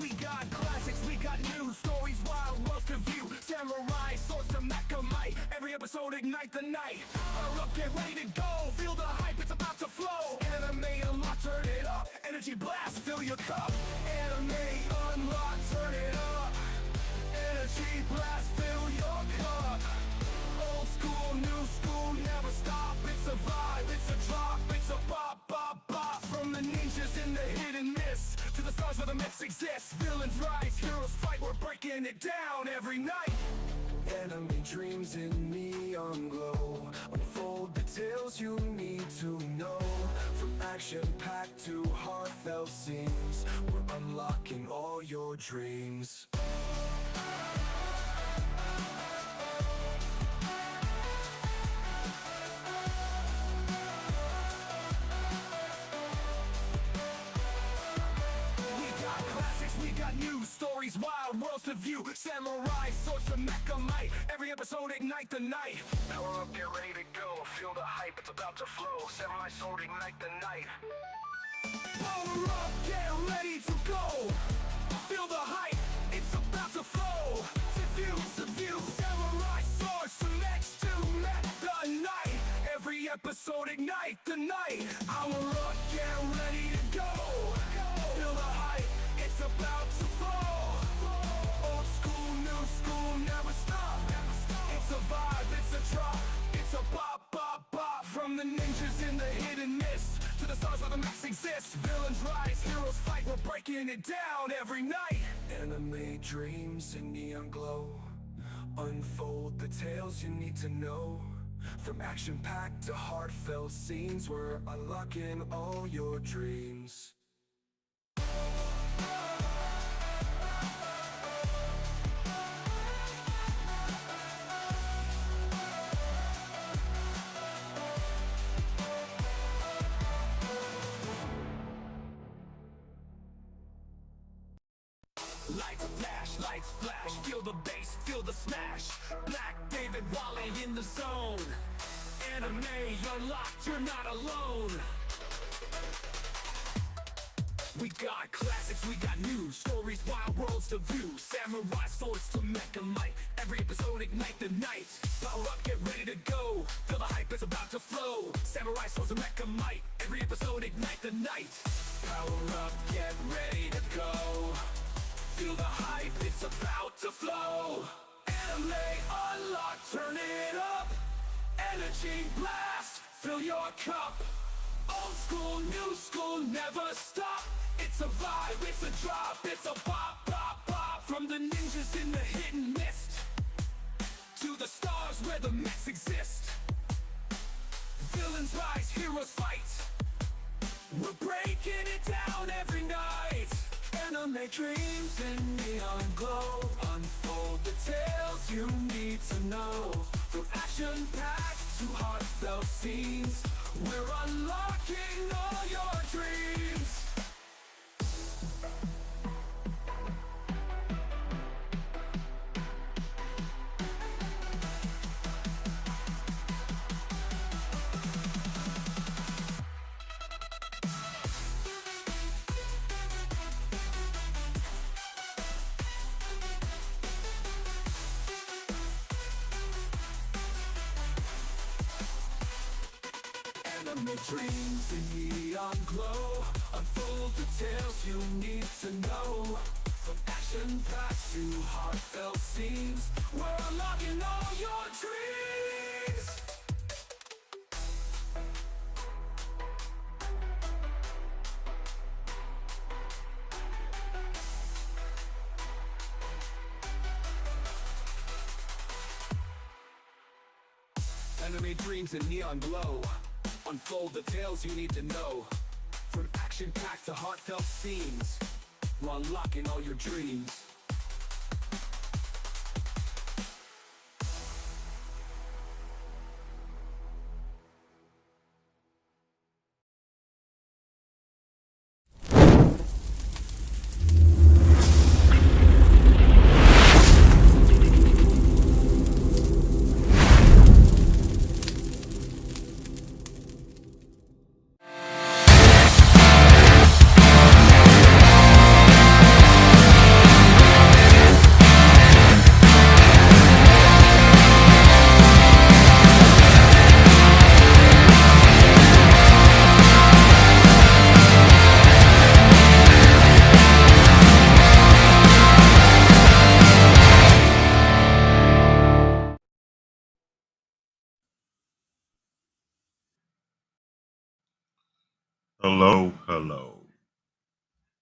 We got classics, we got new stories, wild worlds to view. Samurai, swords to Macamite. Every episode ignite the night. Hurry up, get ready to go. Feel the hype, it's about to flow. Anime unlock, turn it up. Energy blast, fill your cup. Anime unlock, turn it up. Energy blast, fill your cup. Old school, new school, never stop. It's a vibe, it's a drop, it's a bop, bop, bop. From the ninjas in the hidden mist to the stars where the myths exist. Villains rise, heroes fight, we're breaking it down every night. Enemy dreams in neon glow. Unfold the tales you need to know. From action-packed to heartfelt scenes, we're unlocking all your dreams. We got new stories, wild worlds to view. Samurai, swords to Macamite. Every episode ignite the night. Power up, get ready to go. Feel the hype, it's about to flow. Samurai sword, ignite the night. Power up, get ready to go. Feel the hype, it's about to flow. To view, samurai swords to next to met the night. Every episode ignite the night. Power up, get ready to go. Feel the hype, it's about to fall. Old school, new school, never stop. It's a vibe, it's a drop, it's a bop, bop, bop. From the ninjas in the hidden mist to the stars where the myths exist. Villains rise, heroes fight, we're breaking it down every night. Anime dreams in neon glow. Unfold the tales you need to know. From action-packed to heartfelt scenes, we're unlocking all your dreams. Lights flash, feel the bass, feel the smash. Black David Wally in the zone. Anime unlocked, you're not alone. We got classics, we got new stories, wild worlds to view. Samurai swords to Macamite. Every episode ignite the night. Power up, get ready to go. Feel the hype, it's about to flow. Samurai swords to Macamite. Every episode ignite the night. Power up, get ready to go. Feel the hype, it's about to flow. Anime unlock, turn it up. Energy blast, fill your cup. Old school, new school, never stop. It's a vibe, it's a drop, it's a pop, pop, pop. From the ninjas in the hidden mist to the stars where the myths exist. Villains rise, heroes fight. We're breaking it down every night. Anime dreams in neon glow. Unfold the tales you need to know. From action-packed to heartfelt scenes, we're unlocking all your dreams. Anime dreams in neon glow. Unfold the tales you need to know. From action-packed to heartfelt scenes, we're unlocking all your dreams. Anime dreams in neon glow. Unfold the tales you need to know. From action-packed to heartfelt scenes, we're unlocking all your dreams. Hello, hello.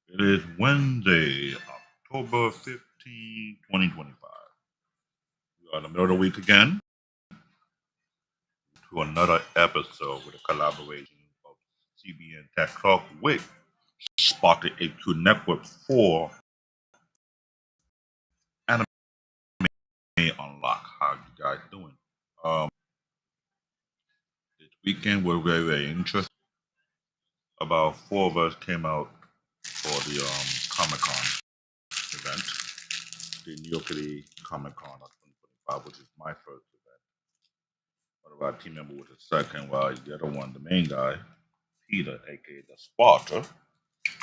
It is Wednesday, October 15th, 2025. We are in the middle of the week again to another episode with a collaboration of CBN Tech Talk with Sparta HQ Network for Anime Unlock. How you guys doing? Um, this weekend we're very interested. About four of us came out for the Comic Con event, the New York City Comic Con of 2025, which is my first event. One of our team members was the second, while the other one, the main guy, Peter, aka the Sparta,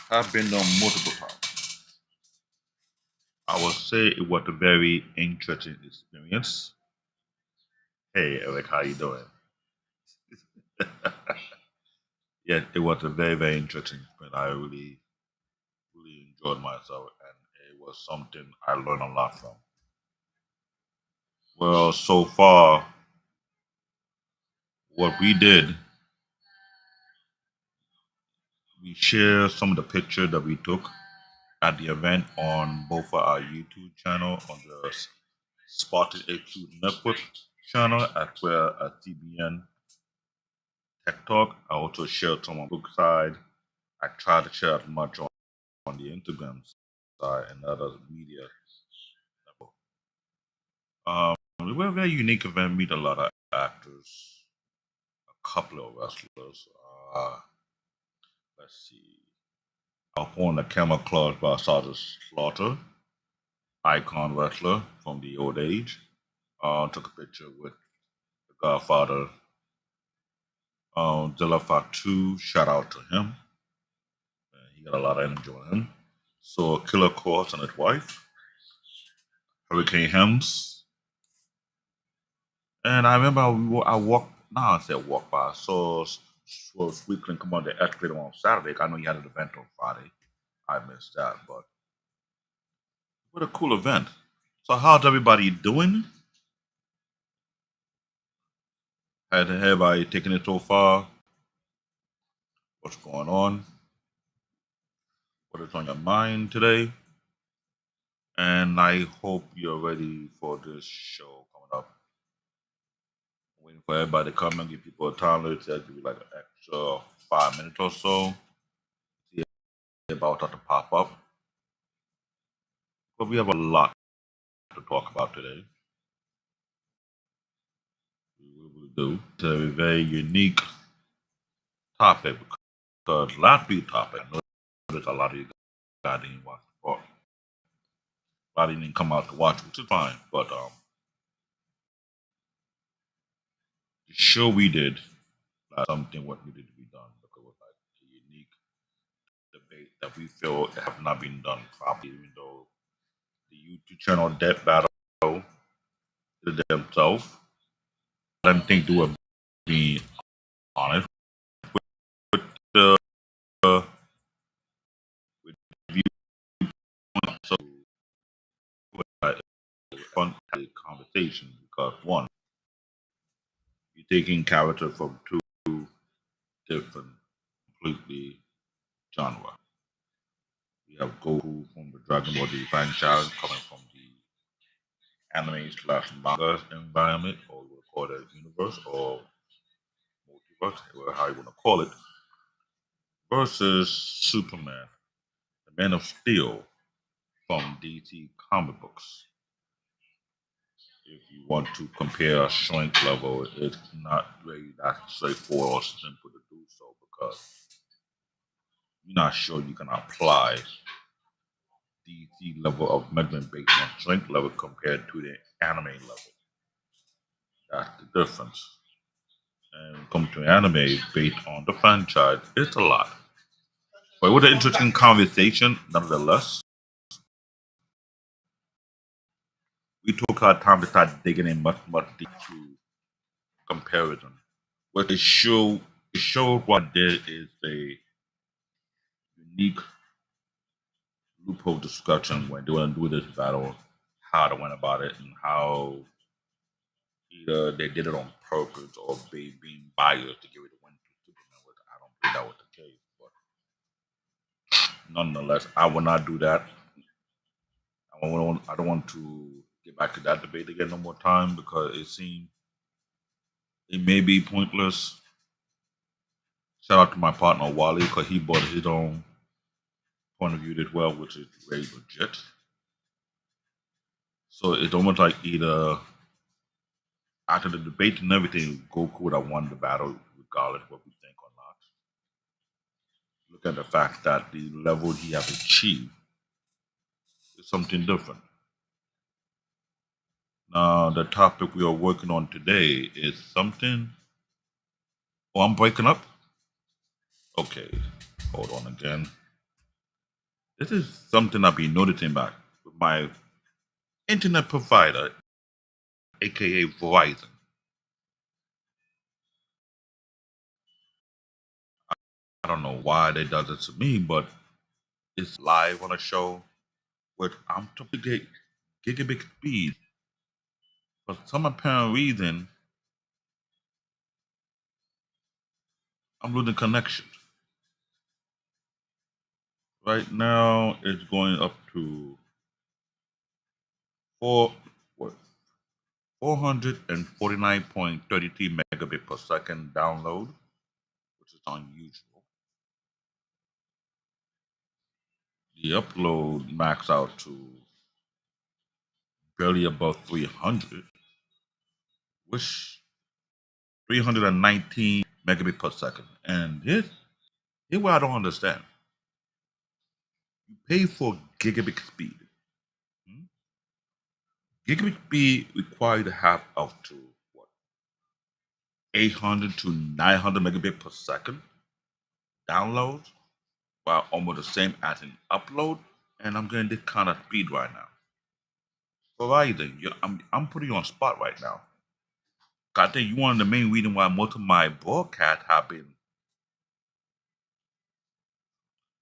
have been on multiple times. I would say it was a very interesting experience. Hey Eric, how you doing? Yeah, it was a very interesting experience. I really enjoyed myself, and it was something I learned a lot from. Well, so far, what we did, we shared some of the pictures that we took at the event on both of our YouTube channel on the Sparta HQ Network channel as well as TBN Tech Talk. I also shared some on the book side. I try to share as much on the Instagram side and other media. It was a very unique event. Meet a lot of actors, a couple of wrestlers. Let's see. Up on the camera club by Sergeant Slaughter, icon wrestler from the old age. Took a picture with the Godfather, Dilla Fatu. Shout out to him. He got a lot of energy on him. So Killer Cross and his wife, Hurricane Hems. And I remember I walked, now I said walk by, I saw Sweetling come on the escalator on Saturday. I know he had an event on Friday. I missed that, but what a cool event. So how's everybody doing? Had everybody taken it so far? What's going on? What is on your mind today? And I hope you're ready for this show coming up. Waiting for everybody to come and give people a time to give you like an extra 5 minutes or so. See about that to pop up. But we have a lot to talk about today. We do. It's a very unique topic because last week's topic, I know there's a lot of you guys didn't watch before. A lot of you didn't come out to watch, which is fine. But the show we did, something what needed to be done because it was like a unique debate that we feel have not been done properly, even though the YouTube channel Dead Battle did it themselves. I don't think they were being honest with the with the view. So fun conversation because one, you're taking character from two different completely genre. We have Goku from the Dragon Ball Z franchise coming from the anime slash manga environment, or we'll call it universe or multiverse, or how you want to call it, versus Superman, the Man of Steel from DC comic books. If you want to compare a strength level, it's not really that straightforward or simple to do so because you're not sure you can apply DC level of measurement based on strength level compared to the anime level. That's the difference. And come to anime based on the franchise, it's a lot. But it was an interesting conversation, nonetheless. We took our time to start digging in much deep to comparison. What it showed what there is a unique loophole discussion when they want to do this battle, how they went about it, and how either they did it on purpose or being biased to give it a win to Superman. Which I don't think that was the case. nonetheless, I will not do that. I don't want to get back to that debate again no more time because it seems it may be pointless. Shout out to my partner Wally because he brought his own point of view as well, which is very legit. So it's almost like either after the debate and everything, Goku would have won the battle regardless of what we think or not. Look at the fact that the level he has achieved is something different. Now, the topic we are working on today is something. Oh, I'm breaking up? Okay, hold on again. This is something I've been noticing back with my internet provider, aka Verizon. I don't know why they does it to me, but it's live on a show with I'm trying to get gigabit speed. For some apparent reason, I'm losing connection. Right now, it's going up to four what 449.33 megabit per second download, which is unusual. The upload max out to barely above 300, which 319 megabit per second. And here's what I don't understand. You pay for gigabit speed. Hmm? Gigabit speed require you to have up to what 800 to 900 megabit per second download, while almost the same as an upload. And I'm getting this kind of speed right now. Verizon, I'm putting you on spot right now. I think you one of the main reasons why most of my broadcasts have been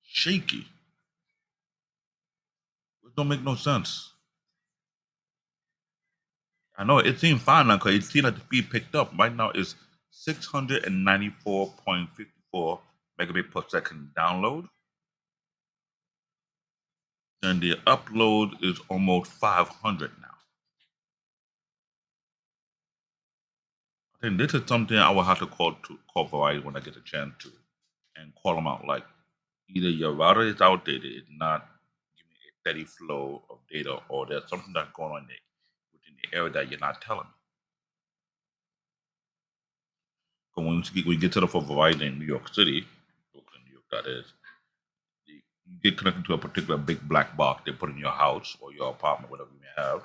shaky. It don't make no sense. I know it seems fine now because it seems like the speed picked up. Right now it's 694.54 megabit per second download. And the upload is almost 500 now. I think this is something I will have to call Verizon when I get a chance to and call them out. Like either your router is outdated, it's not giving me a steady flow of data, or there's something that's going on within the area that you're not telling me. But when we get to the for Verizon in New York City, Brooklyn, New York, that is, you get connected to a particular big black box they put in your house or your apartment, whatever you may have.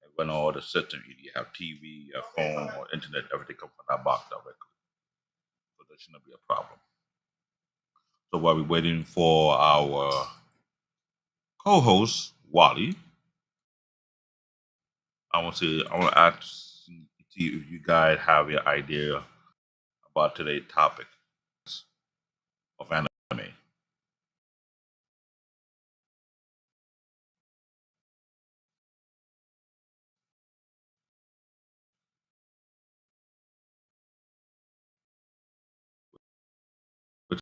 And when all the systems, either you have TV, your phone, or internet, everything comes from that box directly. So that shouldn't be a problem. So while we're waiting for our co-host, Wally, I want to ask, see if you guys have your idea about today's topic of anime. Which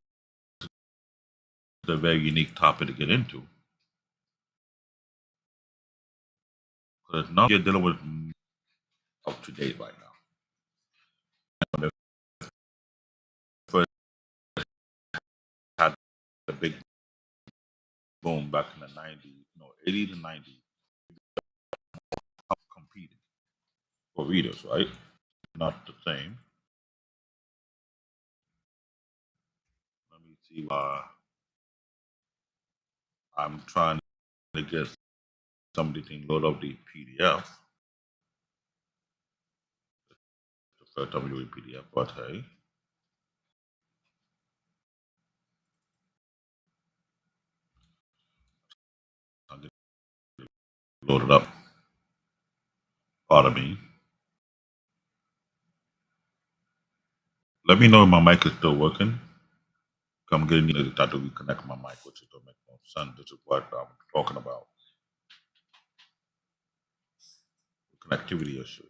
is a very unique topic to get into. Because now you're dealing with up to date right now. When they first had the big boom back in the 90s, no, 80s and 90s, competing for readers, right? Not the same. Let me see why I'm trying to get somebody to load up the PDF. The first time we do a PDF, but hey, I'll get it loaded up. Pardon me. Let me know if my mic is still working. I'm getting to try to reconnect my mic, which don't make no sense. This is what I'm talking about. Connectivity issue.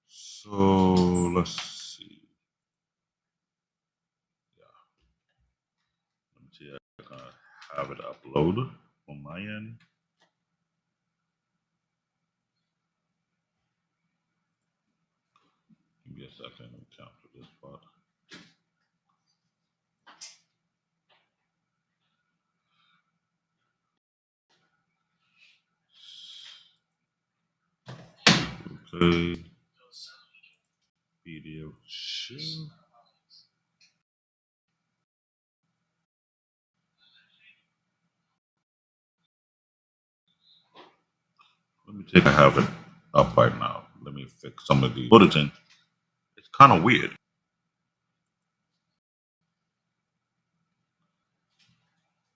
So let's see. Yeah. Let me see. gonna have it upload on my end. Give me a second to capture this part. Okay. Video show. Let me take. I have it up right now. Let me fix some of the bulletin. It's kind of weird.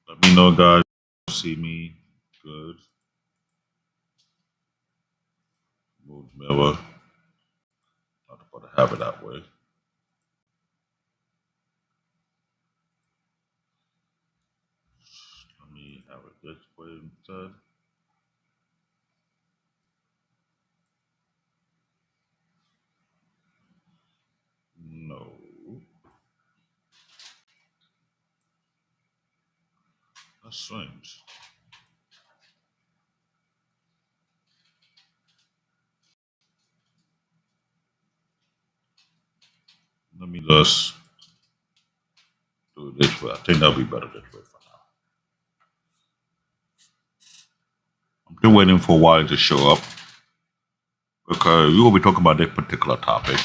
Let me know, guys. See me good. Move mirror. Not about to have it that way. Let me have it this way instead. No. That's strange. Let me just do it this way. I think that'll be better this way for now. I'm still waiting for Wally to show up because we will be talking about this particular topic.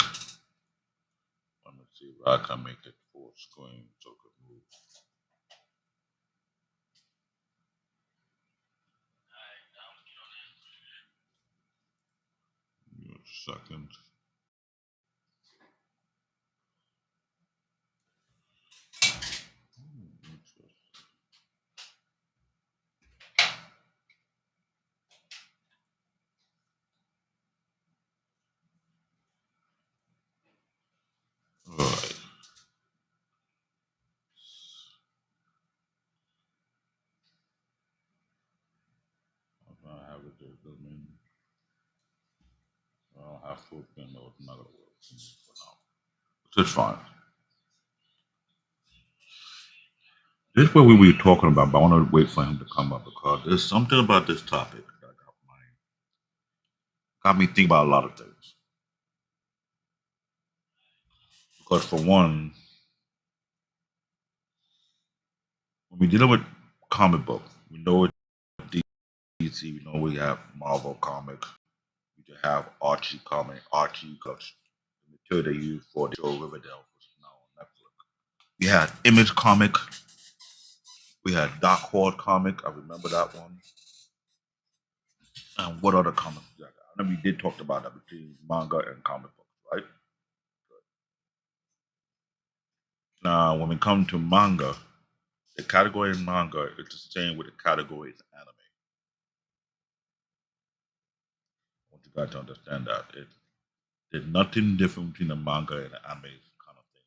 Let me see if I can make it full screen so it can move. Give me a second. All right. I'm gonna have it there. Doesn't mean I don't have full screen mode. It's not gonna work for me for now. Which is fine. This is what we were talking about, but I want to wait for him to come up because there's something about this topic that got me thinking about a lot of things. Because for one, when we're dealing with comic book, we know it's DC, we know we have Marvel comic, we just have Archie comic, Archie cuts, the material they use for the show Riverdale, which is now on Netflix. We had Image comic, we had Dark Horse comic, I remember that one. And what other comics? I know we did talk about that between manga and comic books, right? Now, when we come to manga, the category in manga is the same with the category in anime. I want you guys to understand that. There's nothing different between the manga and the anime kind of thing.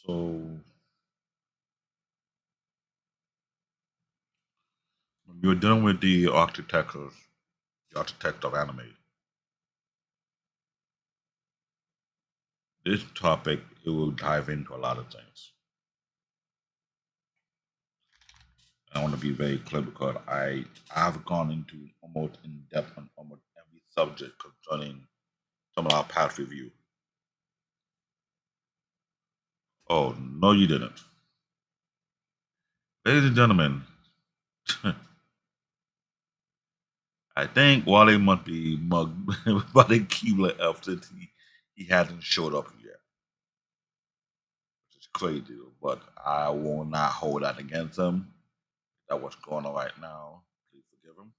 So when you're done with the architect of anime, this topic it will dive into a lot of things. I want to be very clear because I've gone into almost in depth on almost every subject concerning some of our past review. Oh no, you didn't, ladies and gentlemen. I think Wale must be mugged by the Keebler F since he hasn't showed up yet, which is crazy. But I will not hold that against him. That what's going on right now. Please forgive him.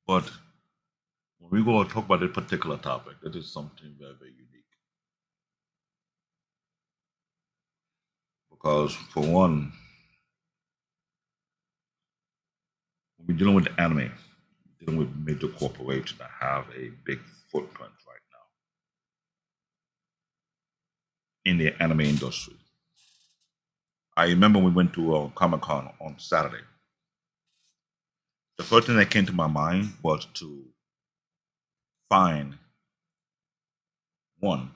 But when we go and talk about this particular topic, it is something very, very unique. Because for one, when we're dealing with anime, we're dealing with major corporations that have a big footprint right now in the anime industry. I remember we went to Comic Con on Saturday. The first thing that came to my mind was to find one,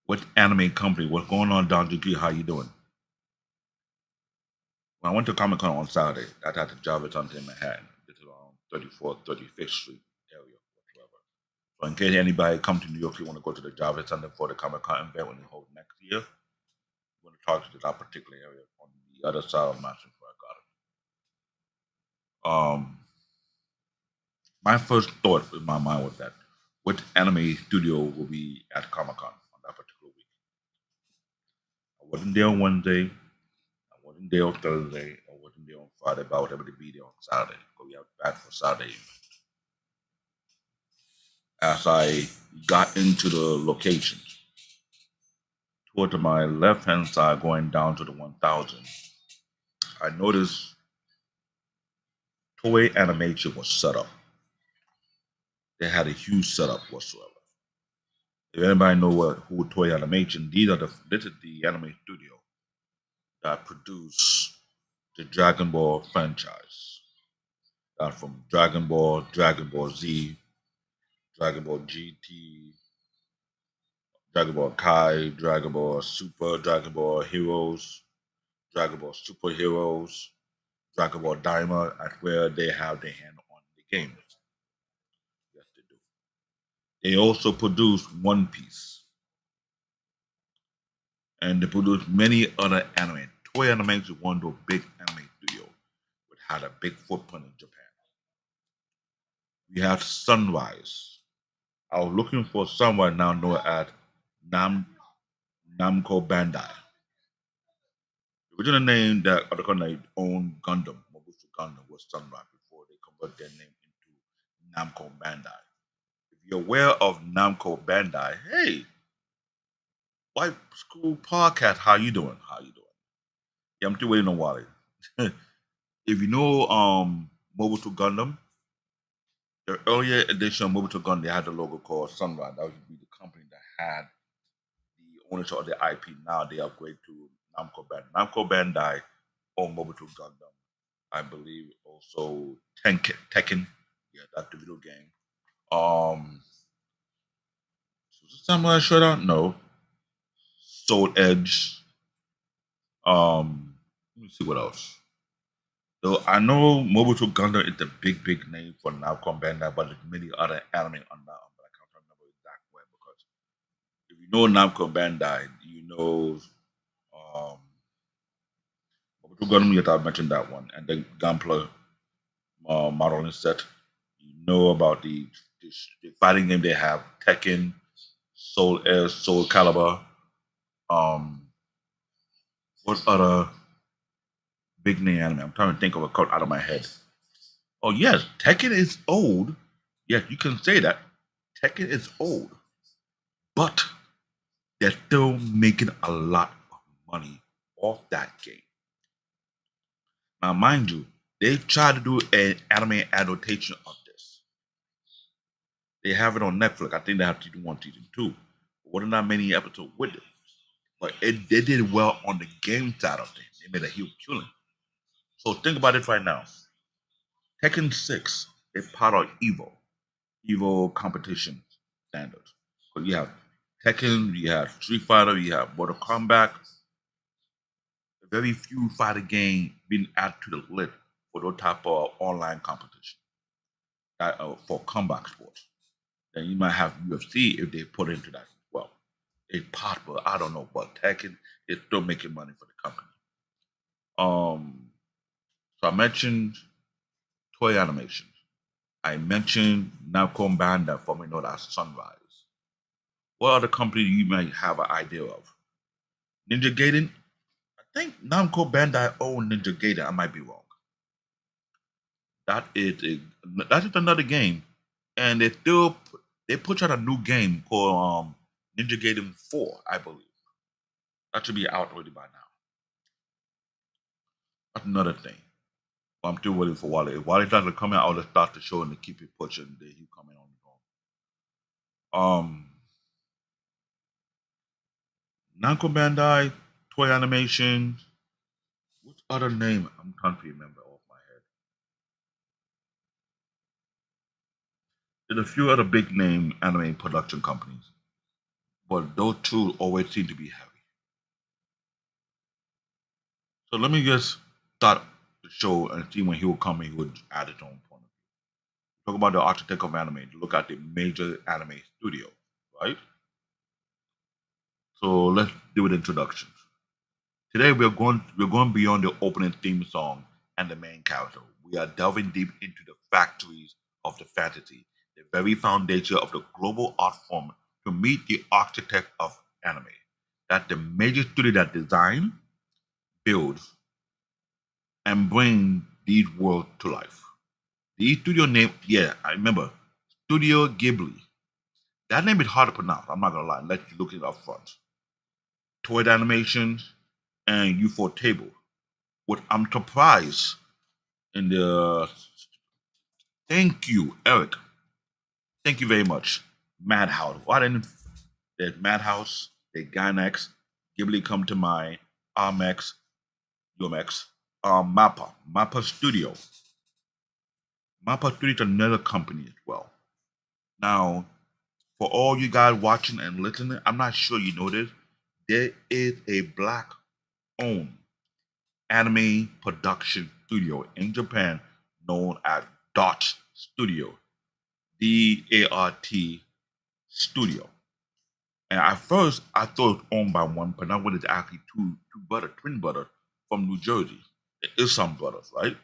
what anime company, what's going on, Don Juki, how you doing? When I went to Comic Con on Saturday, I had the job at in Manhattan. It's around 34th, 35th Street area, whatever. So in case anybody come to New York, you want to go to the Javits Center for the Comic Con event when they hold next year, you want to talk to that particular area on the other side of Madison Square Garden. My first thought in my mind was that what anime studio will be at Comic Con on that particular week. I wasn't there on Wednesday, I wasn't there on Thursday, I wasn't there on Friday, but I was able to be there on Saturday because we have back for Saturday evening. As I got into the location, toward to my left hand side going down to the 1000, I noticed Toei Animation was set up. They had a huge setup whatsoever. If anybody know who Toei Animation, this is the anime studio that produced the Dragon Ball franchise. From Dragon Ball, Dragon Ball Z, Dragon Ball GT, Dragon Ball Kai, Dragon Ball Super, Dragon Ball Heroes, Dragon Ball Superheroes, Dragon Ball Diamond, at where they have their hand on the game. Yes, they do. They also produced One Piece, and they produced many other anime. Toei Animation is one of those big anime studios, which had a big footprint in Japan. We have Sunrise. I was looking for someone now known as Nam Namco Bandai. The original name that the company owned Gundam, Mobutu Gundam, was Sunrise before they converted their name into Namco Bandai. If you're aware of Namco Bandai, hey, White School Podcast, how you doing? How you doing? Yeah, I'm still waiting on Wally. If you know Mobutu Gundam, the earlier edition of Mobutu Gundam, they had the logo called Sunrise. That would be the company that had the ownership of the IP. Now they upgrade to Namco Bandai. Namco Bandai owned Mobutu Gundam. I believe also Tekken. Yeah, that's the video game. Samurai Showdown? No. Soul Edge. Let me see what else. So I know Mobutu Gundam is the big name for Namco Bandai, but there's many other anime on that, but I can't remember exactly where because if you know Namco Bandai, you know um, Mobutu Gundam. Yet I mentioned that one, and then Gunpla modeling set. You know about the fighting game they have: Tekken, Soul Edge, Soul Calibur. Um, what other big name anime? I'm trying to think of a code out of my head. Oh yes, Tekken is old. Yes, you can say that. Tekken is old, but they're still making a lot of money off that game. Now, mind you, they've tried to do an anime adaptation of this. They have it on Netflix. I think they have season one, season two. What are not many episodes with it? But they did well on the game side of things. They made a huge killing. So think about it right now. Tekken 6 is part of Evo competition standards. So you have Tekken, you have Street Fighter, you have Mortal Kombat. Very few fighter games being added to the list for those type of online competition for combat sports. Then you might have UFC if they put into that. Well, it's possible. I don't know, but Tekken is still making money for the company. So I mentioned Toy Animation. I mentioned Namco Bandai, formerly known as Sunrise. What other company you might have an idea of? Ninja Gaiden? I think Namco Bandai owned Ninja Gaiden. I might be wrong. That is that is another game, and they put out a new game called Ninja Gaiden 4, I believe. That should be out already by now. That's another thing. But I'm still waiting for Wally. If Wally doesn't come out, I'll just start the show and keep it pushing. Then he coming on the phone. Namco Bandai, Toy Animation, other name I'm trying to remember off my head. There's a few other big name anime production companies, but those two always seem to be heavy. So let me just start the show and see when he will come and he would add his own point of view. Talk about the architect of anime. Look at the major anime studio, right? So let's do the introductions. Today we're going beyond the opening theme song and the main character. We are delving deep into the factories of the fantasy, the very foundation of the global art form to meet the architect of anime. That's the major studio that designs, builds, and bring these worlds to life. The studio name, yeah, I remember, Studio Ghibli. That name is hard to pronounce. I'm not gonna lie. Let's look it up front. Toy Animation and UFO Table. What I'm surprised in the thank you, Eric. Thank you very much. Madhouse. Why didn't there's Madhouse, there's Gynex, Ghibli come to mind, Armex, Yomex, Mappa, Mappa Studio. Mappa Studio is another company as well. Now, for all you guys watching and listening, I'm not sure you know this. There is a black owned anime production studio in Japan known as Dot Studio. DART Studio. And at first, I thought it was owned by one, but now when it's actually two brothers, twin brothers from New Jersey. It is some brothers, right?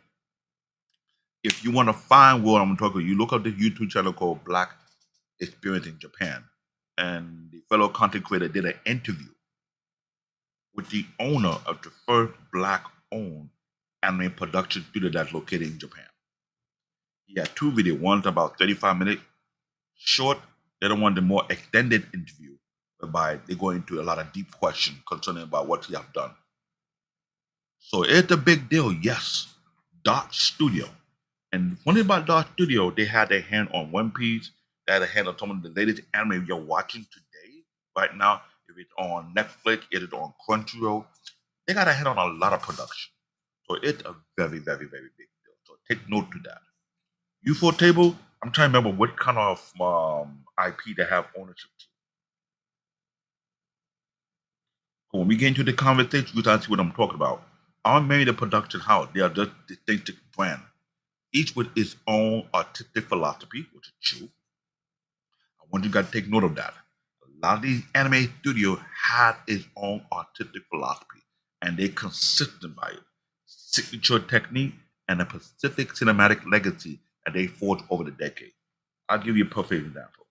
If you want to find what I'm talking, you look up the YouTube channel called Black Experience in Japan. And the fellow content creator did an interview with the owner of the first black owned anime production studio that's located in Japan. He had two videos. One's about 35 minutes short. The other one, the more extended interview, whereby they go into a lot of deep questions concerning about what he have done. So it's a big deal, yes. Dot Studio. And one thing about Dot Studio, they had their hand on One Piece. They had a hand on some of the latest anime you're watching today. Right now, if it's on Netflix, it is on Crunchyroll. They got a hand on a lot of production. So it's a very, very, very big deal. So take note to that. UFO Table, I'm trying to remember what kind of IP they have ownership to. So when we get into the conversation, you guys see what I'm talking about. Our the production house, they are just distinctive brand, each with its own artistic philosophy, which is true. I want you guys to take note of that. A lot of these anime studios had its own artistic philosophy, and they consistent by it. Signature technique and a specific cinematic legacy that they forged over the decade. I'll give you a perfect example.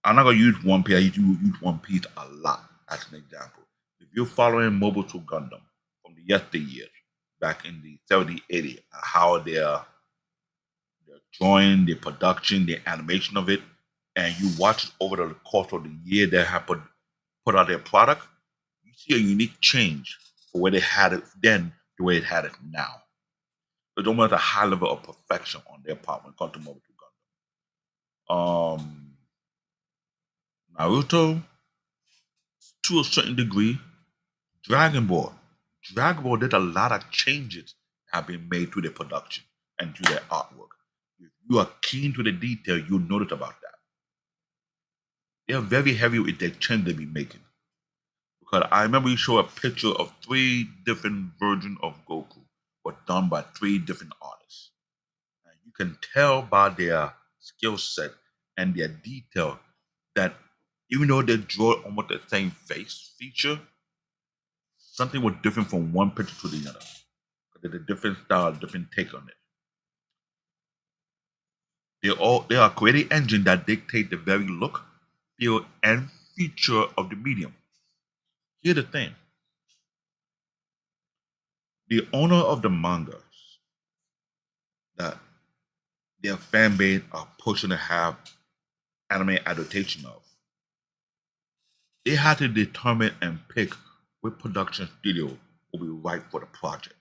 I'm not gonna use One Piece. I use One Piece a lot as an example. If you're following Mobile Suit Gundam from the yesteryear, back in the 70s, 80s, how they're drawing, the production, the animation of it, and you watch it over the course of the year they have put out their product, you see a unique change for where they had it then to where it had it now. It's almost a high level of perfection on their part when it comes to Mobile Suit Gundam. Naruto, to a certain degree, Dragon Ball. Dragon Ball did a lot of changes that have been made to their production and to their artwork. If you are keen to the detail, you'll notice about that. They are very heavy with the change they be making. Because I remember you show a picture of three different versions of Goku, but done by three different artists. And you can tell by their skill set and their detail that even though they draw almost the same face feature, something was different from one picture to the other. There's a different style, different take on it. They are creating engine that dictate the very look, feel, and feature of the medium. Here's the thing: the owner of the mangas that their fan base are pushing to have anime adaptation of, they had to determine and pick which production studio will be right for the project,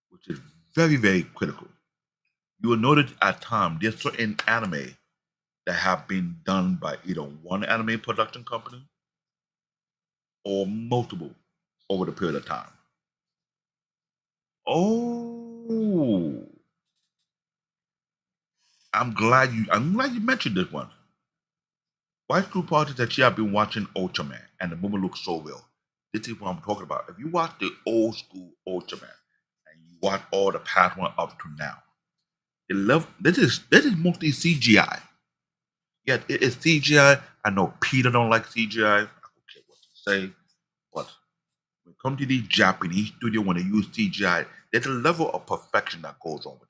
which is very, very critical. You will notice at times there's certain anime that have been done by either one anime production company or multiple over the period of time. Oh, I'm glad you mentioned this one. White School Party that you have been watching Ultraman, and the movie looks so real. This is what I'm talking about. If you watch the old school Ultraman and you watch all the past one up to now, the love this is mostly CGI. Yet it is CGI. I know Peter don't like CGI. I don't care what you say, but when it comes to these Japanese studio when they use CGI, there's a level of perfection that goes on with it.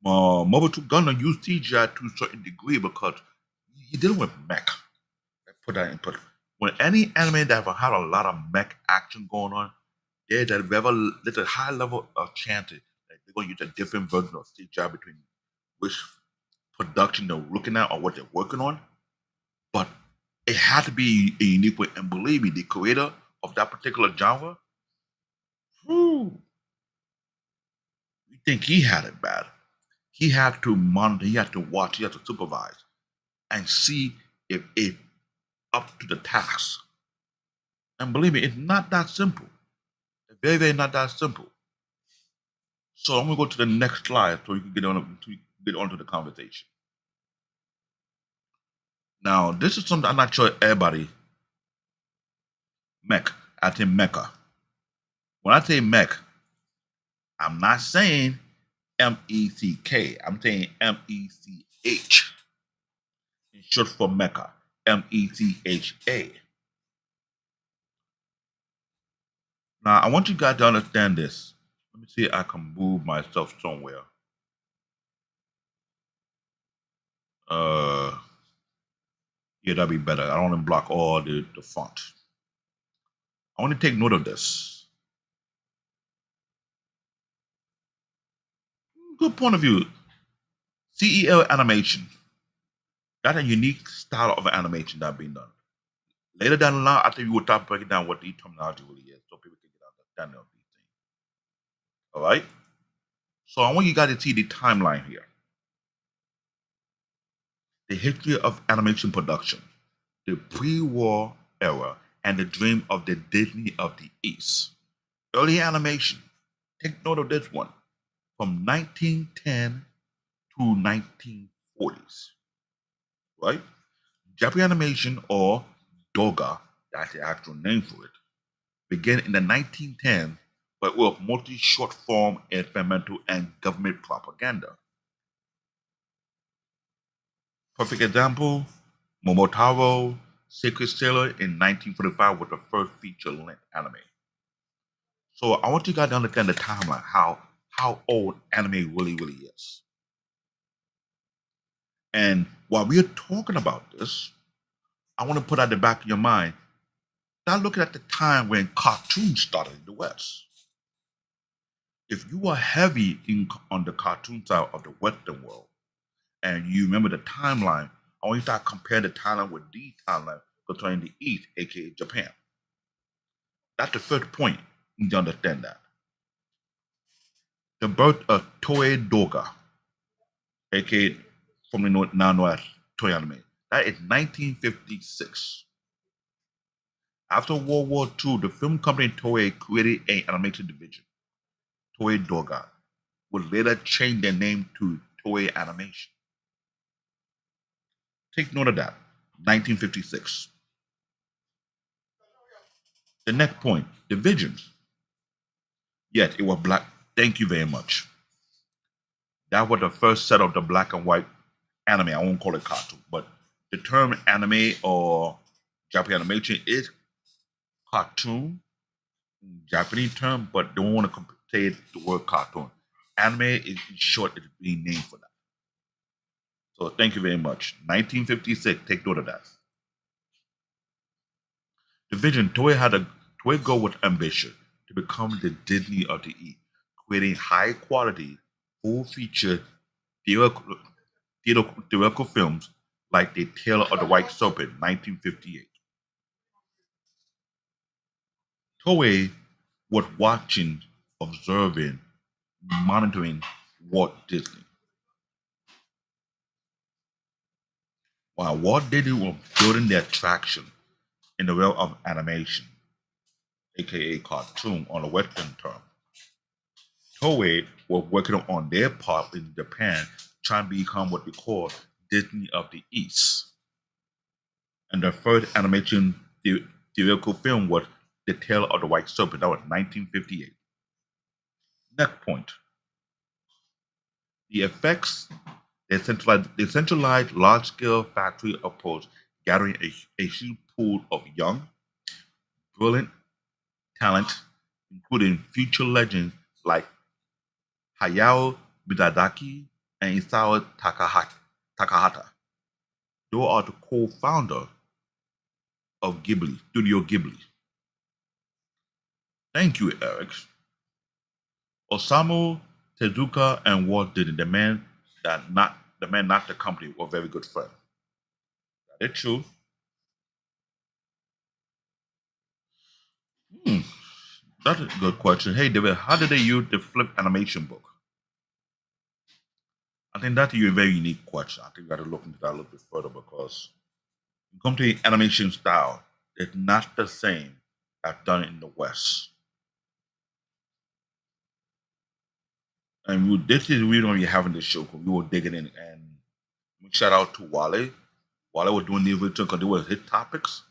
Mobutu Gunner used CGI to a certain degree because he dealing with mech. Put that in put. When any anime that have had a lot of mech action going on, there's a high level of chance that they're going to use a different version of CGI between which production they're looking at or what they're working on. But it had to be a unique way. And believe me, the creator of that particular genre, whew, you think he had it bad. He had to monitor, he had to watch, he had to supervise and see if it up to the task. And believe me, it's not that simple. It's very, very not that simple. So I'm gonna go to the next slide so you can get onto the conversation. Now, this is something I'm not sure everybody mech. I say mecha. When I say mech, I'm not saying MECK. I'm saying MECH. It's short for mecha. MECHA. Now, I want you guys to understand this. Let me see if I can move myself somewhere. Uh, yeah, that'd be better. I don't want to block all the font. I want to take note of this. Good point of view. CEL animation. That's a unique style of animation that's being done. Later down the line, I think we will start breaking down what the terminology really is so people can get an understanding of these things. All right? So I want you guys to see the timeline here. The history of animation production, the pre-war era, and the dream of the Disney of the East. Early animation. Take note of this one. From 1910 to 1940s. Right? Japanese animation, or Doga, that's the actual name for it, began in the 1910s, but was mostly short form, experimental, and government propaganda. Perfect example, Momotaro Sacred Sailor in 1945 was the first feature-length anime. So I want you guys to understand the timeline, how old anime really is. And while we're talking about this, I want to put at the back of your mind, start looking at the time when cartoons started in the West. If you are heavy on the cartoon side of the Western world, and you remember the timeline, I want you to start comparing the timeline with the timeline concerning the East, aka Japan. That's the first point. You need to understand that. The birth of Toei Doga, aka formerly now known as Toei Anime, that is 1956. After World War II, the film company Toei created an animation division, Toei Doga, would later change their name to Toei Animation. Take note of that, 1956. The next point, divisions. Yes, it was black. Thank you very much. That was the first set of the black and white anime. I won't call it cartoon, but the term anime or Japanese animation is cartoon, Japanese term, but don't want to say the word cartoon. Anime is in short is being named for that. So thank you very much. 1956, take note of that. The vision Toei goal with ambition to become the Disney of the East, creating high quality, full feature theatrical films like The Tale of the White Serpent, 1958. Toei was watching, observing, monitoring Walt Disney. While Walt Disney was building the attraction in the realm of animation, aka cartoon on a Western term, Toei were working on their part in Japan, trying to become what we call Disney of the East. And the first animation theatrical film was The Tale of the White Serpent. That was 1958. Next point. The effects, the centralized large-scale factory approach, gathering a huge pool of young, brilliant talent, including future legends like Hayao Miyazaki and Isao Takahata. They are the co-founder of Ghibli, Studio Ghibli. Thank you, Eric. Osamu Tezuka and Walt Disney, the man not the company, were very good friends. That is true. Hmm, that's a good question. Hey, David, how did they use the flip animation book? I think that's a very unique question. I think we got to look into that a little bit further because when it comes to the animation style, it's not the same as done in the West. And this is the reason why we're having this show because we were digging in. And shout out to Wale. Wale was doing the original because they were hit topics.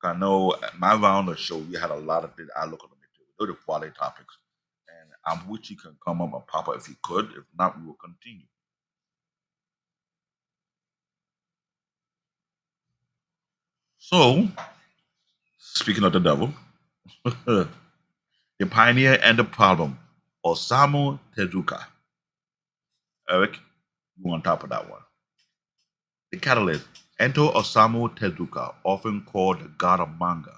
I know at my round of show, we had a lot of things I look at them into. Those are quality topics. And I wish he can come up and pop up if he could. If not, we will continue. So, speaking of the devil, the pioneer and the problem, Osamu Tezuka. Eric, you on top of that one. The catalyst, enter Osamu Tezuka, often called the god of manga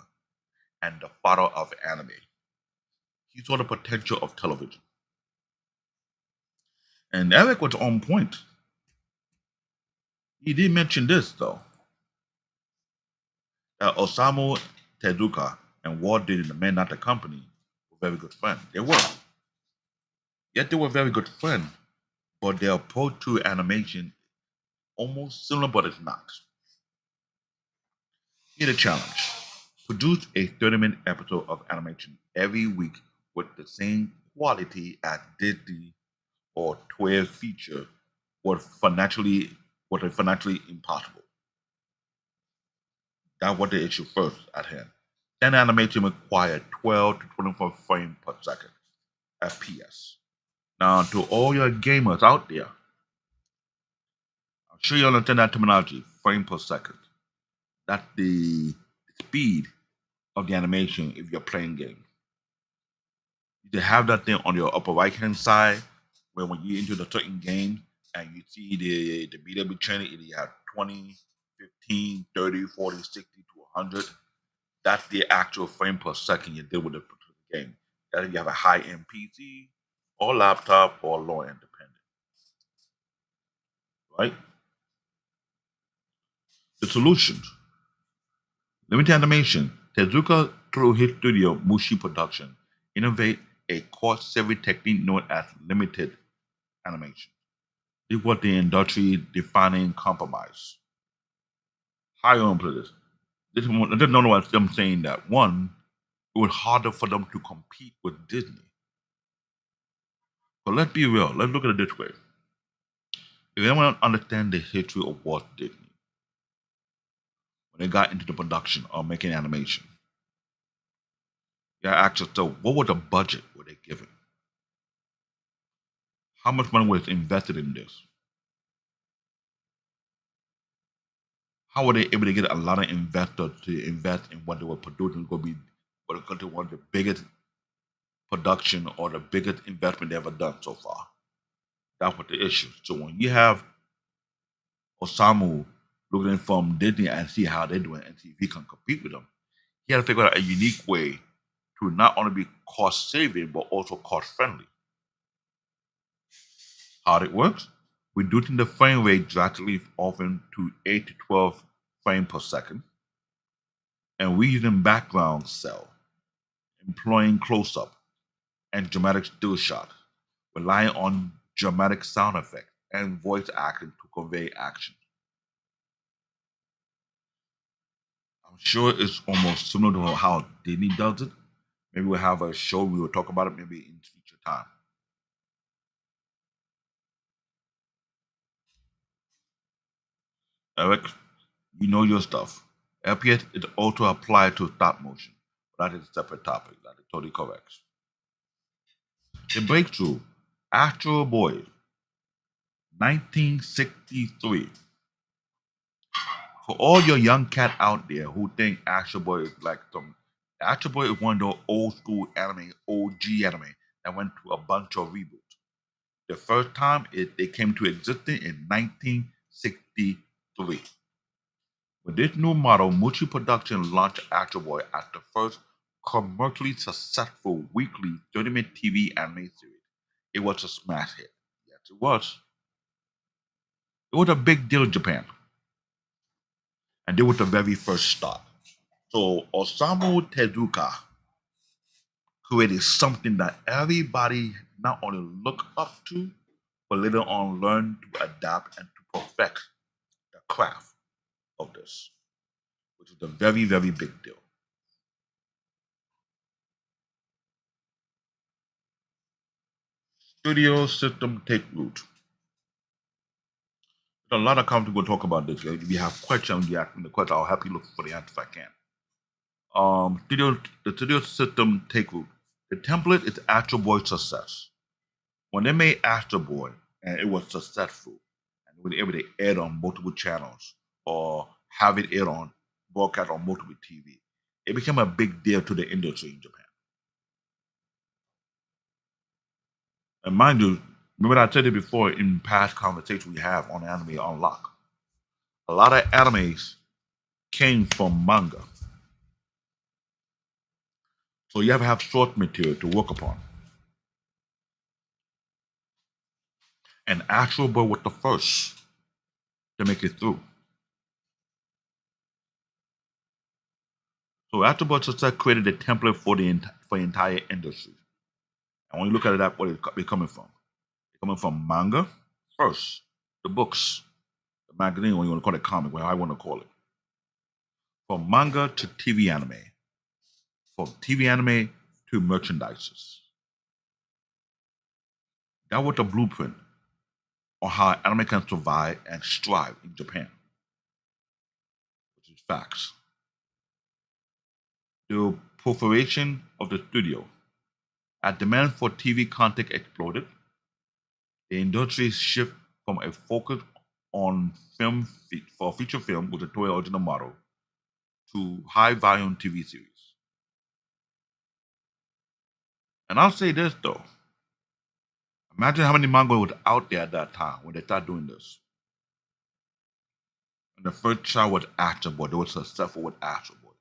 and the father of anime. He saw the potential of television. And Eric was on point. He did mention this, though, that Osamu Tezuka and Walt Disney, the man, not the company, were very good friends. They were. Yet they were very good friends, but their approach to animation almost similar, but it's not. Here's the challenge. Produce a 30-minute episode of animation every week with the same quality as Disney or 12 feature was financially impossible. That was the issue first at hand. Then animation required 12 to 24 frames per second, FPS. Now, to all your gamers out there, I'm sure you understand that terminology, frame per second. That's the speed of the animation if you're playing games. You have that thing on your upper right hand side where when you into the certain game and you see the meter between it, you have 20, 15, 30, 40, 60 to 100. That's the actual frame per second you deal with the game. That if you have a high end PC or laptop or low end dependent, right? The solutions. Limited animation. Tezuka, through his studio Mushi Production, innovate a cost-saving technique known as limited animation. This was the industry-defining compromise. How you gonna put this? I didn't know what them saying that one, it was harder for them to compete with Disney. But let's be real. Let's look at it this way. If anyone understand the history of Walt Disney, when they got into the production of making animation, you ask yourself, what was the budget were they given? How much money was invested in this? How were they able to get a lot of investors to invest in what they were producing? Going to be what going to be one of the biggest production or the biggest investment they ever done so far. That was the issue. So when you have Osamu looking from Disney and see how they're doing and see if he can compete with them, he had to figure out a unique way to not only be cost saving but also cost friendly. How it works? Reducing the frame rate drastically, often to 8 to 12 frames per second, and reusing background cell, employing close up and dramatic still shot, relying on dramatic sound effect and voice acting to convey action. I'm sure it's almost similar to how Disney does it. Maybe we'll have a show we will talk about it maybe in future time. Eric, you know your stuff. FPS is also applied to stop motion. That is a separate topic. That is totally correct. The breakthrough, Astro Boy, 1963. For all your young cat out there who think Astro Boy is like some, Astro Boy is one of those old school anime, OG anime that went through a bunch of reboots. The first time they came to existence in 1963. With this new model, Muchi Production launched Astro Boy as the first commercially successful weekly 30-minute TV anime series. It was a smash hit. Yes, it was. It was a big deal in Japan, and it was the very first start. So Osamu Tezuka created something that everybody not only look up to, but later on learn to adapt and to perfect the craft of this, which is a very, very big deal. Studio system take root. There's a lot of comments we'll talk about this. If you have questions, you ask me the question. I'll help you look for the answer if I can. The studio system take root. The template is Astro Boy success. When they made Astro Boy and it was successful, and they were able to air on multiple channels or have it air on broadcast on multiple TV, it became a big deal to the industry in Japan. And mind you, remember I said it before in past conversations we have on Anime Unlock. A lot of animes came from manga. So you have to have source material to work upon. And Astro Boy was the first to make it through. So Astro Boy success created a template for the entire industry. And when you look at it, that where it's coming from. It's coming from manga first, the books, the magazine, when you want to call it comic, whatever I want to call it. From manga to TV anime. From TV anime to merchandises. That was the blueprint on how anime can survive and strive in Japan, which is facts. The proliferation of the studio. As demand for TV content exploded, the industry shift from a focus on for feature film with a Toei original model to high volume TV series. And I'll say this though. Imagine how many manga was out there at that time when they started doing this. And the first child was Astro Boy. They were successful with Astro Boy.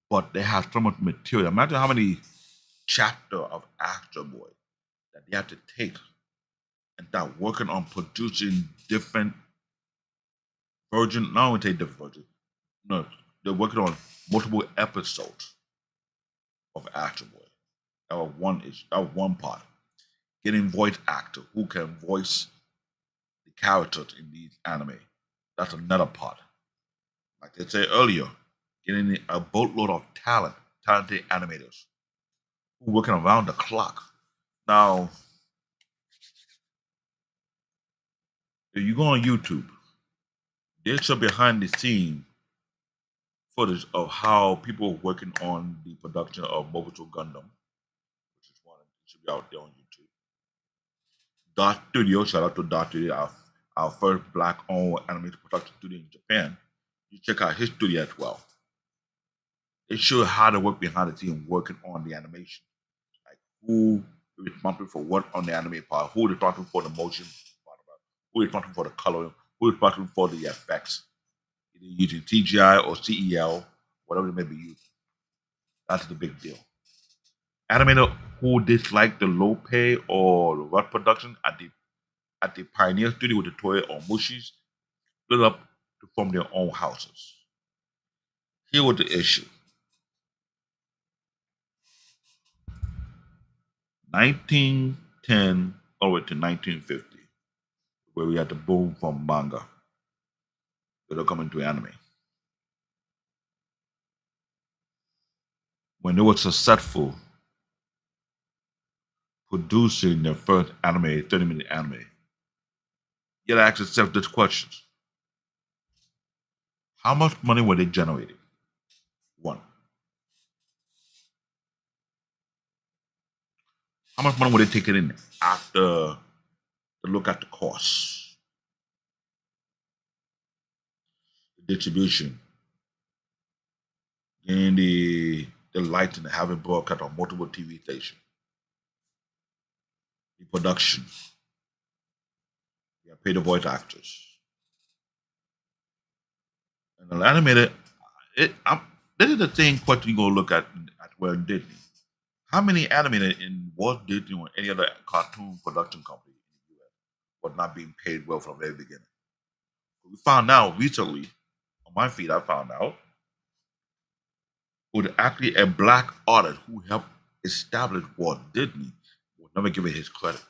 But they had so much material. Imagine how many chapter of Astro Boy that they had to take and start working on producing different version. Not only take different versions. No, they're working on multiple episodes of Astro Boy. That was one part. Getting voice actor who can voice the characters in these anime. That's another part. Like I said earlier, getting a boatload of talented animators who working around the clock. Now, if you go on YouTube, there's a behind the scene footage of how people are working on the production of Mobile Gundam, which is one that should be out there on YouTube. Dot Studio, shout out to Dot Studio, our first black-owned animation production studio in Japan. You check out his studio as well. It shows how to work behind the scenes working on the animation. Like who is responsible for what on the anime part, who is responsible for the motion part of it, who is responsible for the coloring, who is responsible for the effects, either using CGI or CEL, whatever it may be used. That's the big deal. Animator who dislike the low pay or the rough production at the Pioneer Studio with the Toei or Mushis split up to form their own houses. Here was the issue. 1910 all the way to 1950, where we had the boom from manga that are coming to anime. When they were successful producing their first anime, 30-minute anime, you gotta ask yourself this question. How much money were they generating? One. How much money were they taking in after to look at the costs, the distribution, getting the lighting, having broadcast on multiple TV stations, the production, you pay the voice actors, and the animated. It, I'm, this is the same question you go look at where Disney. How many animated in Walt Disney or any other cartoon production company in the US was not being paid well from the very beginning? We found out recently on my feed. I found out was actually a black artist who helped establish Walt Disney was never given his credit.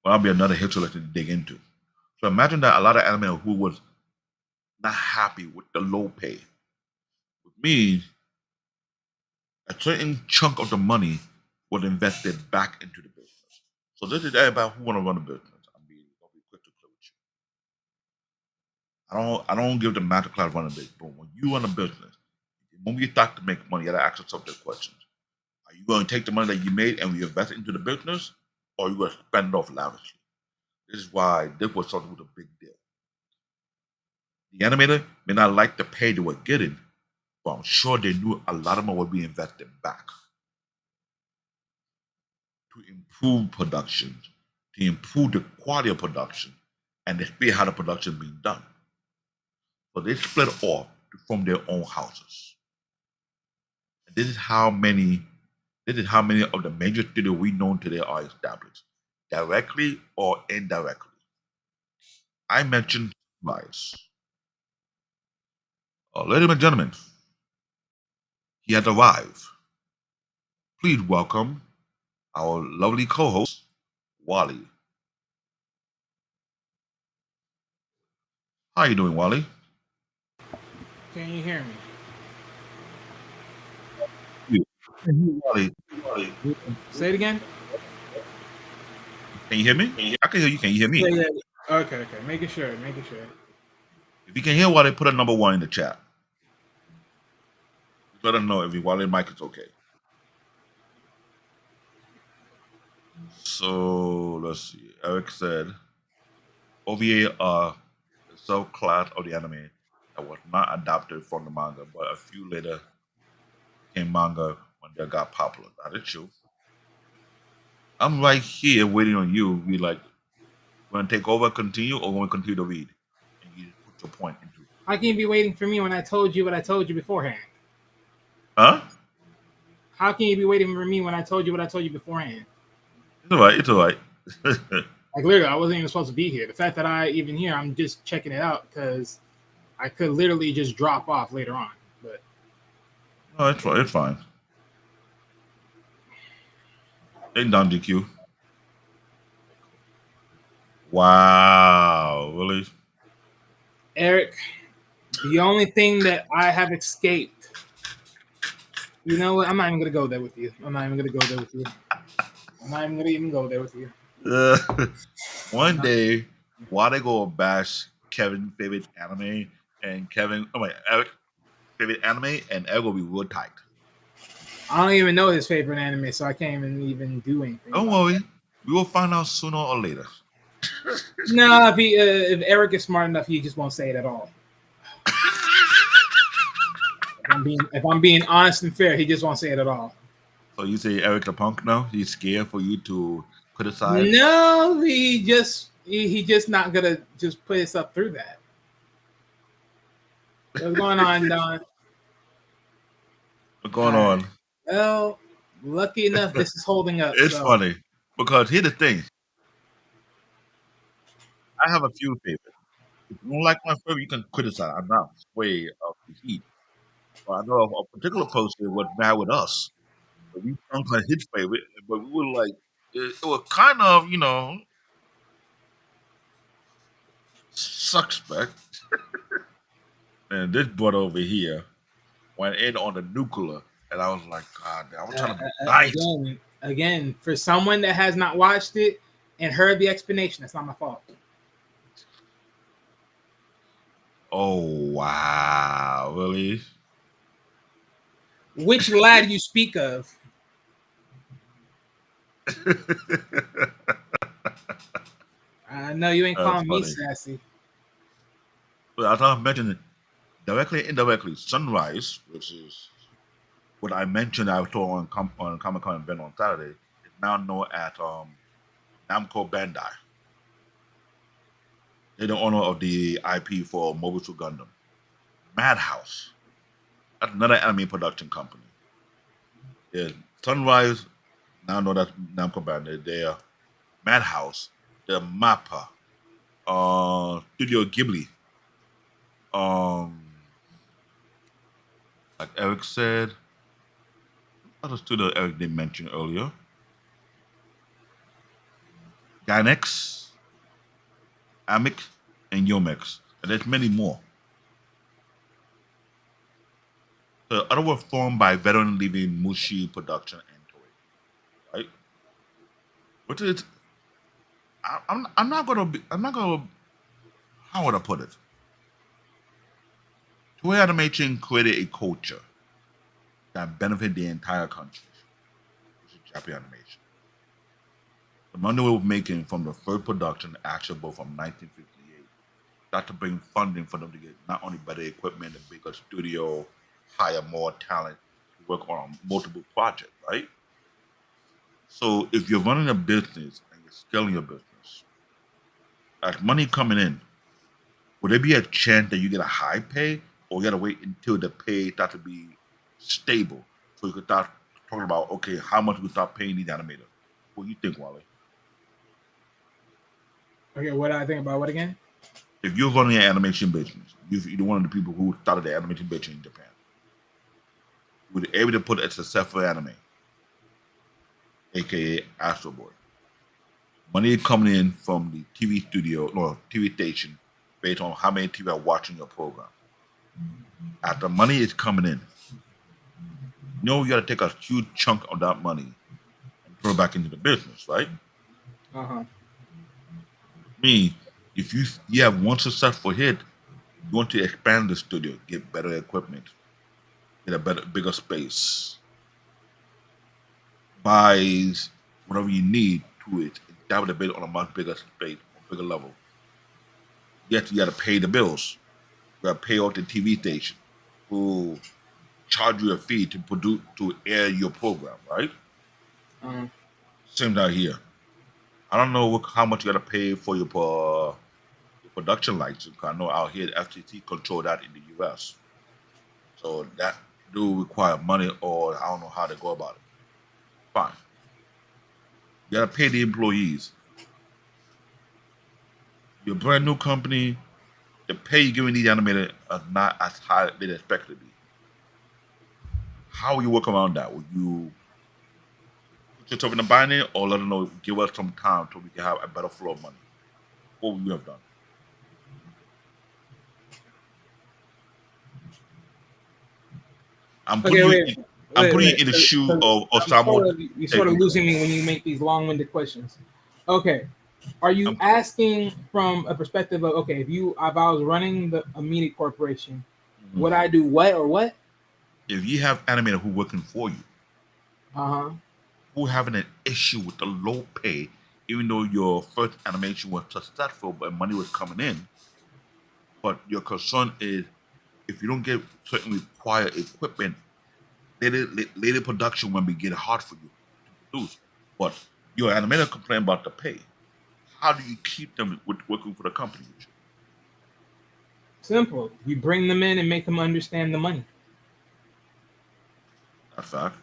Well, that'll be another history lesson to dig into. So imagine that a lot of animators who was not happy with the low pay. With me, a certain chunk of the money was invested back into the business. So this is everybody who want to run a business. I'll be quick to clear with you. I don't give the masterclass running a business, but when you run a business, when you start to make money, you gotta ask yourself this question. Are you going to take the money that you made and reinvest it into the business, or are you going to spend it off lavishly? This is why this was something with a big deal. The animator may not like the pay they were getting, but I'm sure they knew a lot of money would be invested back to improve production, to improve the quality of production, and to see how the production is being done. So they split off to form their own houses. And this is how many of the major studios we know today are established, directly or indirectly. I mentioned Rise. Ladies and gentlemen, he has arrived. Please welcome our lovely co-host, Wally. How you doing, Wally? Can you hear me? You. Wally, Wally, Say it again. can you hear me? I can hear you. Can you hear me? Yeah, yeah. Okay. Making sure. Making sure. If you can hear Wally, put a number one in the chat. Let us know if Wally mic is okay. So let's see. Eric said OVA are the subclass of the anime that was not adapted from the manga, but a few later became manga when they got popular. That is true. I'm right here waiting on you. We like, want to take over, continue, or want to continue to read? And you just put your point into it. How can you be waiting for me when I told you what I told you beforehand? Huh? How can you be waiting for me when I told you what I told you beforehand? It's all right. It's all right. Like literally, I wasn't even supposed to be here. The fact that I even here, I'm just checking it out because I could literally just drop off later on. But No, it's fine. It's fine. Ain't done, DQ. Wow. Really? Eric, the only thing that I have escaped. You know what? I'm not even gonna go there with you. I'm not even gonna go there with you. I'm not even gonna even go there with you. One day, why they go bash Kevin's favorite anime and Eric favorite anime and Eric will be real tight. I don't even know his favorite anime, so I can't even do anything. Don't About worry, that. we will find out sooner or later. No, if Eric is smart enough, he just won't say it at all. If I'm being honest and fair, he just won't say it at all. So you say Eric the punk now? He's scared for you to criticize? No, he just not gonna just put himself through that. What's going on, Don? What's going All right. on? Well, lucky enough, this is holding up. It's So funny because here's the thing. I have a few favorites. If you don't like my favorite, you can criticize. I'm not afraid of the heat. But I know a particular person was mad with us. But we stunk on his favorite, but we were like, it was kind of, suspect. And this brother over here went in on the nuclear, and I was like, God damn, I'm trying to be nice. again, for someone that has not watched it and heard the explanation, that's not my fault. Oh wow, really? Which lad you speak of? I know you ain't That's calling me funny. sassy. But as I mentioned, directly, indirectly, Sunrise, which is what I mentioned I saw on Comic Con event on Saturday, is now known as Namco Bandai. They're the owner of the IP for Mobile Suit Gundam. Madhouse, that's another anime production company. Yeah, Sunrise, now know that Namco Bandai. They're Madhouse, they're MAPPA, Studio Ghibli, um, like Eric said, other studio Eric didn't mention earlier, Ganex, Amic, and Yomex, and there's many more. The other were formed by veteran leaving Mushi Production and Toei, right? Which is, I'm not gonna be, I'm not gonna, how would I put it? Toei Animation created a culture that benefited the entire country, which is Japanese animation. The money we were making from the first production actionable from 1958 got to bring funding for them to get not only better equipment, a bigger studio, hire more talent to work on multiple projects, right? So if you're running a business and you're scaling your business, as money coming in, would there be a chance that you get a high pay, or you gotta wait until the pay starts to be stable so you could start talking about okay, how much we start paying these animators? What do you think, Wally? Okay, what do I think about what again? If you're running an animation business, you're one of the people who started the animation business in Japan, you would be able to put a successful anime, aka Astro Boy. Money coming in from the TV studio or TV station based on how many people are watching your program. After money is coming in, you know you got to take a huge chunk of that money and throw it back into the business, right? Uh huh. Me, if you have one successful hit, you want to expand the studio, get better equipment, get a bigger space, buys whatever you need to it, and dabble a bit on a much bigger space, on bigger level. Yes, you got to pay the bills. You got to pay off the TV station who charge you a fee to produce to air your program, right? Uh-huh. Same down here. I don't know how much you got to pay for your production license. 'Cause I know out here the FCC control that in the US, so that do require money, or I don't know how they go about it. Fine, you got to pay the employees. Your brand new company, the pay you're giving these animators are not as high as they expect to be. How will you work around that? Will you put yourself in a bind or let them know, give us some time so we can have a better flow of money? What would you have done? I'm Okay, putting you wait, in, I'm putting you in the shoe of I'm sort Osamu of you're sort of Tezuka. losing me when you make these long-winded questions. Okay, are you I'm, asking from a perspective of okay, if I was running a media corporation, mhm. would I do what or what? If you have animator who working for you, Uh huh. who having an issue with the low pay, even though your first animation was successful but money was coming in, but your concern is if you don't get certain required equipment, later production will be getting hard for you to produce. But your animator complain about the pay. How do you keep them with working for the company with you? Simple. You bring them in and make them understand the money. That's fact.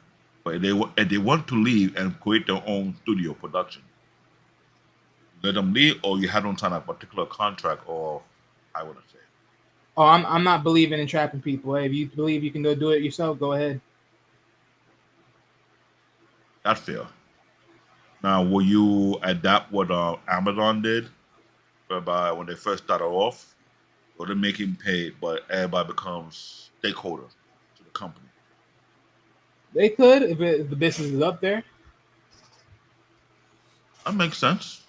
But if they want to leave and create their own studio production, let them leave, or you have them sign a particular contract, or I would say Oh, I'm not believing in trapping people. Hey, if you believe you can do it yourself, go ahead. that's fair. Now, will you adapt what Amazon did, whereby when they first started off, or they're making pay, but everybody becomes stakeholder to the company? They could if the business is up there. That makes sense.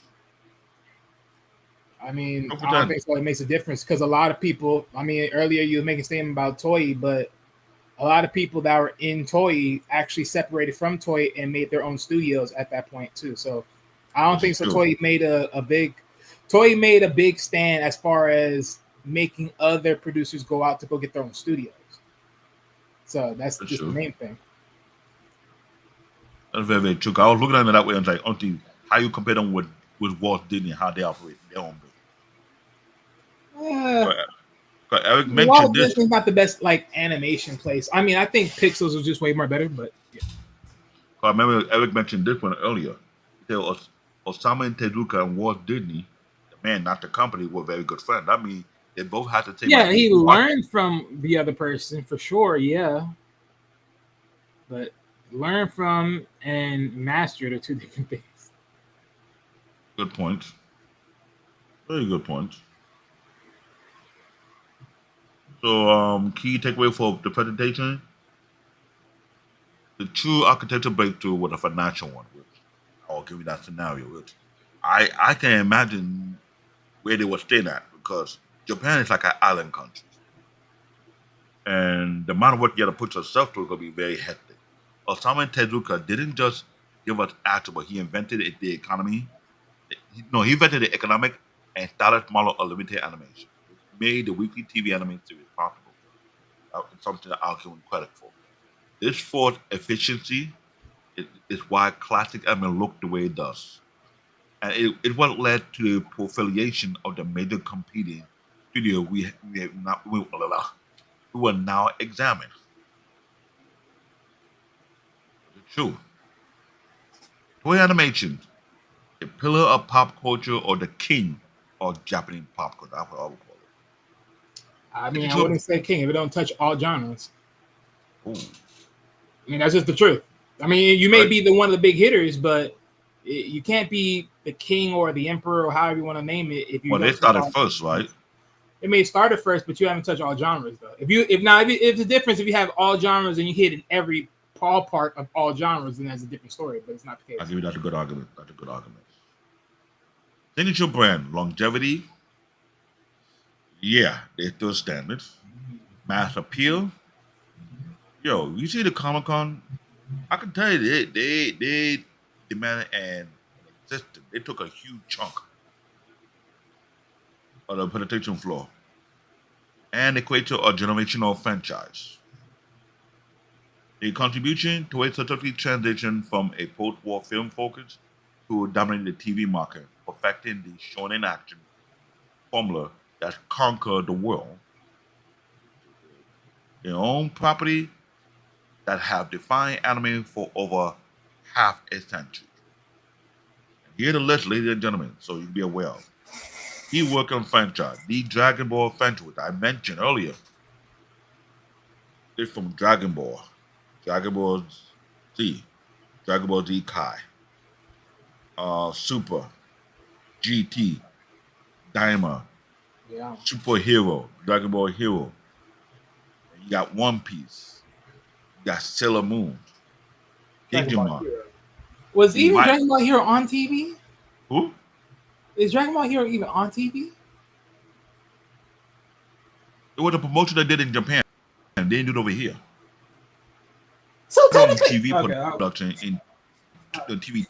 I mean, I don't 100%. think so. It makes a difference because a lot of people. I mean, earlier you were making a statement about Toei, but a lot of people that were in Toei actually separated from Toei and made their own studios at that point too. So I don't This is think so. true. Toei made a big stand as far as making other producers go out to go get their own studios. So that's That's just the true. main thing. That's very, very true. I was looking at it that way and like, auntie, how you compare them with Walt Disney, how they operate their own business. Uh, 'Cause Eric mentioned Walt this. Disney's not the best like animation place. I mean, I think Pixels was just way more better, but yeah. I remember Eric mentioned this one earlier. He said Osama and Tezuka and Walt Disney, the man, not the company, were very good friends. I mean, they both had the same Yeah, idea. he learned from the other person for sure. Yeah, but learn from and master it are two different things. Good point. Very good point. So, key takeaway for the presentation: the true architecture breakthrough was a financial one, which I'll give you that scenario. Which I can imagine where they were staying at because Japan is like an island country, and the amount of work you got to put yourself through is gonna be very hectic. Osamu Tezuka didn't just give us action, but he invented the economy. He invented the economic and started model of limited animation, which made the weekly TV anime series profitable. It's something that I'll give him credit for. This forced efficiency is why classic anime look the way it does. And it what led to the proliferation of the major competing studio we will now examine. It's true. Toei Animation, the pillar of pop culture or the king of Japanese pop culture. That's what I would call it. I Take mean, it I to wouldn't say king if it don't touch all genres. oh, I mean, that's just the truth. I mean, you may right. be the one of the big hitters, but you can't be the king or the emperor or however you want to name it if you Well, they don't touch started all first, right? genres. It may start at first, but you haven't touched all genres though. If the difference if you have all genres and you hit in every ballpark of all genres, then that's a different story. But it's not the I'll case. give you that's a good argument. That's a good argument. Signature brand, longevity, yeah, they still standards. Mass appeal, yo, you see the Comic Con, I can tell you they demanded an existence. They took a huge chunk of the presentation floor and equate to a generational franchise. The contribution to a certificate transition from a post-war film focus to dominating the TV market, perfecting the shonen action formula that conquered the world. Their own property that have defined anime for over half a century. And here the list, ladies and gentlemen, so you can be aware of. He worked on franchise, the Dragon Ball franchise, which I mentioned earlier. It's from Dragon Ball, Dragon Ball Z, Dragon Ball Z Kai, Super, GT, Daima, Yeah, Superhero, Dragon Ball Hero. And you got One Piece, you got Sailor Moon, Dragon Ball Digimon, Hero. Was the even My Dragon Ball Hero on TV? who? Is Dragon Ball Hero even on TV? It was a promotion they did in Japan, and they didn't do it over here. So Put on technically, TV okay. production in the TV.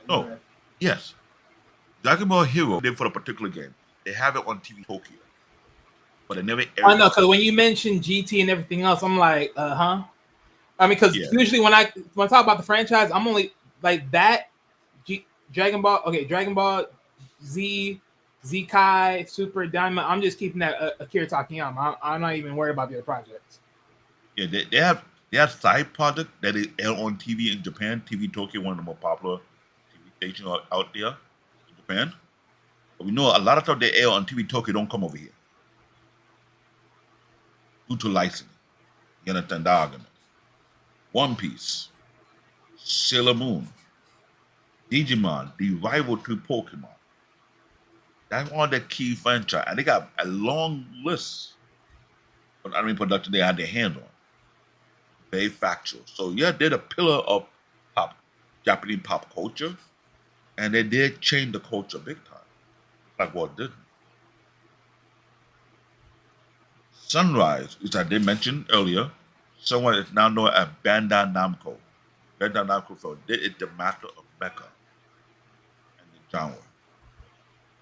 No, yes, Dragon Ball Hero did for a particular game. They have it on TV Tokyo, but they never I aired know it. because when you mentioned GT and everything else, I'm like, huh. I mean, because Yeah, usually when I talk about the franchise, I'm only like that Dragon Ball. Okay, Dragon Ball Z, Z Kai, Super Diamond. I'm just keeping that Akira Takayama. I'm not even worried about the other projects. yeah, they have side project that is aired on TV in Japan. TV Tokyo, one of the more popular TV stations out there in Japan. But we know a lot of stuff they air on TV Tokyo don't come over here due to licensing. You understand the argument? One Piece, Sailor Moon, Digimon, the rival to Pokemon. That's one of the key franchise, and they got a long list of anime production they had their hands on. Very factual. So yeah, they're the pillar of pop. Japanese pop culture, and they did change the culture big time, like Walt Disney. Sunrise, which I did mention earlier, someone is now known as Bandai Namco. Bandai Namco, so they is the master of mecha and the genre.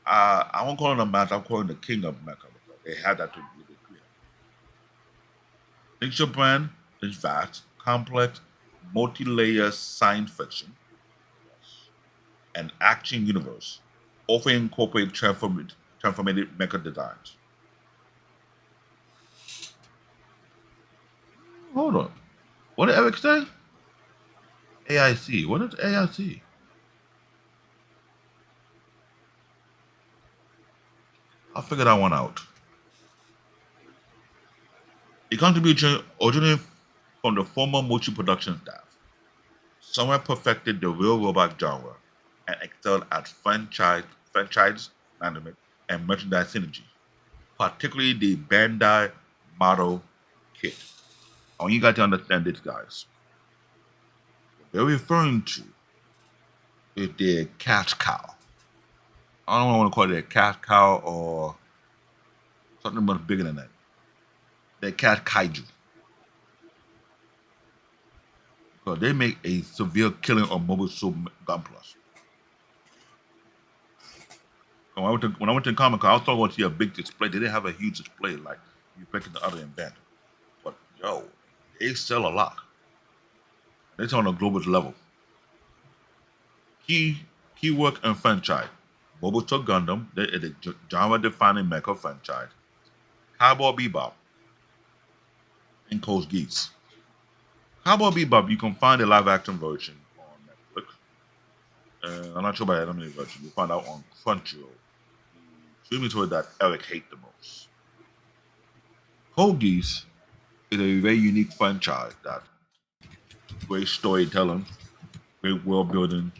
I won't call him the master, I'm calling him the king of mecha because they had that to be clear. Picture brand is vast, complex, multi-layer science fiction, yes, and action universe, often incorporate transformative mecha designs. Hold on. What did Eric say? AIC. What is AIC? I'll figure that one out. The contribution originated from the former Mochi production staff. Someone perfected the real robot genre and excelled at franchise management and merchandise synergy, particularly the Bandai model kit. I want you guys to understand this, guys. What they're referring to is their cash cow. I don't want to call it a cash cow or something much bigger than that. Their cash kaiju. Because they make a severe killing on Mobile Suit Gun Plus. When I went to Comic Con, I was talking about see a big display. They didn't have a huge display like you pick in the other event. But yo, they sell a lot. They sell on a global level. Key work and franchise. Mobile Suit Gundam, they is a genre-defining mecha franchise. Cowboy Bebop and Coast Geese. Cowboy Bebop, you can find the live-action version on Netflix. I'm not sure about the animated version. You'll find out on Crunchyroll. Streaming toy that Eric hates the most. Code Geass is a very unique franchise that great storytelling, great world building,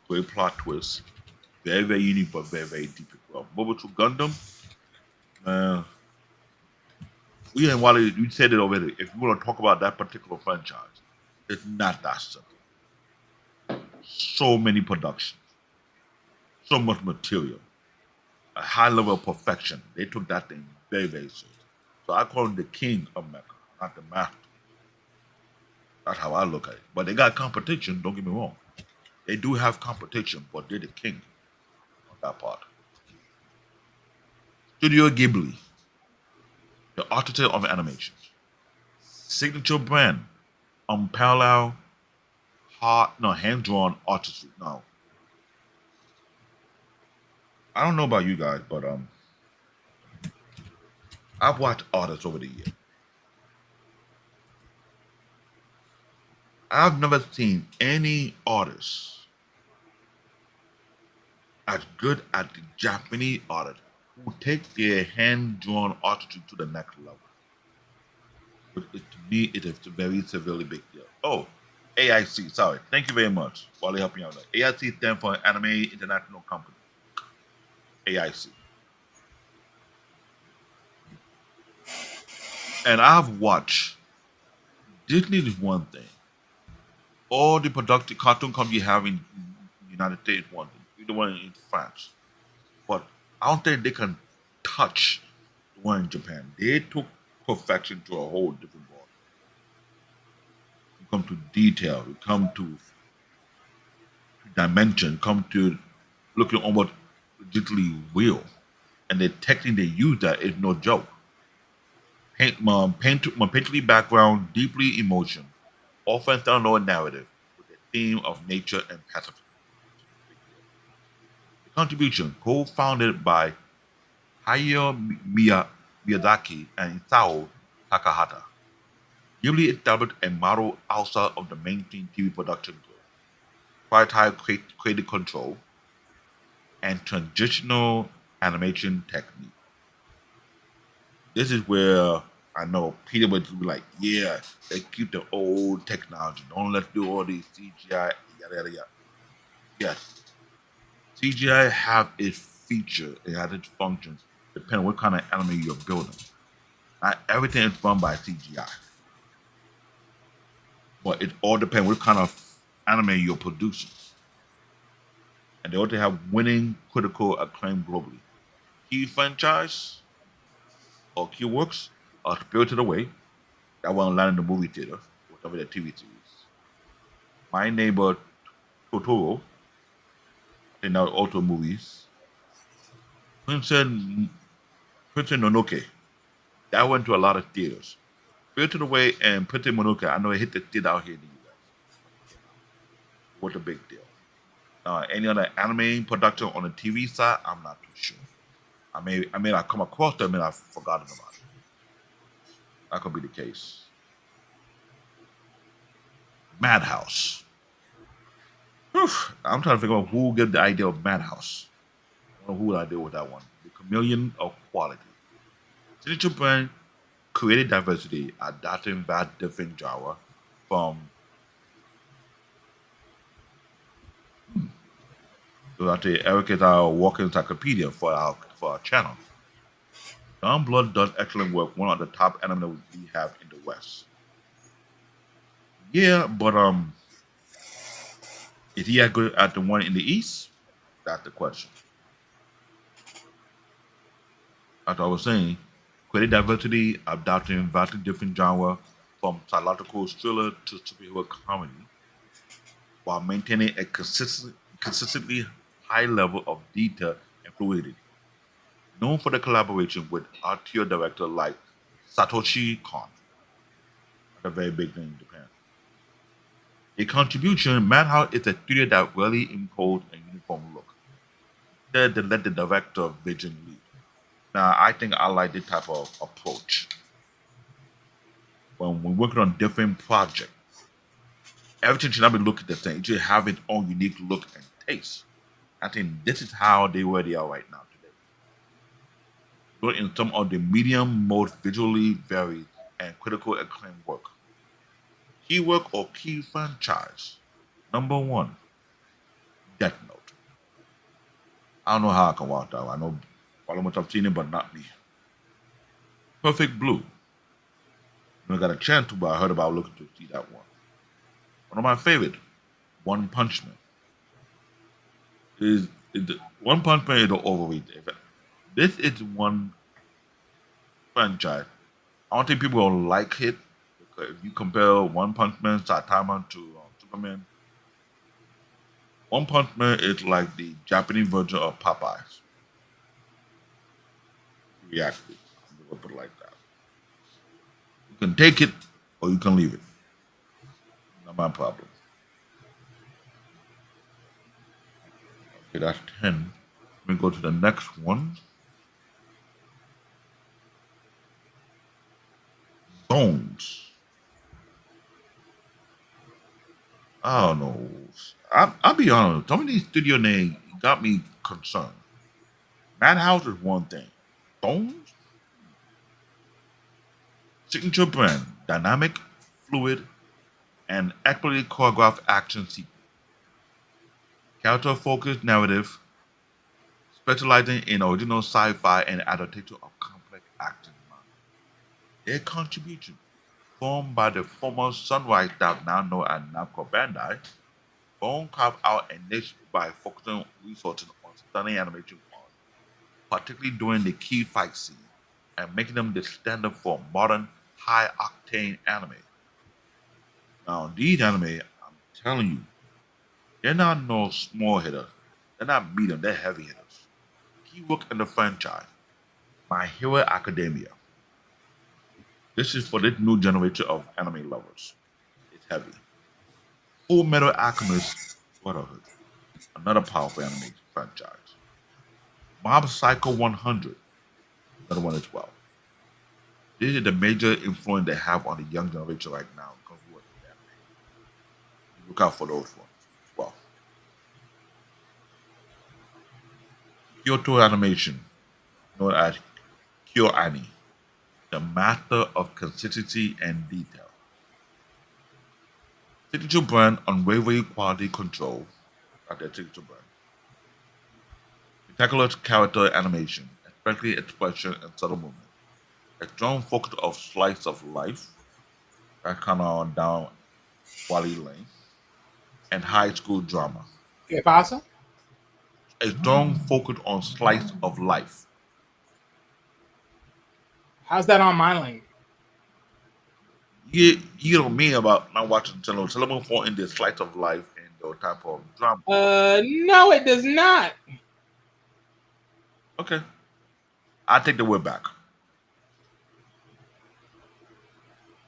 great plot twists. Very, very unique, but very, very deep as well. Mobile Suit Gundam, man. We and Wally, you said it already. If you want to talk about that particular franchise, it's not that simple. So many productions, so much material, a high level of perfection. They took that thing very, very serious. So I call him the king of mecha, not the master. That's how I look at it. But they got competition, don't get me wrong. They do have competition, but they're the king on that part. Studio Ghibli, the architect of animation. Signature brand, unparalleled, hand-drawn artistry. Now, I don't know about you guys, but I've watched artists over the years. I've never seen any artist as good as the Japanese artists who take their hand-drawn artistry to the next level. But to me, it is a very severely big deal. Oh, AIC, sorry. Thank you very much for helping out. AIC stands for Anime International Company. AIC. And I've watched Disney is one thing. All the productive cartoon companies you have in the United States one thing. The one in France. But I don't think they can touch the one in Japan. They took perfection to a whole different ball. You come to detail, you come to dimension, come to looking almost digitally real. And the technique they use that is no joke. Painterly background, deeply emotion, often telling a narrative with a theme of nature and pacifism. The contribution, co-founded by Hayao Miyazaki and Isao Takahata, Ghibli established a model outside of the mainstream TV production group, prioritize creative control, and traditional animation technique. This is where I know Peter would be like, yeah, they keep the old technology. Don't let's do all these CGI, yada, yada, yada. Yes, CGI have its feature, it has its functions, depending on what kind of anime you're building. Not everything is run by CGI. But it all depends what kind of anime you're producing. And they also have winning critical acclaim globally. Key franchise or key works are Spirited Away, that one land in the movie theater, whatever the TV series. My Neighbor Totoro, I think that was also movies. Princess, Princess Nonoke, that went to a lot of theaters. Spirited Away and Princess Mononoke, I know it hit the theater out here in the US when it came out. It was a big deal. Any other anime production on the TV side, I'm not too sure. I may have come across them and I've forgotten about it. That could be the case. Madhouse. Whew. I'm trying to figure out who gave the idea of Madhouse. I don't know who would I deal with that one. The chameleon of quality. Signature brand created diversity, adapting that different genre from so that the Eric is our walking encyclopedia for our channel. Don Blood does excellent work, one of the top anime we have in the West. Yeah, but is he as good at the one in the East? That's the question. As I was saying, creative diversity, adapting vastly different genre from psychological thriller to superhero comedy, while maintaining a consistently high level of detail and fluidity. Known for the collaboration with art director like Satoshi Kon, a very big name in Japan. A contribution, Madhouse is a studio that rarely imposes a uniform look. Instead, they let the director vision lead. Now, I think I like this type of approach. When we're working on different projects, everything should not be looking the same. It should have its own unique look and taste. I think this is how they where they are right now today. But in some of the medium, most visually varied and critical acclaim work. Key work or key franchise. Number one, Death Note. I don't know how I can watch that one. I know probably much I've seen it, but not me. Perfect Blue. I got a chance to, but I heard about looking to see that one. One of my favorite, One Punch Man. One Punch Man is overrated. This is one franchise. I don't think people will like it because if you compare One Punch Man, Saitama to Superman, One Punch Man is like the Japanese version of Popeyes. Reactive. I'm gonna put it like that. You can take it or you can leave it. Not my problem. Okay, that's 10. Let me go to the next one. Bones. I don't know. I'll be honest. Some of these studio names got me concerned. Madhouse is one thing. Bones? Signature brand. Dynamic, fluid, and expertly choreographed action sequence. Character focused narrative, specializing in original sci fi and adaptation of complex action. Their contribution, formed by the former Sunrise staff now known as Namco Bandai, Bone carved out a niche by focusing resources on stunning animation quality, particularly during the key fight scene, and making them the standard for modern, high-octane anime. Now, these anime, I'm telling you, they're not no small hitters. They're not medium, they're heavy hitters. Key work in the franchise, My Hero Academia. This is for this new generation of anime lovers. It's heavy. Full Metal Alchemist Brotherhood, another powerful anime franchise. Mob Psycho 100, another one as well. This is the major influence they have on the young generation right now. Look out for those ones as well. Kyoto Animation, known as KyoAni, the master of consistency and detail. Signature brand unwavering quality control at their signature brand. Spectacular character animation, especially expression and subtle movement. A strong focus of slice of life, that kind of down Wally Lane, and high school drama. ¿Qué pasa? A strong focus on slice of life. How's that on my lane? You know me about not watching television. Television fall in the slice of life and the type of drama. No, it does not. Okay, I take the word back.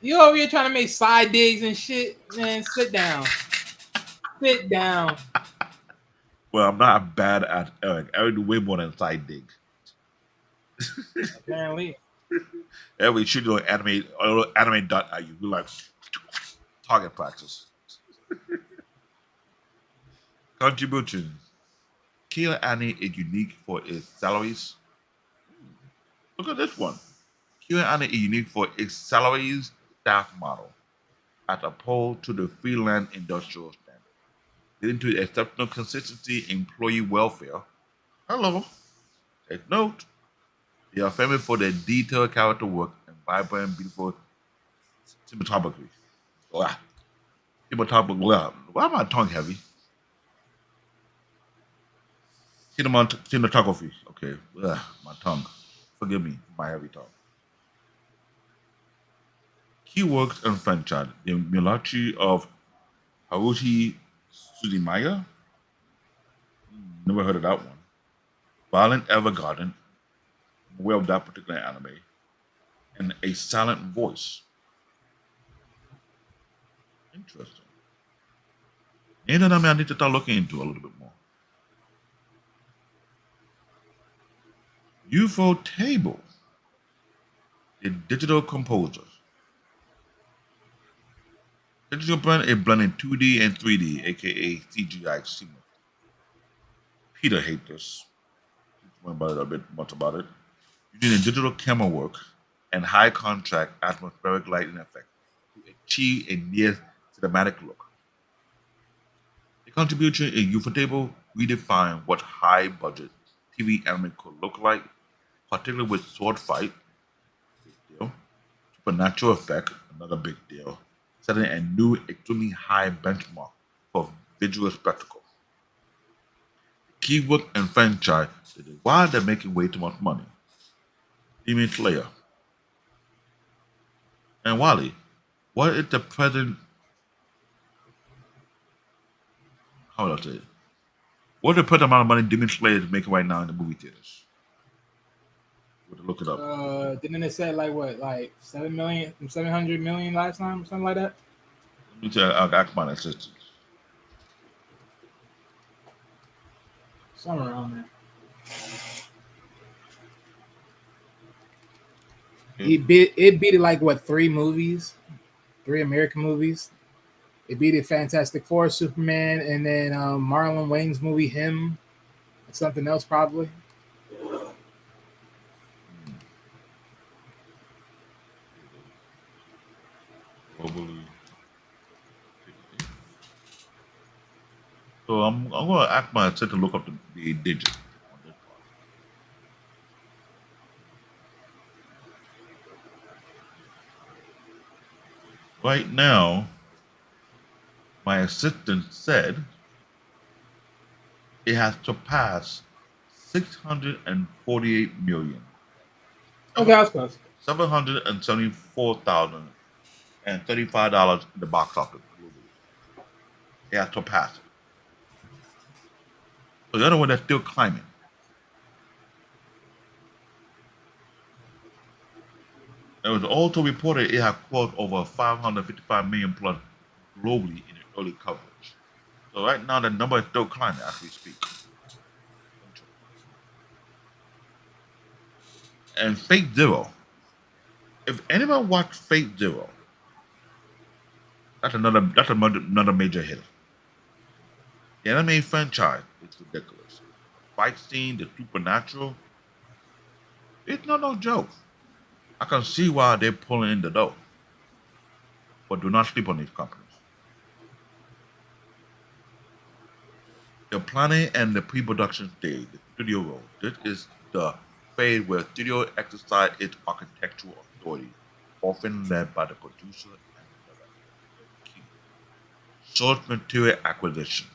You over here trying to make side digs and shit, man. Sit down. Sit down. Well, I'm not bad at Eric. Eric do way more than side dig. Apparently. Eric should do anime dot at you. We like target practice. Contribution. KyoAni is unique for its salaries. Look at this one. KyoAni is unique for its salaries staff model as opposed to the freelance industrial standard, leading to exceptional consistency in employee welfare. Hello. Take note. They are famous for their detailed character work and vibrant, beautiful cinematography. Wow. Cinematography. Wow. Why am my tongue heavy? Cinematography. Okay. Ugh, my tongue. Forgive me, my heavy tongue. Key works and franchise. The Milachi of Haruhi Suzumaya. Never heard of that one. Violent Evergarden. I'm aware of that particular anime. And A Silent Voice. Interesting. And then I need to start looking into a little bit more. UFO Table. The digital composer. Digital blend is blending 2D and 3D, aka CGI seamless. Peter hates this. About it a bit much about it. Using a digital camera work and high contrast atmospheric lighting effect to achieve a near cinematic look. The contribution in Ufotable redefined what high budget TV anime could look like, particularly with sword fight, big deal, supernatural effect, another big deal, setting a new extremely high benchmark for visual spectacle. Keyword and franchise is why they're making way too much money. Demon Slayer. And Wally, what is the present how would I say it? What is the present amount of money Demon Slayer is making right now in the movie theaters? Would look it up. Didn't it say like what, like 700 million last time or something like that? Let me tell you, I'll ask my assistant. Somewhere around there. It beat it like what, 3 American movies. It beat it Fantastic Four, Superman, and then Marlon Wayne's movie Him, and something else probably. Globally. So I'm going to ask my assistant to look up the digit on this part. Right now, my assistant said it has surpassed 648 million. Okay, I was close. $774,035 in the box office globally. It has surpassed it. So the other one that's still climbing. It was also reported it had closed over 555 million plus globally in the early coverage. So right now the number is still climbing as we speak. And Fate Zero. If anyone watched Fate Zero, that's another major hit. The anime franchise is ridiculous. Fight scene, the supernatural, it's not no joke. I can see why they're pulling in the dough. But do not sleep on these companies. The planning and the pre-production stage, the studio role. This is the phase where studio exercise its architectural authority, often led by the producer and the director. The key. source material acquisition.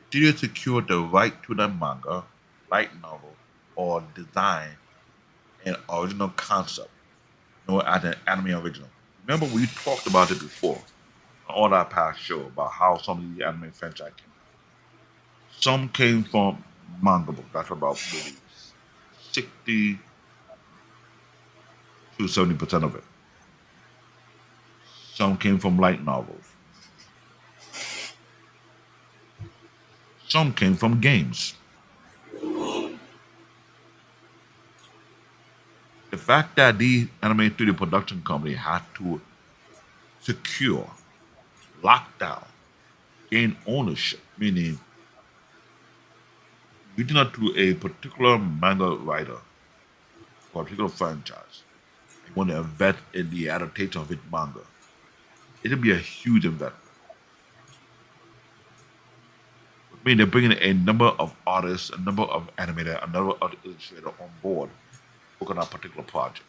Studio secured the right to the manga, light novel, or design an original concept, known as an anime original. Remember, we talked about it before on our past show about how some of these anime franchise came. Some came from manga books. That's about maybe 60 to 70% of it. Some came from light novels. Some came from games. The fact that the anime studio production company had to secure, lock down, gain ownership, meaning reaching out to a particular manga writer for a particular franchise and want to invest in the adaptation of its manga, it'll be a huge investment. Which means they're bringing a number of artists, a number of animators, a number of illustrators on board working on a particular project.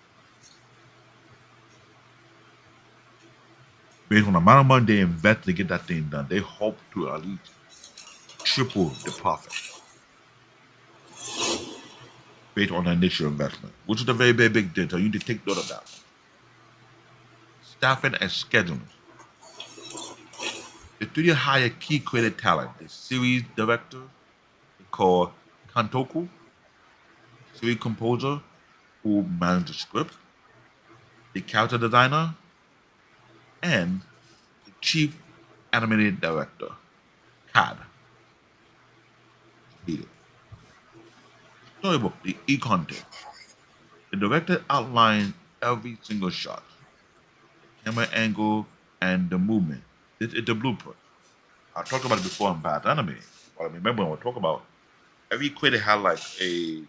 Based on the amount of money they invest to get that thing done, they hope to at least triple the profit based on the initial investment, which is a very, very big deal. So you need to take note of that. Staffing and scheduling. The studio hired key creative talent, the series director called Kantoku, series composer who managed the script, the character designer, and the chief animated director, CAD. Storybook, the e-content. The director outlined every single shot, the camera angle, and the movement. This is the blueprint. I talked about it before in Bad Anime. But I remember when we talk about every creator had like a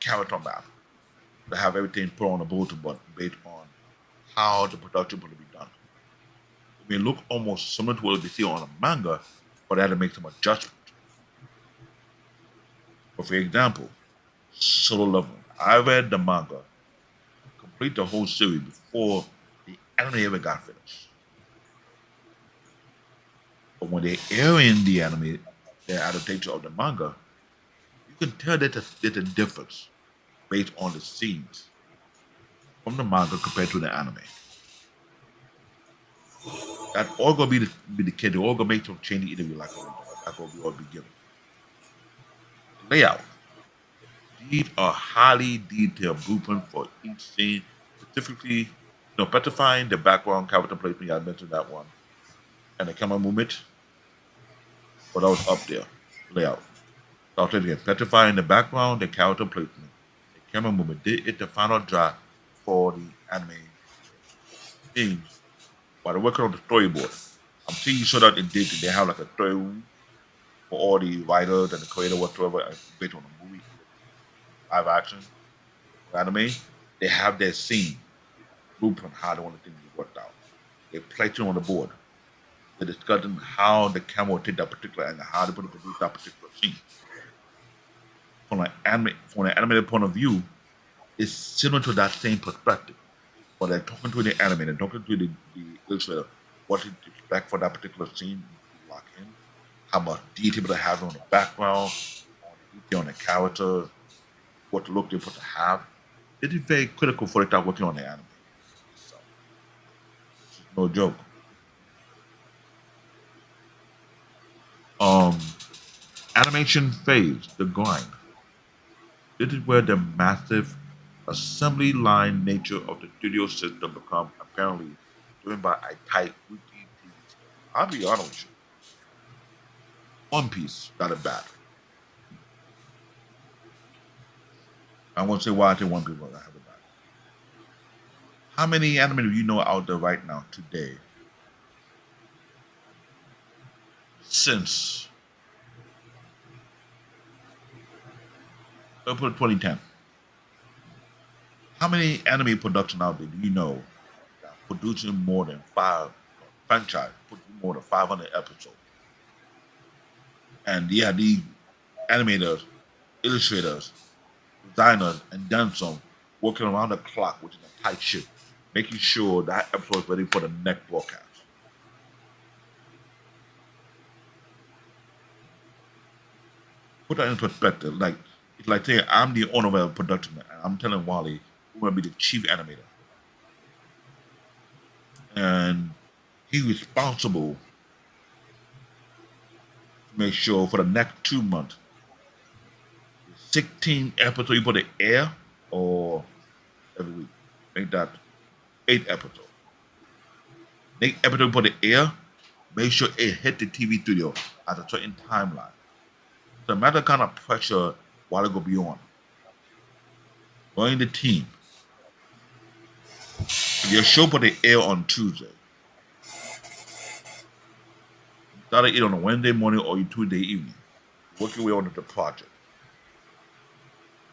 character map to have everything put on a bulletin board based on how the production will be done. It may look almost similar to what we see on a manga, but I had to make some adjustments. But for example, Solo Leveling. I read the manga, complete the whole series before the anime ever got finished. But when they air in the anime, the adaptation of the manga, you can tell that there's a difference based on the scenes from the manga compared to the anime. That all gonna be the case. They're all gonna make some changes either we like or we don't. That's what we all be given. Layout. These are highly detailed blueprints for each scene, specifically, petrifying the background character placement. I mentioned that one, and the camera movement. But that was up there. Layout. So I'll say it again. Petrifying the background, the character placement, the camera movement. This is the final draft for the anime themes. While they're working on the storyboard, I'm seeing so that they have like a story room for all the writers and the creator whatsoever based on the movie, live action, or anime. They have their scene blueprint how they want the thing to be worked out. They place it on the board. They're discussing how the camera will take that particular angle, how they're going to produce that particular scene. From an animated point of view, it's similar to that same perspective. But they're talking to the animator, talking to the illustrator, what to expect for that particular scene, lock in, how much detail they have on the background, on the detail on the character, what look they're supposed to have. It is very critical for they start working on the anime. So, it's no joke. Um, Animation phase, the grind. This is where the massive assembly line nature of the studio system become apparently driven by a tight weekly TV schedule. I'll be honest with you. One Piece got it bad. I won't say why I say One Piece got it bad. How many anime do you know out there right now today since April 2010? How many anime production out there do you know that producing more than five franchise, producing more than 500 episodes? And yeah, the animators, illustrators, designers, and done some working around the clock, which is a tight shift, making sure that episode is ready for the next broadcast. Put that in perspective. Like it's like saying I'm the owner of a production and I'm telling Wally who will be the chief animator. And he's responsible to make sure for the next 2 months, 16 episodes you put in air or every week. Make that 8 episodes. Next episode you put in air, make sure it hit the TV studio at a certain timeline. So no matter kind of pressure while it go be on. Join the team. If your show put the air on Tuesday, you started it on a Wednesday morning or Tuesday evening. Work your way on the project.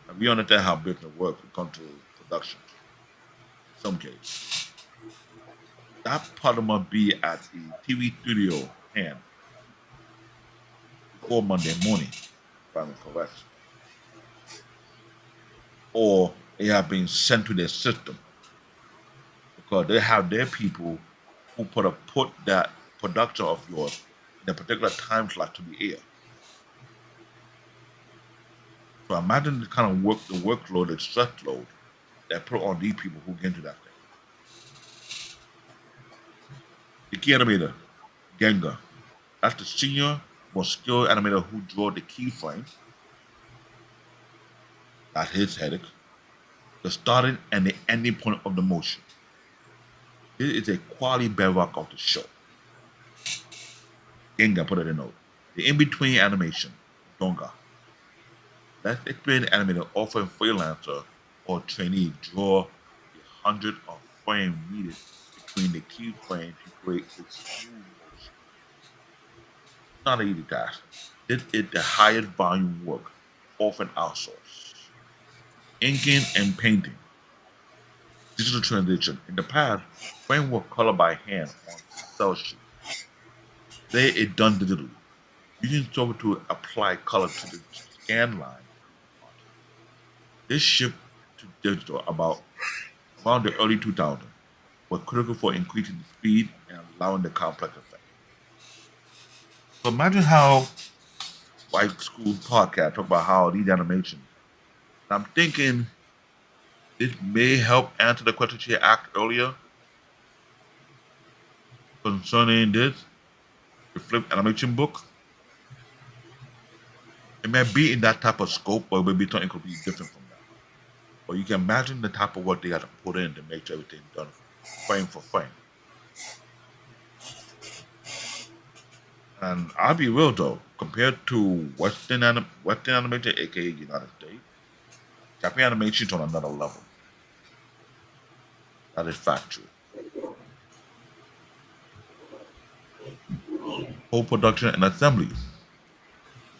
And we understand how business works when it comes to production. In some cases. That part must be at the TV studio hand before Monday morning, if I'm correct. Or they have been sent to their system because they have their people who put that production of yours in a particular time slot to the air. So imagine the kind of the workload, the stress load that put on these people who get into that thing. The key animator, Genga, that's the senior, most skilled animator who draw the keyframe. That's his headache. The starting and the ending point of the motion. This is a quality bedrock of the show. Genga put it in note. The in-between animation, Donga. Let's explain animator often freelancer or trainee draw the hundred of frames needed between the keyframes to create a smooth motion. It's not an easy task. This is the highest volume work, often outsourced. Inking and painting. Digital transition. In the past, frame were colored by hand on cell sheet. Today it's done digitally. Using software to apply color to the scan line. This shift to digital around the early 2000s was critical for increasing the speed and allowing the complex effect. So imagine how White School Podcast talk about how these animations. I'm thinking this may help answer the question she asked earlier concerning this, the flip animation book. It may be in that type of scope, or maybe something completely different from that. But you can imagine the type of work they got to put in to make sure everything done frame for frame. And I'll be real though, compared to Western animation, aka United States, Japanese animation is on another level. That is factual. Whole production and assembly.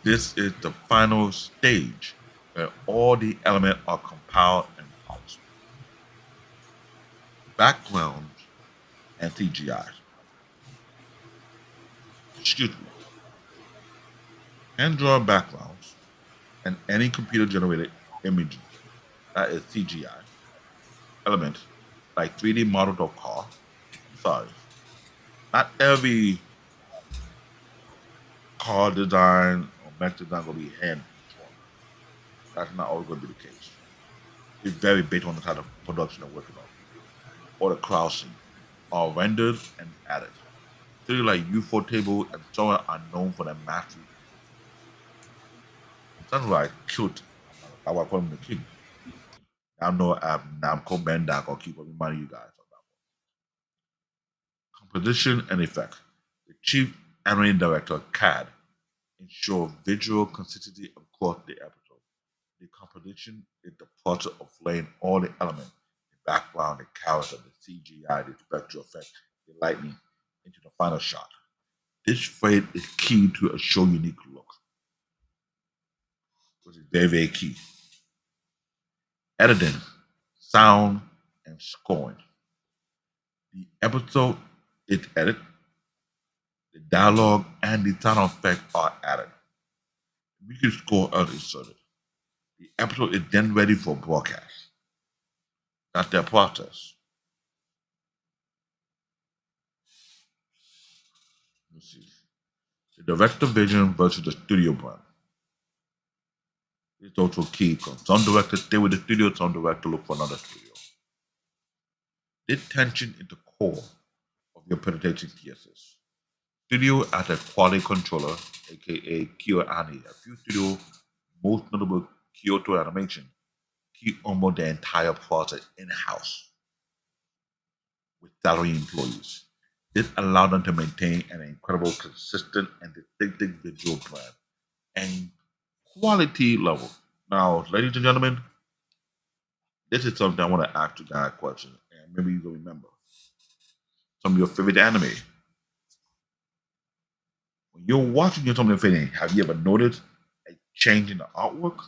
This is the final stage where all the elements are compiled and polished. Backgrounds and CGI. Excuse me. Hand drawn backgrounds and any computer generated images, that is CGI, elements like 3D models of car. Sorry. Not every car design or mech design will be hand drawn. That's not always going to be the case. It's very based on the type of production they're working on. Or the crowd scene are rendered and added. Things like UFO table and so on are known for their mastery. Sounds like cute. I will call him the king. I know I'm called Bendak or keep reminding you guys of that one. Composition and effect. The chief animating director, CAD, ensure visual consistency across the episode. The composition is the process of laying all the elements, the background, the character, the CGI, the spectral effect, the lightning, into the final shot. This phrase is key to a show unique look, which is very, very key. Editing, sound, and scoring. The episode is edited, the dialogue and the sound effect are added. Music score is inserted. The episode is then ready for broadcast. That's their process. Let's see. The director vision versus the studio brand. It's also key because some directors stay with the studio, some directors look for another studio. This tension is the core of your presentation thesis. Studio as a quality controller, aka KyoAni, a few studios, most notable Kyoto Animation, keep almost the entire process in-house with salary employees. This allowed them to maintain an incredible, consistent, and distinctive visual brand and quality level. Now, ladies and gentlemen, this is something I want to ask you guys a question, and maybe you will remember some of your favorite anime. When you're watching some of your favorite, have you ever noticed a change in the artwork,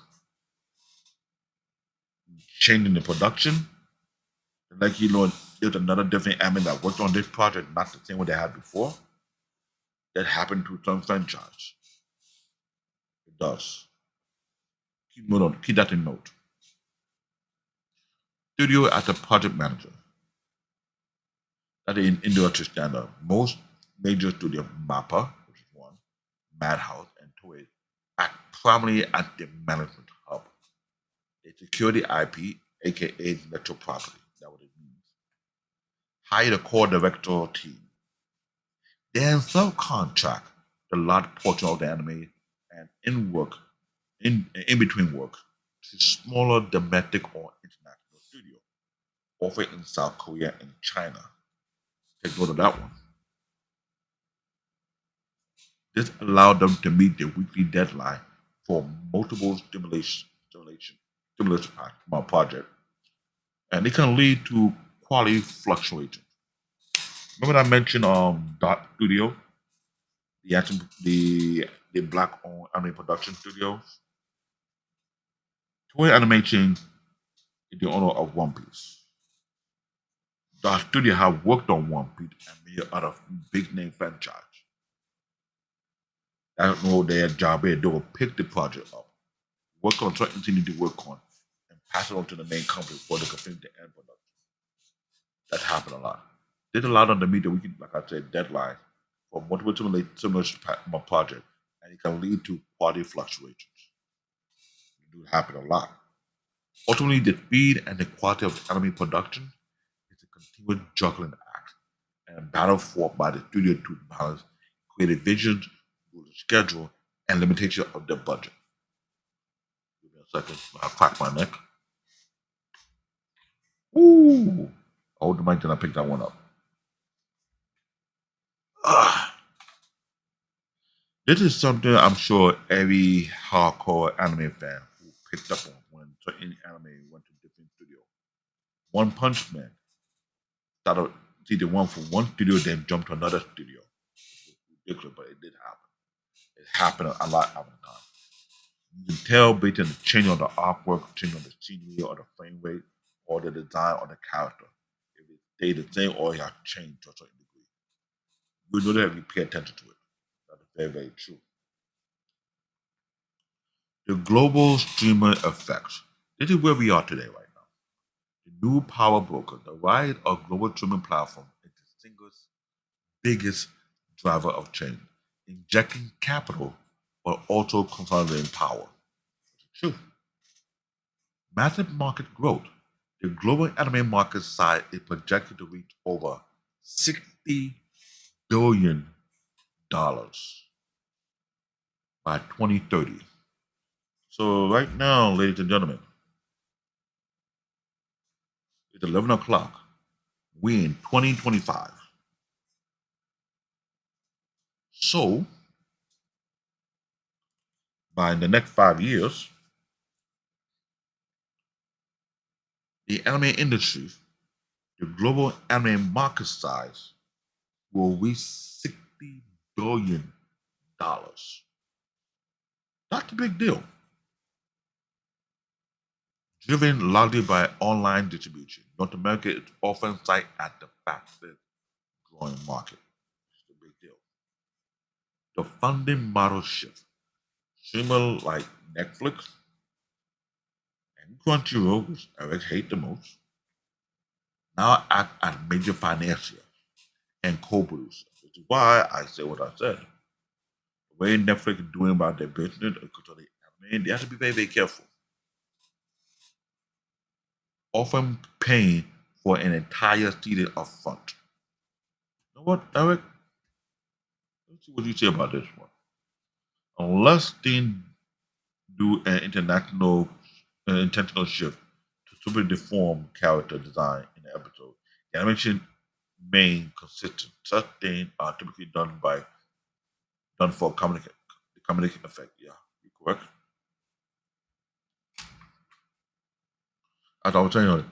change in the production? Like there's another different anime that worked on this project, not the same way they had before. That happened to some franchise. It does. Keep that in note. Studio as a project manager. That is in industry standard. Most major studios, MAPPA, which is one, Madhouse, and Toei, act primarily as the management hub. They secure the IP, aka intellectual property. That's what it means. Hire the core director team. Then subcontract the large portion of the anime and in between work to smaller domestic or international studio, often in South Korea and China. Take note of that one. This allowed them to meet their weekly deadline for multiple stimulus project, and it can lead to quality fluctuations. Remember I mentioned Dot Studio, the black-owned anime production studio. Toei Animation is the owner of One Piece. The studio have worked on One Piece and many other big name franchise. I don't know their job is. They will pick the project up, work on certain things they need to work on, and pass it on to the main company before they can finish the end production. That happened a lot. This allowed them to meet the weekly, like I said, deadline for multiple similar projects, and it can lead to quality fluctuations. It do happen a lot. Ultimately, the speed and the quality of anime production is a continuous juggling act and a battle fought by the studio to balance creative visions, rules of schedule, and limitation of their budget. Give me a second. I'll crack my neck. Ooh. I hold the mic, then I pick that one up. This is something I'm sure every hardcore anime fan who picked up on when certain anime went to different studios. One Punch Man started season one from one studio, then jumped to another studio. It's ridiculous, but it did happen. It happened a lot of the time. You can tell based on the change on the artwork, change on the scenery, or the frame rate, or the design or the character. If it stayed the same or it has changed to a certain degree. You know that if you pay attention to it. That's very, very true. The global streamer effect. This is where we are today, right now. The new power broker, the rise of global streaming platform is the single biggest driver of change, injecting capital but also consolidating power. True. Massive market growth. The global anime market size is projected to reach over $60 billion by 2030. So right now, ladies and gentlemen, it's 11 o'clock. We're in 2025. So by the next 5 years, the anime industry, the global anime market size will reach $60 billion. That's a big deal. Driven largely by online distribution, North America is often cited as the fastest growing market. It's a big deal. The funding model shift. Streamers like Netflix and Crunchyroll, which Eric hates the most, now act as major financiers and co-producers. Which is why I say what I said. The way Netflix is doing about their business, because of the mean, they have to be very, very careful. Often paying for an entire season upfront. You know what, Eric? Let's see what you say about this one. Unless they do an intentional shift to super deform character design in the episode, the animation remain consistent. Such things are typically done for comedic effect. Yeah, you correct. As I was saying,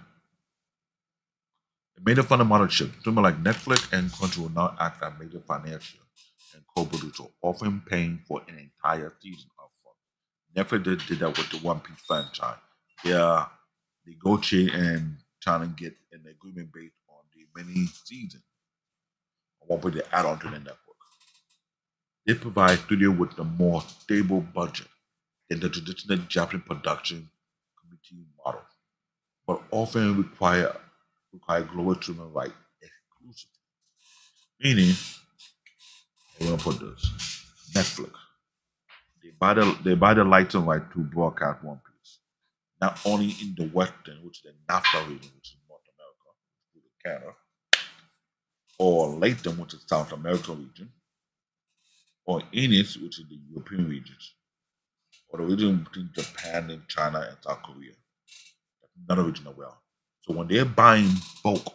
it made a fundamental shift. Streamers like Netflix and Crunchyroll now act as major financial and co-producer, often paying for an entire season upfront. Netflix did that with the One Piece franchise. They are negotiating and trying to get an agreement based on the many seasons. What would they add on to the network? They provide studio with a more stable budget than the traditional Japanese production committee model, but often require global streaming right exclusively. Meaning, I'm gonna put this: Netflix. They buy the license right to broadcast One Piece, not only in the Western, which is the NAFTA region, which is North America, including Canada, or Latin, which is South America region, or Enis, which is the European regions, or the region between Japan and China and South Korea. None of region are well. So when they're buying bulk,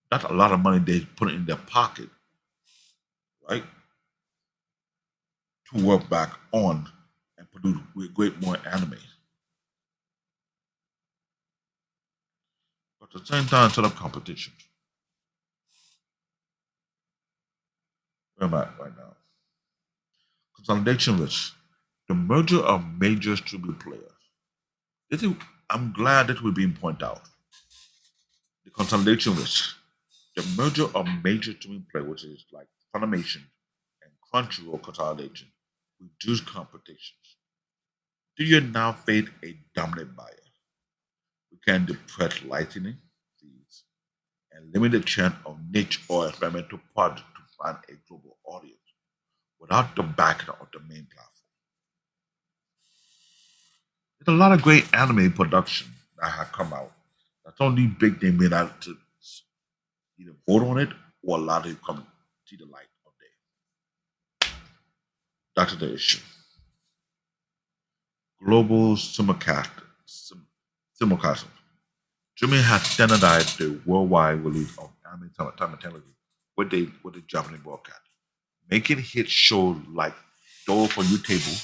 that's a lot of money they put in their pocket, right? To work back on and produce great more anime. But at the same time, set up competition. Where am I right now? Consolidation risk. The merger of major streaming players. This is, I'm glad that we're being pointed out. The consolidation risk. The merger of major streaming players, which is like Funimation and Crunchyroll consolidation, reduce competitions. Do you now face a dominant buyer who can depress licensing fees and limit the chance of niche or experimental projects to find a global audience without the backing of the main platform? There's a lot of great anime production that have come out. That's only big they made out to either vote on it or allow it to come see the light of day. That's the issue. Global simulcast. Germany has standardized the worldwide release of anime simultaneously with the Japanese broadcast, making hit shows like Door for You Table,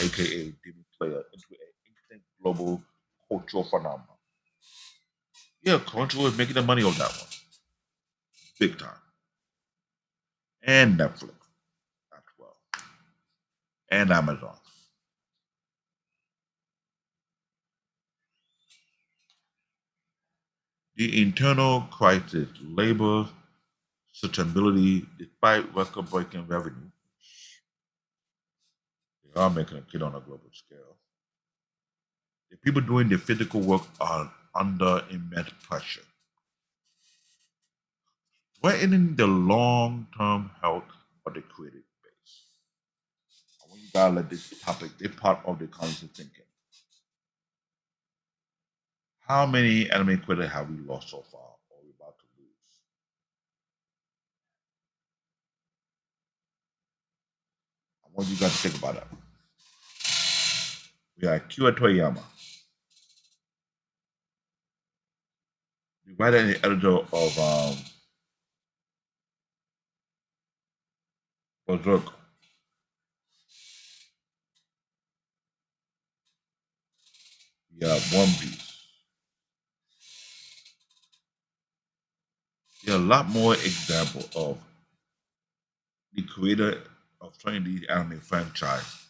aka Demon Slayer, into an instant global cultural phenomenon. Yeah, Crunchyroll is making the money on that one, big time, and Netflix as well, and Amazon. The internal crisis, labor sustainability, despite record-breaking revenue, they are making a kid on a global scale. The people doing the physical work are under immense pressure, threatening the long-term health of the creative base. I want you guys to let this topic be part of the constant thinking. How many anime creators have we lost so far, or we're about to lose? I want you guys to think about that. We got Kyoto Yama, the writer and the editor of Berserk. We have One Piece. There are a lot more examples of the creator of trying these anime franchise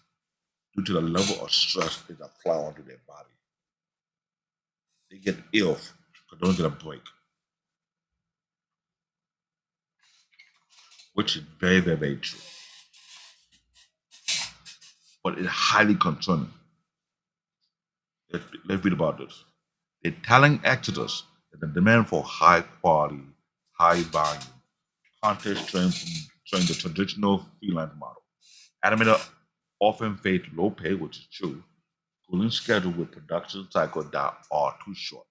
due to the level of stress they apply onto their body. They get ill because they don't get a break, which is very, very, very true. But it's highly concerning. Let's read about this. The talent exodus is the demand for high quality, high volume content straying from the traditional freelance model. Animator often face low pay, which is true, cooling schedule with production cycles that are too short.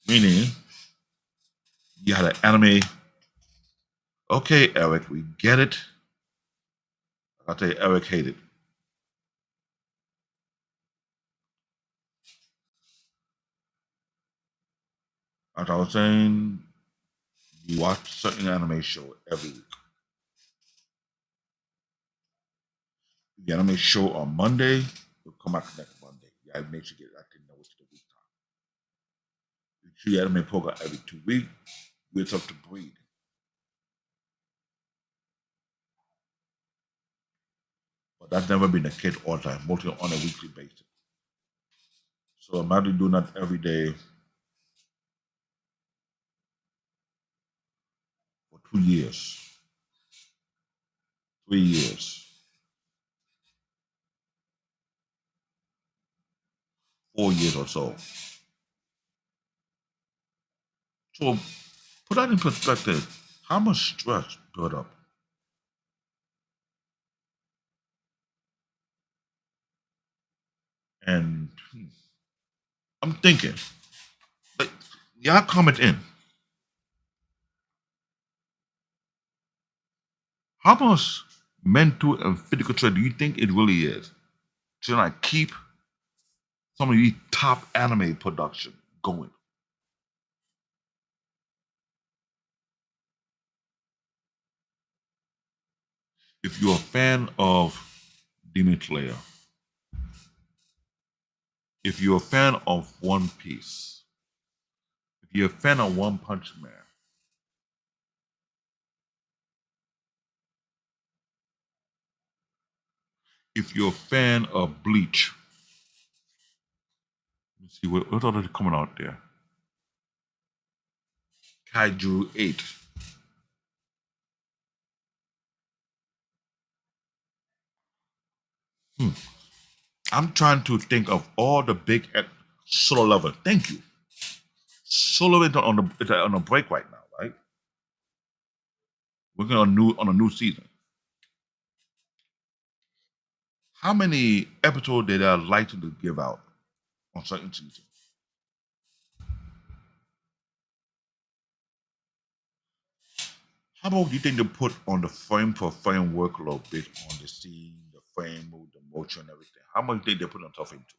Meaning, you had an anime. Okay, Eric, we get it. I'll tell you, Eric hated. As I was saying, you watch certain anime show every week. The anime show on Monday, will come out next Monday. You gotta make sure you get active know which the week time. You see anime program every 2 weeks, it's up to breed. But that's never been the case all the time, mostly on a weekly basis. So imagine doing that every day for 2 years, 3 years, 4 years or so. So put that in perspective. How much stress built up? And I'm thinking, like, y'all comment in. How much mental and physical stress do you think it really is to like keep some of these top anime production going? If you're a fan of Demon Slayer, if you're a fan of One Piece, if you're a fan of One Punch Man, if you're a fan of Bleach, let's see what other coming out there. Kaiju 8. I'm trying to think of all the big Solo Level. Thank you. Solo is on a break right now, right? We're going on a new season. How many episodes did they likely to give out on certain seasons? How about you think they put on the frame for frame workload based on the scene, the frame, the motion, everything? How much did they put on top into?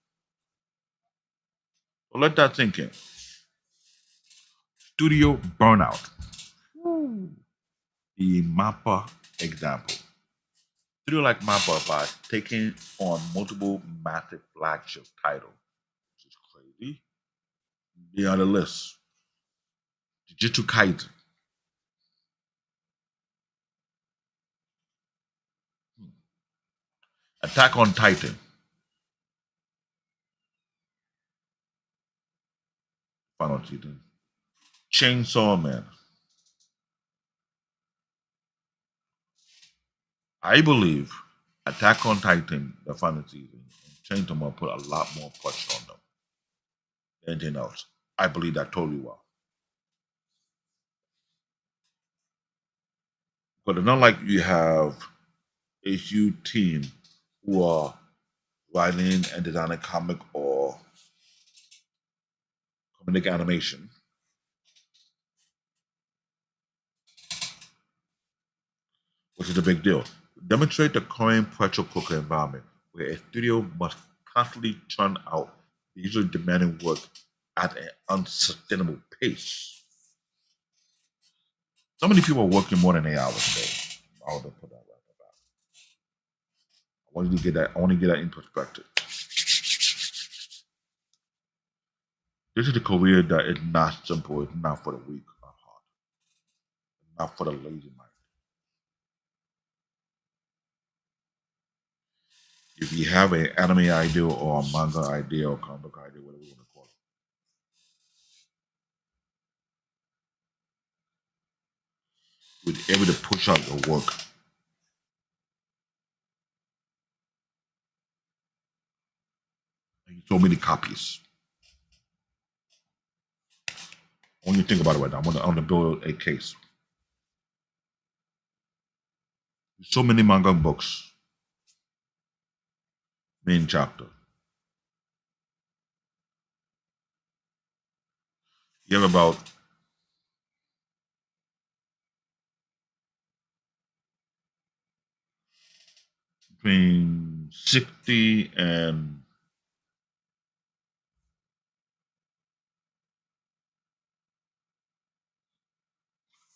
So let that sink in. Studio burnout. The MAPPA example. Studio like MAPPA by taking on multiple massive flagship titles, which is crazy. They are on the list. Jujutsu Kaisen. Attack on Titan. Final season. Chainsaw Man. I believe Attack on Titan, the final season, and Chainsaw Man put a lot more pressure on them than anything else. I believe that totally well. But it's not like you have a huge team who are writing and designing comic or comic animation. Which is a big deal. Demonstrate the current pressure cooker environment where a studio must constantly churn out usually demanding work at an unsustainable pace. So many people are working more than 8 hours a day. I would put that right about. I want you to get that. I want to get that in perspective. This is a career that is not simple. It's not for the weak or heart. It's not for the lazy mind. If you have an anime idea or a manga idea or comic book idea, whatever you want to call it, you're able to push out your work. And you so many copies. I want you to think about it right now. I want to build a case. So many manga books, main chapter. You have about between 60 and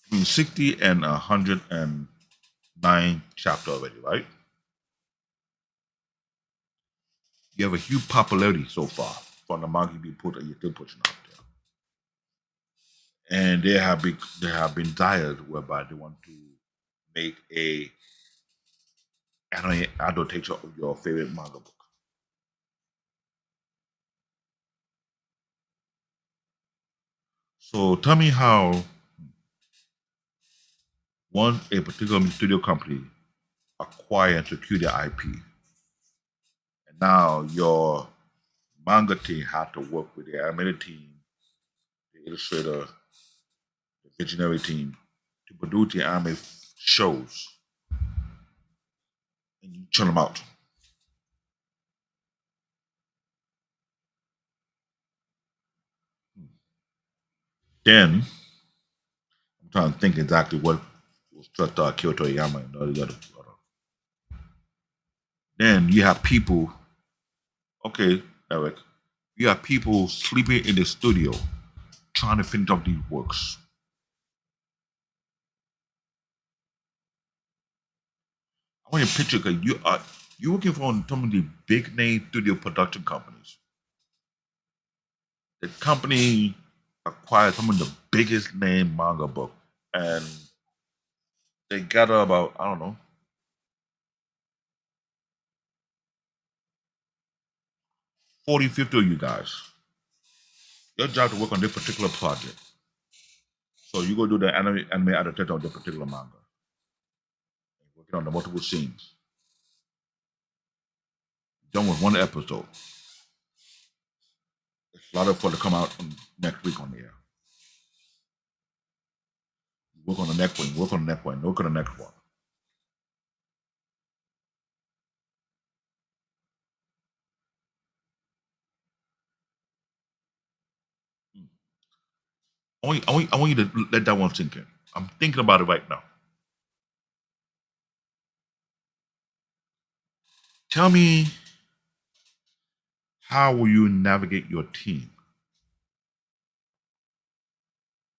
between 60 and 109 chapter already, right? You have a huge popularity so far from the manga you put you're still pushing out there. And they have been desired whereby they want to make a anime adaptation of your favorite manga book. So tell me how once a particular studio company acquire and secure their IP, and now your manga team had to work with the animated team, the illustrator, the visionary team to produce the anime shows, and you churn them out. Then I'm trying to think exactly what was just Kyoto Yama and all the other. Then you have people. Okay, Eric, you have people sleeping in the studio trying to finish off these works. I want you to picture because you're working for some of the big name studio production companies. The company acquired some of the biggest name manga book, and they gather about I don't know 40, 50 of you guys. Your job to work on this particular project. So you go do the anime adaptation of the particular manga, working on the multiple scenes. Done with one episode. It's slotted for to come out next week on the air. Work on the next one, work on the next one, work on the next one. I want you to let that one sink in. I'm thinking about it right now. Tell me, how will you navigate your team?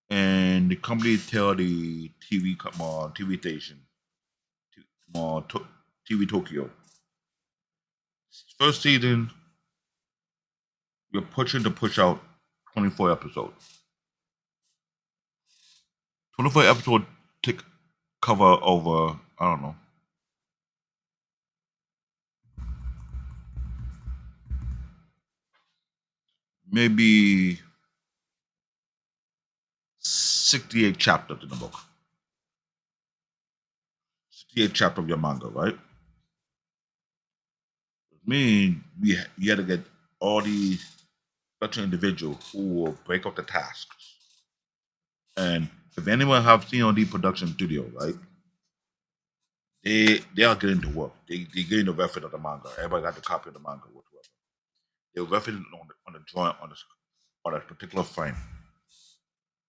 And the company tell the TV, come on, TV station, come on, TV Tokyo. First season, you're pushing to push out 24 episodes. 24 episodes take cover over, I don't know, maybe 68 chapters in the book. 68 chapters of your manga, right? Me, you had to get all these special individuals who will break up the tasks. And if anyone have seen on the production studio, right, they are getting to work. They getting the reference of the manga. Everybody got the copy of the manga, whatever. They're referencing on the drawing on a particular frame.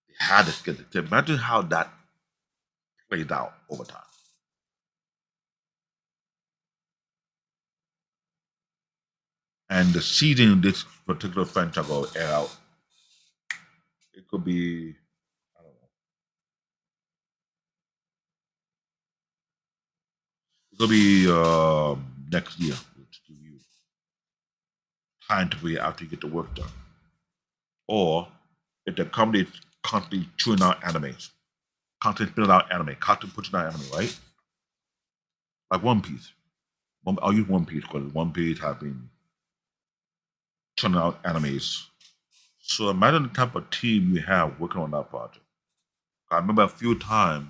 They had to get it. Imagine how that plays out over time. And the season this particular franchise will air out, it could be, I don't know, it could be next year, which give you time to be after you get the work done. Or if the company is constantly chewing out animes, constantly spinning out anime, constantly pushing out anime, right? Like One Piece. I'll use One Piece because One Piece have been churning out animes. So imagine the type of team you have working on that project. I remember a few times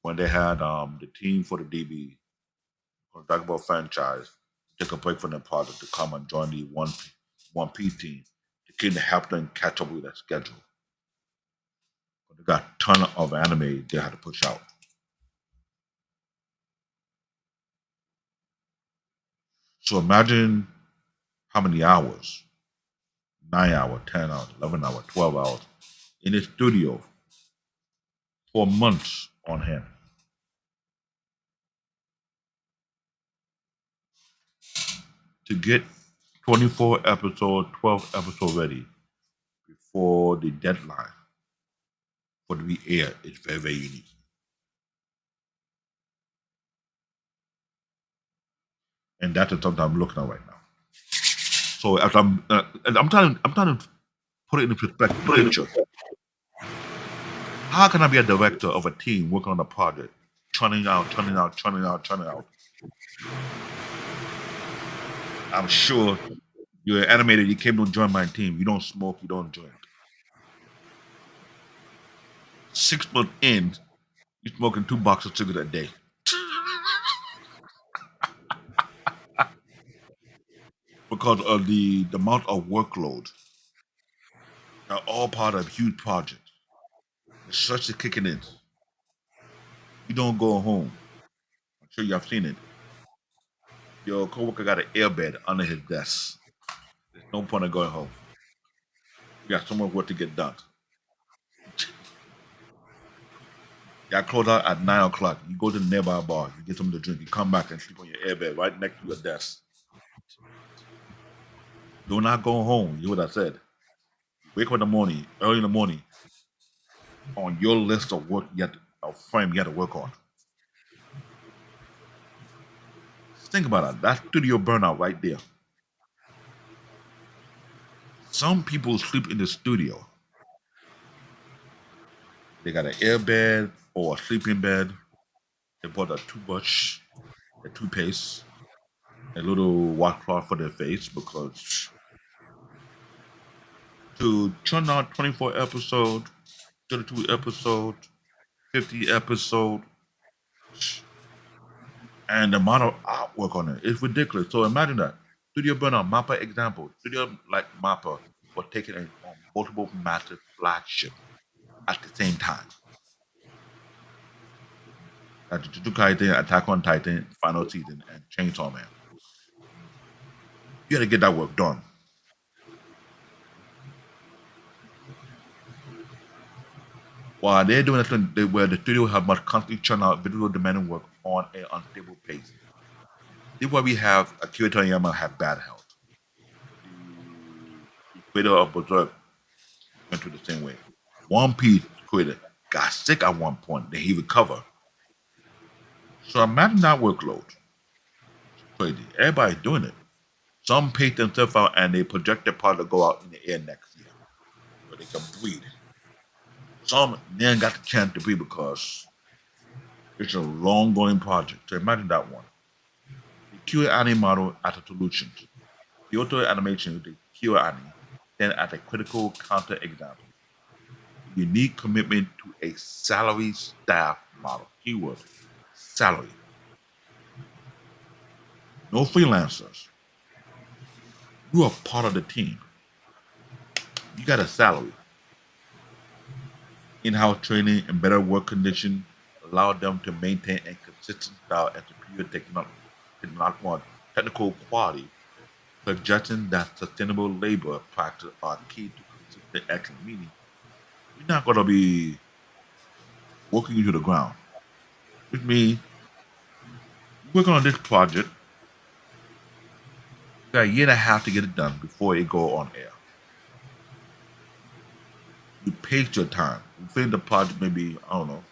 when they had the team for the DB, for the Dragon Ball franchise, take a break from the project to come and join the One Piece team to kind of help them catch up with their schedule. But they got a ton of anime they had to push out. So imagine how many hours, 9 hours, 10 hours, 11 hours, 12 hours in a studio for months on hand. To get 24 episodes, 12 episodes ready before the deadline for the air is very, very unique. And that's something I'm looking at right now. So as I'm trying to put it in perspective, picture. How can I be a director of a team working on a project, churning out, churning out, churning out, churning out? I'm sure you're an animator, you came to join my team. You don't smoke, you don't drink. 6 months in, you're smoking 2 boxes of cigarettes a day. Because of the amount of workload. They're all part of a huge project. The stress is kicking in. You don't go home. I'm sure you have seen it. Your coworker got an airbed under his desk. There's no point in going home. You got so much work to get done. You got close out at 9 o'clock. You go to the nearby bar. You get something to drink. You come back and sleep on your airbed right next to your desk. Do not go home. You hear what I said. Wake up in the morning, early in the morning, on your list of work you have to, of frame you got to work on. Think about it. That's studio burnout right there. Some people sleep in the studio. They got an airbed or a sleeping bed. They bought a toothbrush, a toothpaste, a little washcloth for their face because to churn out 24 episodes, 32 episodes, 50 episodes, and the amount of artwork on it is ridiculous. So imagine that. Studio Burnout, MAPPA example. Studio like MAPPA was taking on multiple massive flagship at the same time. Like Jujutsu Kaisen, Attack on Titan, Final Season, and Chainsaw Man. You got to get that work done. While they're doing this, where the studio have must constantly churn out visual demanding work on an unstable pace. This is why we have Akira Toriyama have bad health. The creator of Berserk went through the same way. One Piece creator got sick at one point, then he recovered. So imagine that workload. It's crazy. Everybody's doing it. Some pace themselves out and they project their part to go out in the air next year so they can breathe. Some then got the chance to breathe because it's a long going project. So imagine that one. The KyoAni model as a solution. Kyoto Animation with the KyoAni then as a critical counter example. Unique commitment to a salary staff model. Keyword salary. No freelancers. You are part of the team. You got a salary. In-house training and better work conditions allow them to maintain a consistent style and superior technical quality, suggesting that sustainable labor practices are key to consistent excellence. Meaning, you're not going to be working you to the ground. Which means, working on this project, you got a year and a half to get it done before it go on air. You pace your time. You finish the project maybe, I don't know,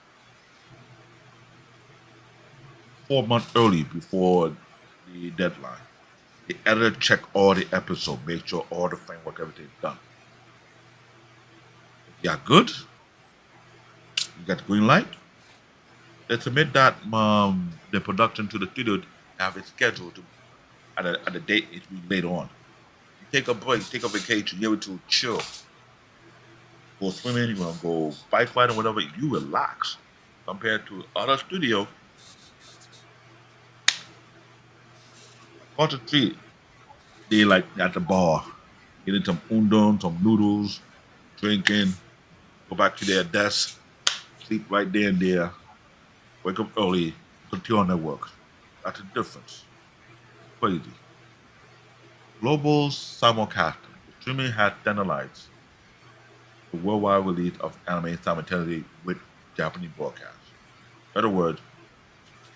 4 months early before the deadline. The editor check all the episodes, make sure all the framework, everything's done. If you are good, you got the green light. They submit that the production to the studio to have it scheduled at a date it's later on. You take a break, take a vacation, you're able to chill. Go swimming, you want to go bike riding, whatever, you relax. Compared to other studio, across the street, they like at the bar, getting some udon, some noodles, drinking, go back to their desk, sleep right there and there, wake up early, continue on their work. That's the difference. Crazy. Global simulcasting. The streaming had standardized the worldwide release of anime simultaneously with Japanese broadcasts. In other words,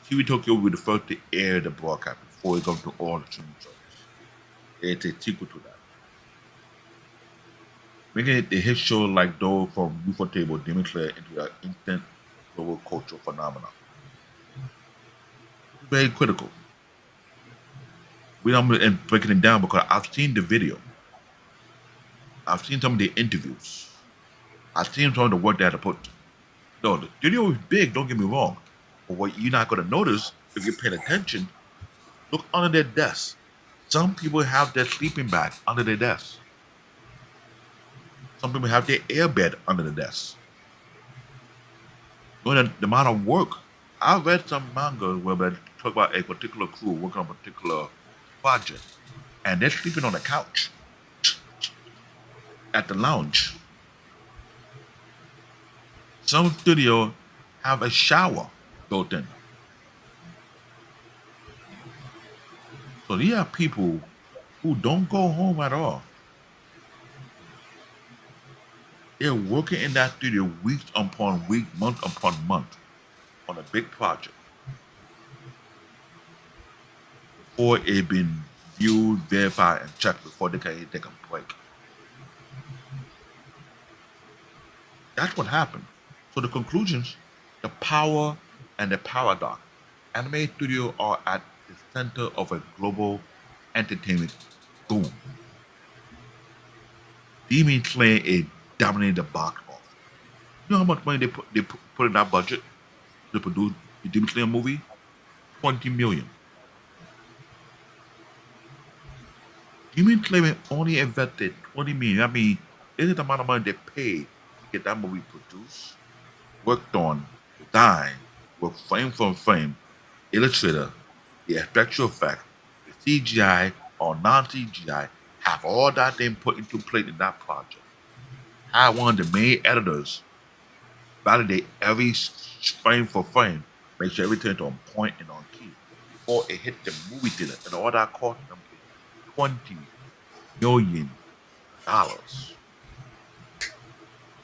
TV Tokyo will be the first to air the broadcast before it goes to all the streaming service. It's a sequel to that, making it a hit show like those from UFO Table Demon Slayer into an instant global cultural phenomenon. Very critical. We don't and breaking it down because I've seen the video. I've seen some of the interviews. I've seen some of the work they had to put. No, the studio is big, don't get me wrong. But what you're not gonna notice if you're paying attention, look under their desks. Some people have their sleeping bag under their desk. Some people have their airbed under the desk. Doing the amount of work. I read some manga where they talk about a particular crew working on a particular project, and they're sleeping on the couch at the lounge. Some studio have a shower built in. So these are people who don't go home at all. They're working in that studio weeks upon week, month upon month on a big project before it been viewed, verified, and checked before they can even take a break. That's what happened. So the conclusions, the power and the paradox. Anime studios are at the center of a global entertainment boom. Demon Slayer is dominating the box office. You know how much money they put in that budget to produce the Demon Slayer movie? 20 million. Demon Slayer only invested 20 million. I mean, this is the amount of money they paid to get that movie produced, worked on, designed, worked frame for frame, illustrator, the special effect, the CGI or non-CGI, have all that thing put into play in that project. Have one of the main editors validate every frame for frame, make sure everything is on point and on key before it hit the movie theater, and all that cost them is $20 million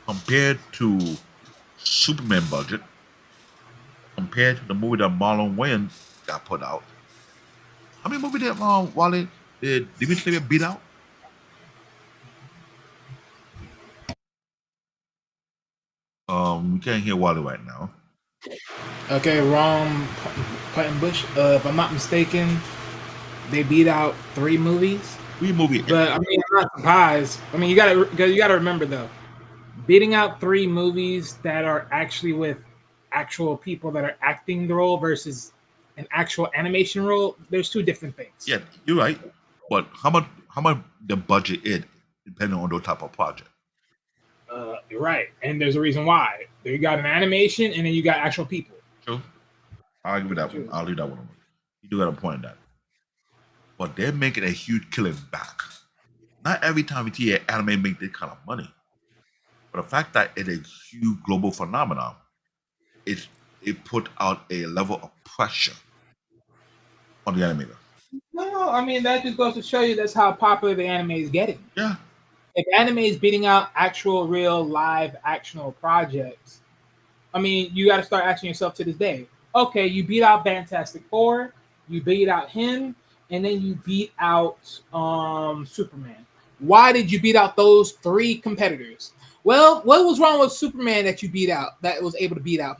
compared to Superman budget, compared to the movie that Marlon Wayans got put out. How many movies did Wally did Dimitri beat out? We can't hear Wally right now. Okay, wrong Putting Bush. If I'm not mistaken, they beat out 3 movies. We movie. But I mean, I'm not surprised. I mean, you gotta remember though, beating out 3 movies that are actually with actual people that are acting the role versus an actual animation role. There's 2 different things. Yeah, you're right. But how much the budget is depending on those type of project. You're right, and there's a reason why. You got an animation, and then you got actual people. True. I'll give you that one. I'll leave that one. You do got a point in that. But they're making a huge killing back. Not every time we see an anime make this kind of money. But the fact that it is a huge global phenomenon, it put out a level of pressure on the animator. No, I mean that just goes to show you that's how popular the anime is getting. Yeah. If anime is beating out actual, real, live, actional projects, I mean, you got to start asking yourself to this day. Okay, you beat out Fantastic Four, you beat out him, and then you beat out Superman. Why did you beat out those 3 competitors? Well, what was wrong with Superman that you beat out, that was able to beat out?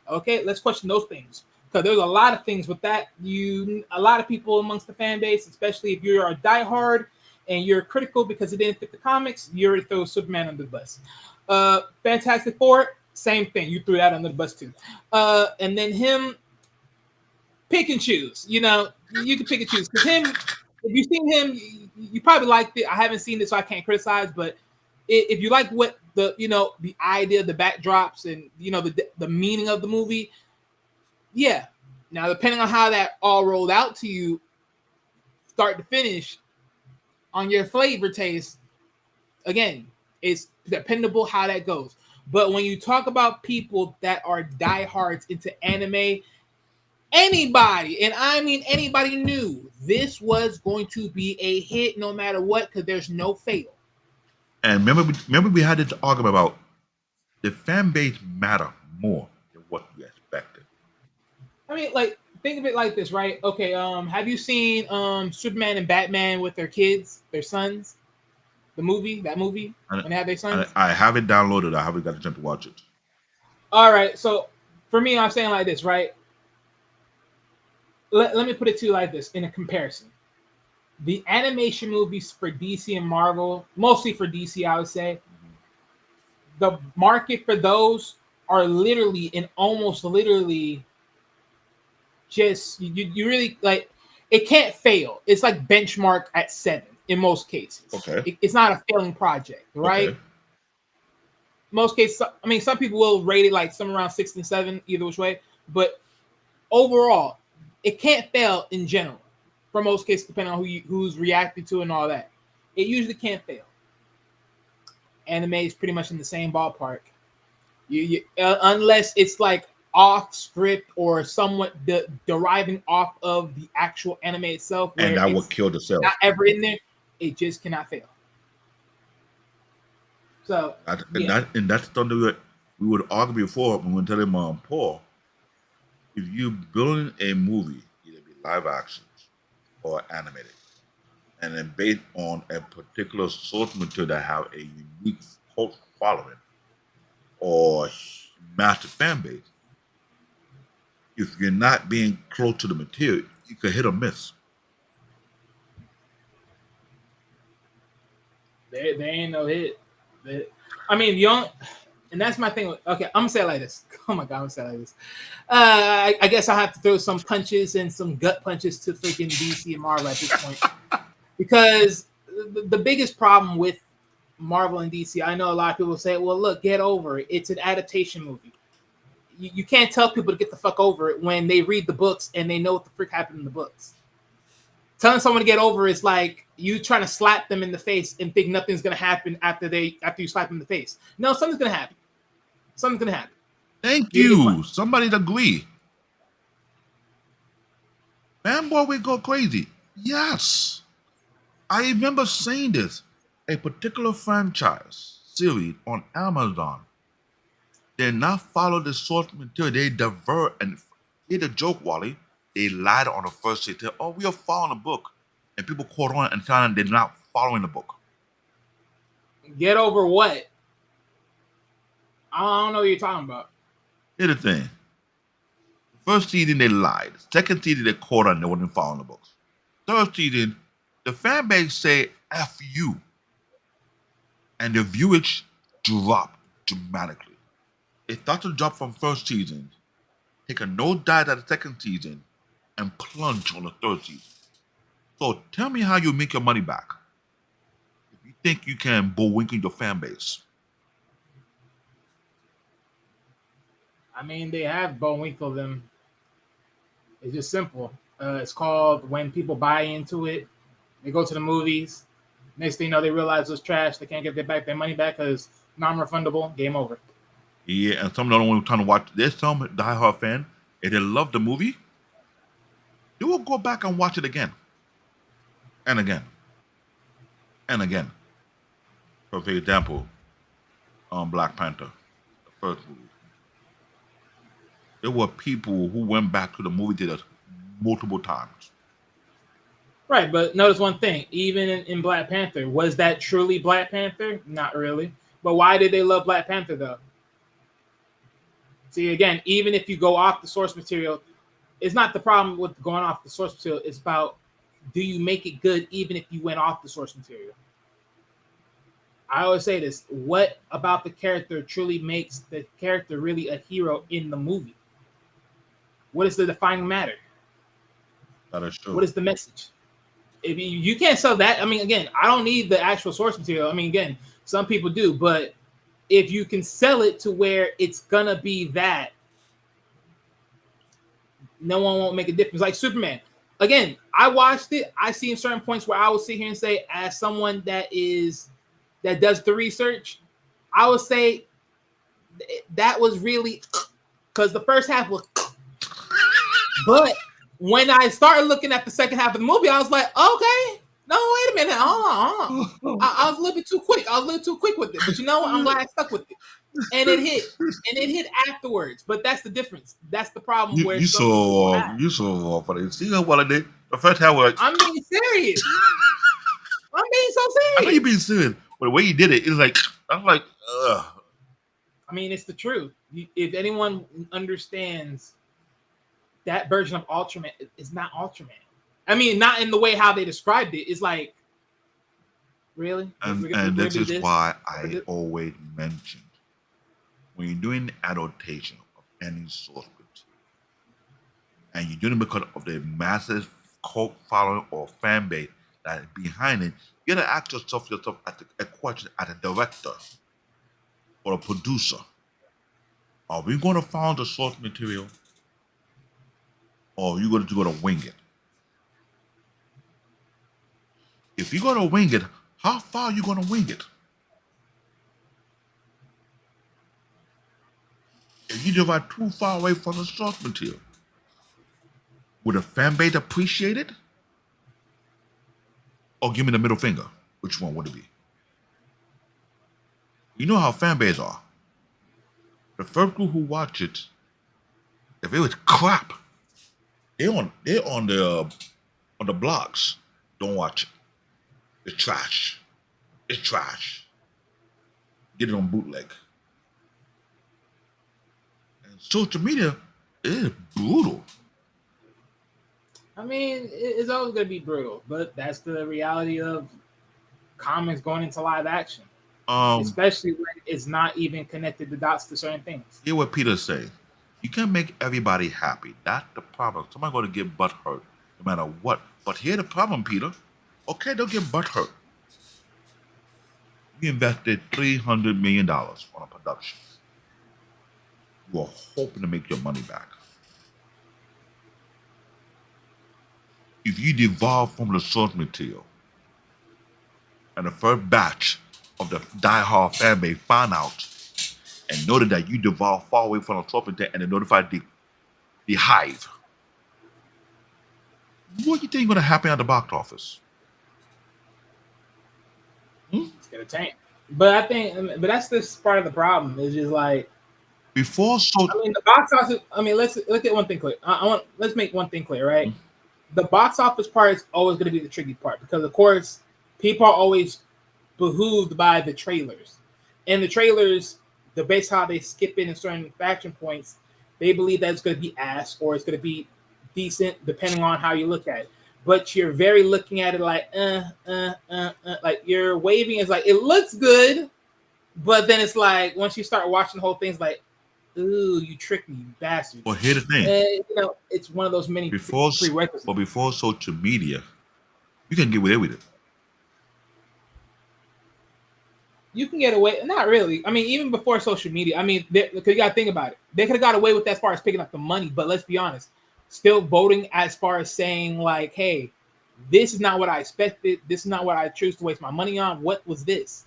Okay, let's question those things. Because there's a lot of things with that. A lot of people amongst the fan base, especially if you're a diehard and you're critical because it didn't fit the comics, you already throw Superman under the bus. Fantastic Four, same thing. You threw that under the bus too. And then him, pick and choose. You know, you can pick and choose. Because him, if you've seen him, you probably liked it. I haven't seen it, so I can't criticize. But if you like what the idea, the backdrops, and the meaning of the movie, yeah. Now, depending on how that all rolled out to you, start to finish, on your flavor taste, again, it's dependable how that goes. But when you talk about people that are diehards into anime, Anybody, and I mean anybody, knew this was going to be a hit no matter what, because there's no fail. And remember we had this argument about the fan base matter more than what we expected. I mean, like, think of it like this, right? Okay, have you seen Superman and Batman with their kids, their sons? The movie, that movie, And, when they have their and sons? I have it downloaded. I haven't got a chance to watch it. All right, so for me, I'm saying like this, right? Let me put it to you like this in a comparison. The animation movies for DC and Marvel, mostly for DC, I would say, the market for those are literally and almost literally just you really like it can't fail. It's like benchmark at 7 in most cases. Okay. It's not a failing project, right? Okay. Most cases, I mean, some people will rate it like somewhere around 6 and 7, either which way, but overall, it can't fail in general. For most cases, depending on who's reacting to it and all that, it usually can't fail. Anime is pretty much in the same ballpark. Unless it's like off script or somewhat deriving off of the actual anime itself, where And that it's would kill the sales. not ever in there, it just cannot fail. So And that's something that we would argue before when we were telling Paul, if you building a movie, either be live action or animated, and then based on a particular source material that have a unique cult following or massive fan base, if you're not being close to the material, you could hit or miss. there ain't no hit. I mean, young, and that's my thing. Okay, I'm gonna say it like this. Oh my god, I'm gonna say it like this. I guess I have to throw some punches and some gut punches to freaking DC and Marvel at this point, because the biggest problem with Marvel and DC, I know a lot of people say, "Well, look, get over it. It's an adaptation movie." You can't tell people to get the fuck over it when they read the books and they know what the frick happened in the books. Telling someone to get over is like you trying to slap them in the face and think nothing's gonna happen after you slap them in the face. No, something's gonna happen. Something's gonna happen. Thank you. Somebody agree. Fanboy will go crazy. Yes. I remember saying this. A particular franchise series on Amazon did not follow the source material. They divert and did a joke, Wally. They lied on the first day. Oh, we are following the book. And people caught on and found they're not following the book. Get over what? I don't know what you're talking about. Here's the thing. First season, they lied. Second season, they caught on they wasn't following the books. Third season, the fan base say F you. And the viewage dropped dramatically. It started to drop from first season, take a nosedive at the second season, and plunge on the third season. So tell me how you make your money back. If you think you can bullwinkle your fan base. I mean, they have Bullwinkle them. It's just simple. It's called when people buy into it. They go to the movies. Next thing you know, they realize it's trash. They can't get their money back because non-refundable. Game over. Yeah, and some of them don't trying to watch. There's some diehard fan, if they love the movie, they will go back and watch it again, and again, and again. So, for example, Black Panther, the first movie. There were people who went back to the movie theaters multiple times. Right, but notice one thing. Even in Black Panther, was that truly Black Panther? Not really. But why did they love Black Panther, though? See, again, even if you go off the source material, it's not the problem with going off the source material. It's about, do you make it good even if you went off the source material? I always say this. What about the character truly makes the character really a hero in the movie? What is the defining matter? That is true. What is the message? If you can't sell that, I mean, again, I don't need the actual source material. I mean, again, some people do, but if you can sell it to where it's gonna be that, no one won't make a difference. Like Superman. Again, I watched it. I seen certain points where I will sit here and say, as someone that does the research, I would say that was really, because the first half was But when I started looking at the second half of the movie, I was like, okay, no, wait a minute, hold on. I was a little bit too quick. I was a little too quick with it. But you know what? I'm glad I stuck with it. And it hit. And it hit afterwards. But that's the difference. That's the problem where You some people have. so funny. See what I did? The first half was. I'm being serious. I'm being so I know you're serious. being serious, but the way you did it, it's like I'm like, ugh. I mean, it's the truth. If anyone understands that version of Ultraman, is not Ultraman. I mean, not in the way how they described it. It's like, really? And this is why I always mentioned when you're doing adaptation of any source material, and you're doing it because of the massive cult following or fan base that is behind it, you gotta ask yourself a question as a director or a producer. Are we going to follow the source material, or are you going to wing it? If you're going to wing it, how far are you going to wing it? If you divide too far away from the source material, would a fan base appreciate it? Or give me the middle finger? Which one would it be? You know how fan bases are. The first group who watch it, if it was crap, they're on the blogs. Don't watch it. It's trash. It's trash. Get it on bootleg. And social media is brutal. I mean, it's always going to be brutal, but that's the reality of comics going into live action, especially when it's not even connected the dots to certain things. Hear what Peter say. You can't make everybody happy. That's the problem. Somebody's going to get butt hurt no matter what. But here's the problem, Peter. Okay, they'll get butt hurt. You invested $300 million on a production. You are hoping to make your money back. If you devolve from the source material and the first batch of the die-hard fan base found out and noted that you devolved far away from the source material and they notified the hive, what do you think is going to happen at the box office? It's going to tank. But that's this part of the problem. It's just like, I mean, the box office. I mean, let's look at one thing clear. Let's make one thing clear, right? Mm-hmm. The box office part is always going to be the tricky part because, of course, people are always behooved by the trailers, and the trailers, the base how they skip in certain action points, they believe that it's going to be ass or it's going to be decent depending on how you look at it. But you're very looking at it like, like you're waving. It's like it looks good, but then it's like once you start watching the whole thing, it's like, ooh, you tricked me, you bastard. Well, here's the thing. It's one of those many prerequisites. But before social media, you can get away with it. You can get away, not really. I mean, even before social media, I mean, because you got to think about it. They could have got away with that as far as picking up the money, but let's be honest, still voting as far as saying like, hey, this is not what I expected. This is not what I choose to waste my money on. What was this?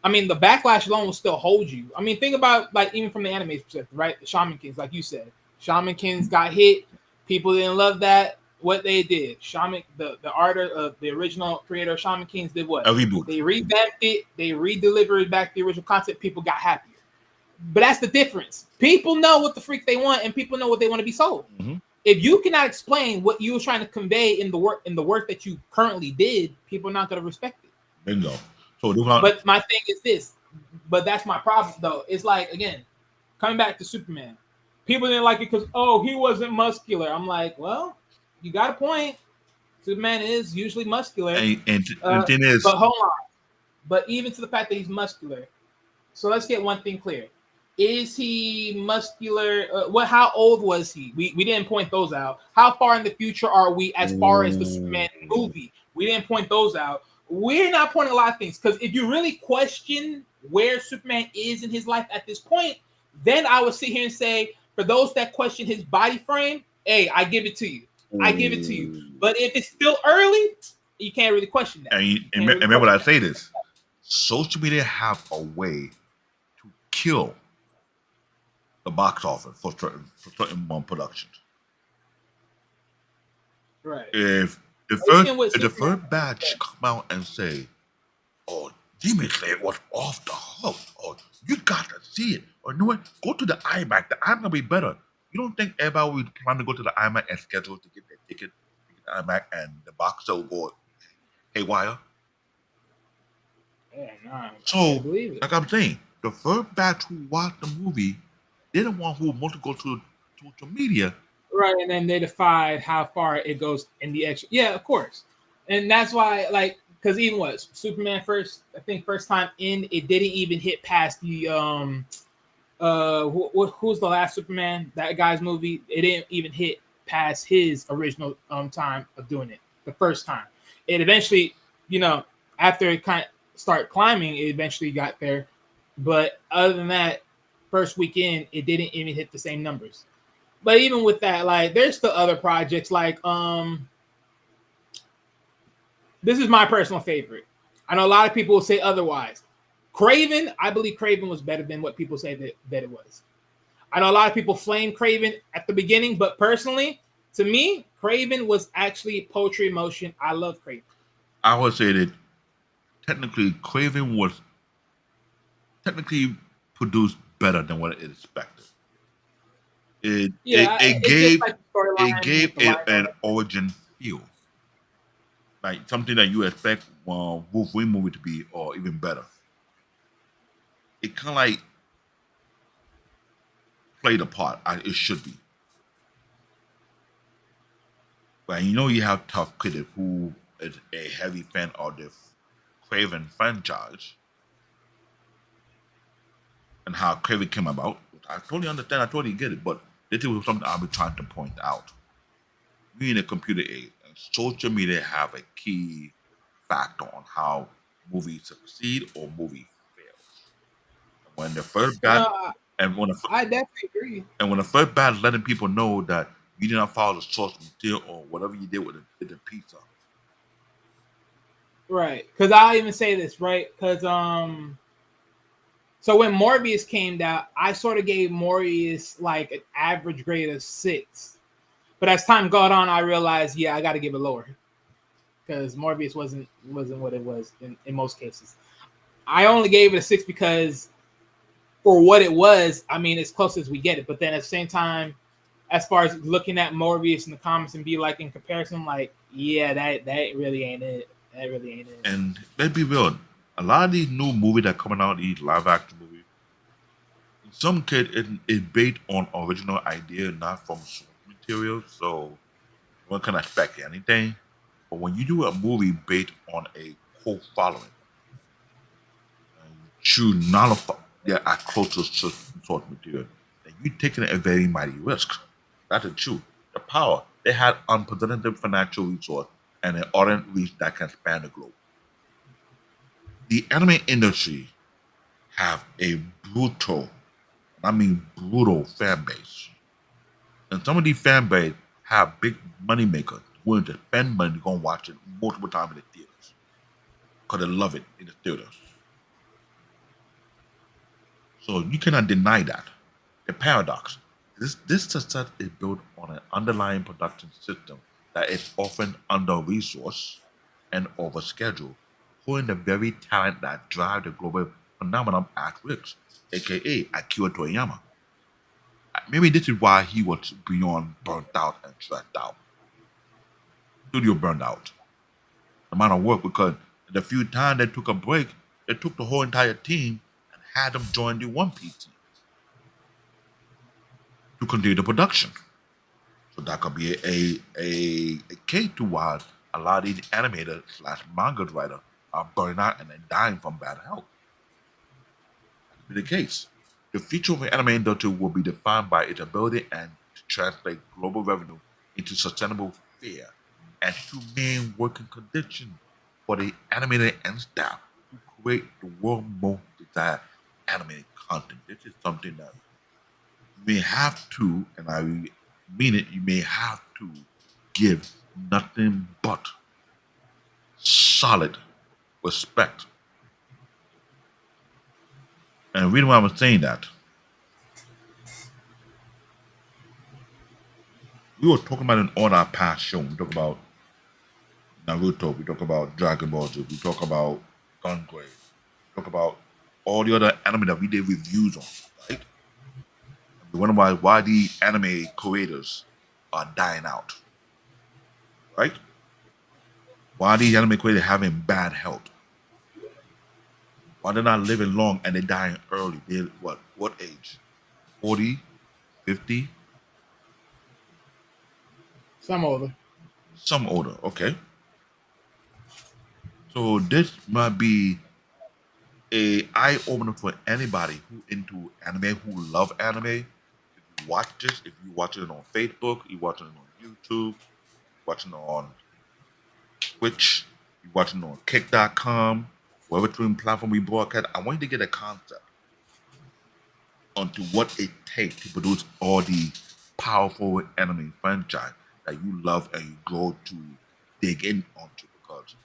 I mean, the backlash alone will still hold you. I mean, think about like even from the anime perspective, right? The Shaman Kings, like you said, Shaman Kings got hit. People didn't love that. What they did, the artist of the original creator of Shaman Kings did what? A reboot. They revamped it. They redelivered back the original concept. People got happier. But that's the difference. People know what the freak they want, and people know what they want to be sold. Mm-hmm. If you cannot explain what you were trying to convey in the work that you currently did, people are not going to respect it. Bingo. But my thing is this. But that's my problem, though. It's like, again, coming back to Superman. People didn't like it because, he wasn't muscular. I'm like, well, you got a point. Superman is usually muscular. And the thing is... But hold on. But even to the fact that he's muscular. So let's get one thing clear. Is he muscular? How old was he? We didn't point those out. How far in the future are we as far as the Superman movie? We didn't point those out. We're not pointing a lot of things because if you really question where Superman is in his life at this point, then I would sit here and say, for those that question his body frame, hey, I give it to you. I give it to you. But if it's still early, you can't really question that. And remember what I say this. Social media have a way to kill the box office for certain productions. Right. Even with If the Superman, first batch come out and say, "Oh, Demon Slayer was off the hook," or "You got to see it," or "You know what? Go to the IMAX. The IMAX will be better." You don't think everybody will plan to go to the IMAX and schedule to get their ticket to get the IMAX and the box will go haywire? yeah, nah, I can't So, believe it. like I'm saying, the first batch who watched the movie, they're the one who want to go to social media. Right, and then they defied how far it goes in the extra. Yeah, of course, and that's why, like, because even what Superman first, I think first time in, it didn't even hit past the who's the last Superman, that guy's movie. It didn't even hit past his original time of doing it the first time. It eventually, you know, after it kind of start climbing, it eventually got there. But other than that, first weekend, it didn't even hit the same numbers. But even with that, like, there's still other projects. Like, this is my personal favorite. I know a lot of people will say otherwise. Craven, I believe Craven was better than what people say that it was. I know a lot of people flame Craven at the beginning, but personally, to me, Craven was actually poetry in motion. I love Craven. I would say that technically Craven was technically produced better than what it expected. Yeah, it's just like the It storyline gave with the it line an art. origin feel, like something that you expect Wolverine movie to be, or even better. It kind of like played a part. It should be. But you know, you have tough critic who is a heavy fan of the Craven franchise and how Craven came about. I totally understand. I totally get it. But this is something I'll be trying to point out. We in a computer age, and social media have a key factor on how movies succeed or movie fails. When the first You know, bad and when the, I definitely agree. and when the first bad is letting people know that you did not follow the source material or whatever you did with the pizza. Right. Because I'll even say this, right? Because so when Morbius came out, I sort of gave Morbius like an average grade of 6. But as time got on, I realized, yeah, I got to give it lower because Morbius wasn't what it was in most cases. I only gave it a 6 because for what it was, I mean, as close as we get it. But then at the same time, as far as looking at Morbius in the comics and be like in comparison, like, yeah, that really ain't it. That really ain't it. And let's be real, a lot of these new movies that are coming out, these live action movies, in some case it's based on original idea, not from source material. So one can expect anything. But when you do a movie based on a cult following, and you choose nullify their close to source material, then you're taking a very mighty risk. That's the truth. The power. They had unprecedented financial resource and an audience reach that can span the globe. The anime industry have a brutal, I mean brutal fan base. And some of these fan base have big money makers willing to spend money to go and watch it multiple times in the theaters. Because they love it in the theaters. So you cannot deny that. The paradox. This success is built on an underlying production system that is often under resourced and overscheduled, pulling the very talent that drive the global phenomenon at risk, aka Akira Toriyama. Maybe this is why he was beyond burnt out and stressed out. Studio burned out. The amount of work because the few times they took a break, they took the whole entire team and had them join the One Piece team to continue the production. So that could be a case to why a lot of these animators slash manga writers are burning out and then dying from bad health. That could be the case. The future of the anime industry will be defined by its ability and to translate global revenue into sustainable fare and humane working conditions for the animator and staff to create the world's most desired animated content. This is something that you may have to, and I mean it, you may have to give nothing but solid respect. And the reason why I'm saying that, We were talking about in all our past show. We talk about Naruto. We talk about Dragon Ball Z. We talk about Gungrave. We talk about all the other anime that we did reviews on, right? And we wonder why the anime creators are dying out, right? Why are these anime creators having bad health? Why they're not living long and they're dying early? They what age? 40, 50, Some older. some older. Okay. So this might be a eye opener for anybody who into anime, who love anime. If you watch this, if you watch it on Facebook, you watching it on YouTube, watching it on Twitch, you watching it on Kick.com, whatever streaming platform we broadcast, I want you to get a concept onto what it takes to produce all the powerful anime franchise that you love and you go to dig in onto, because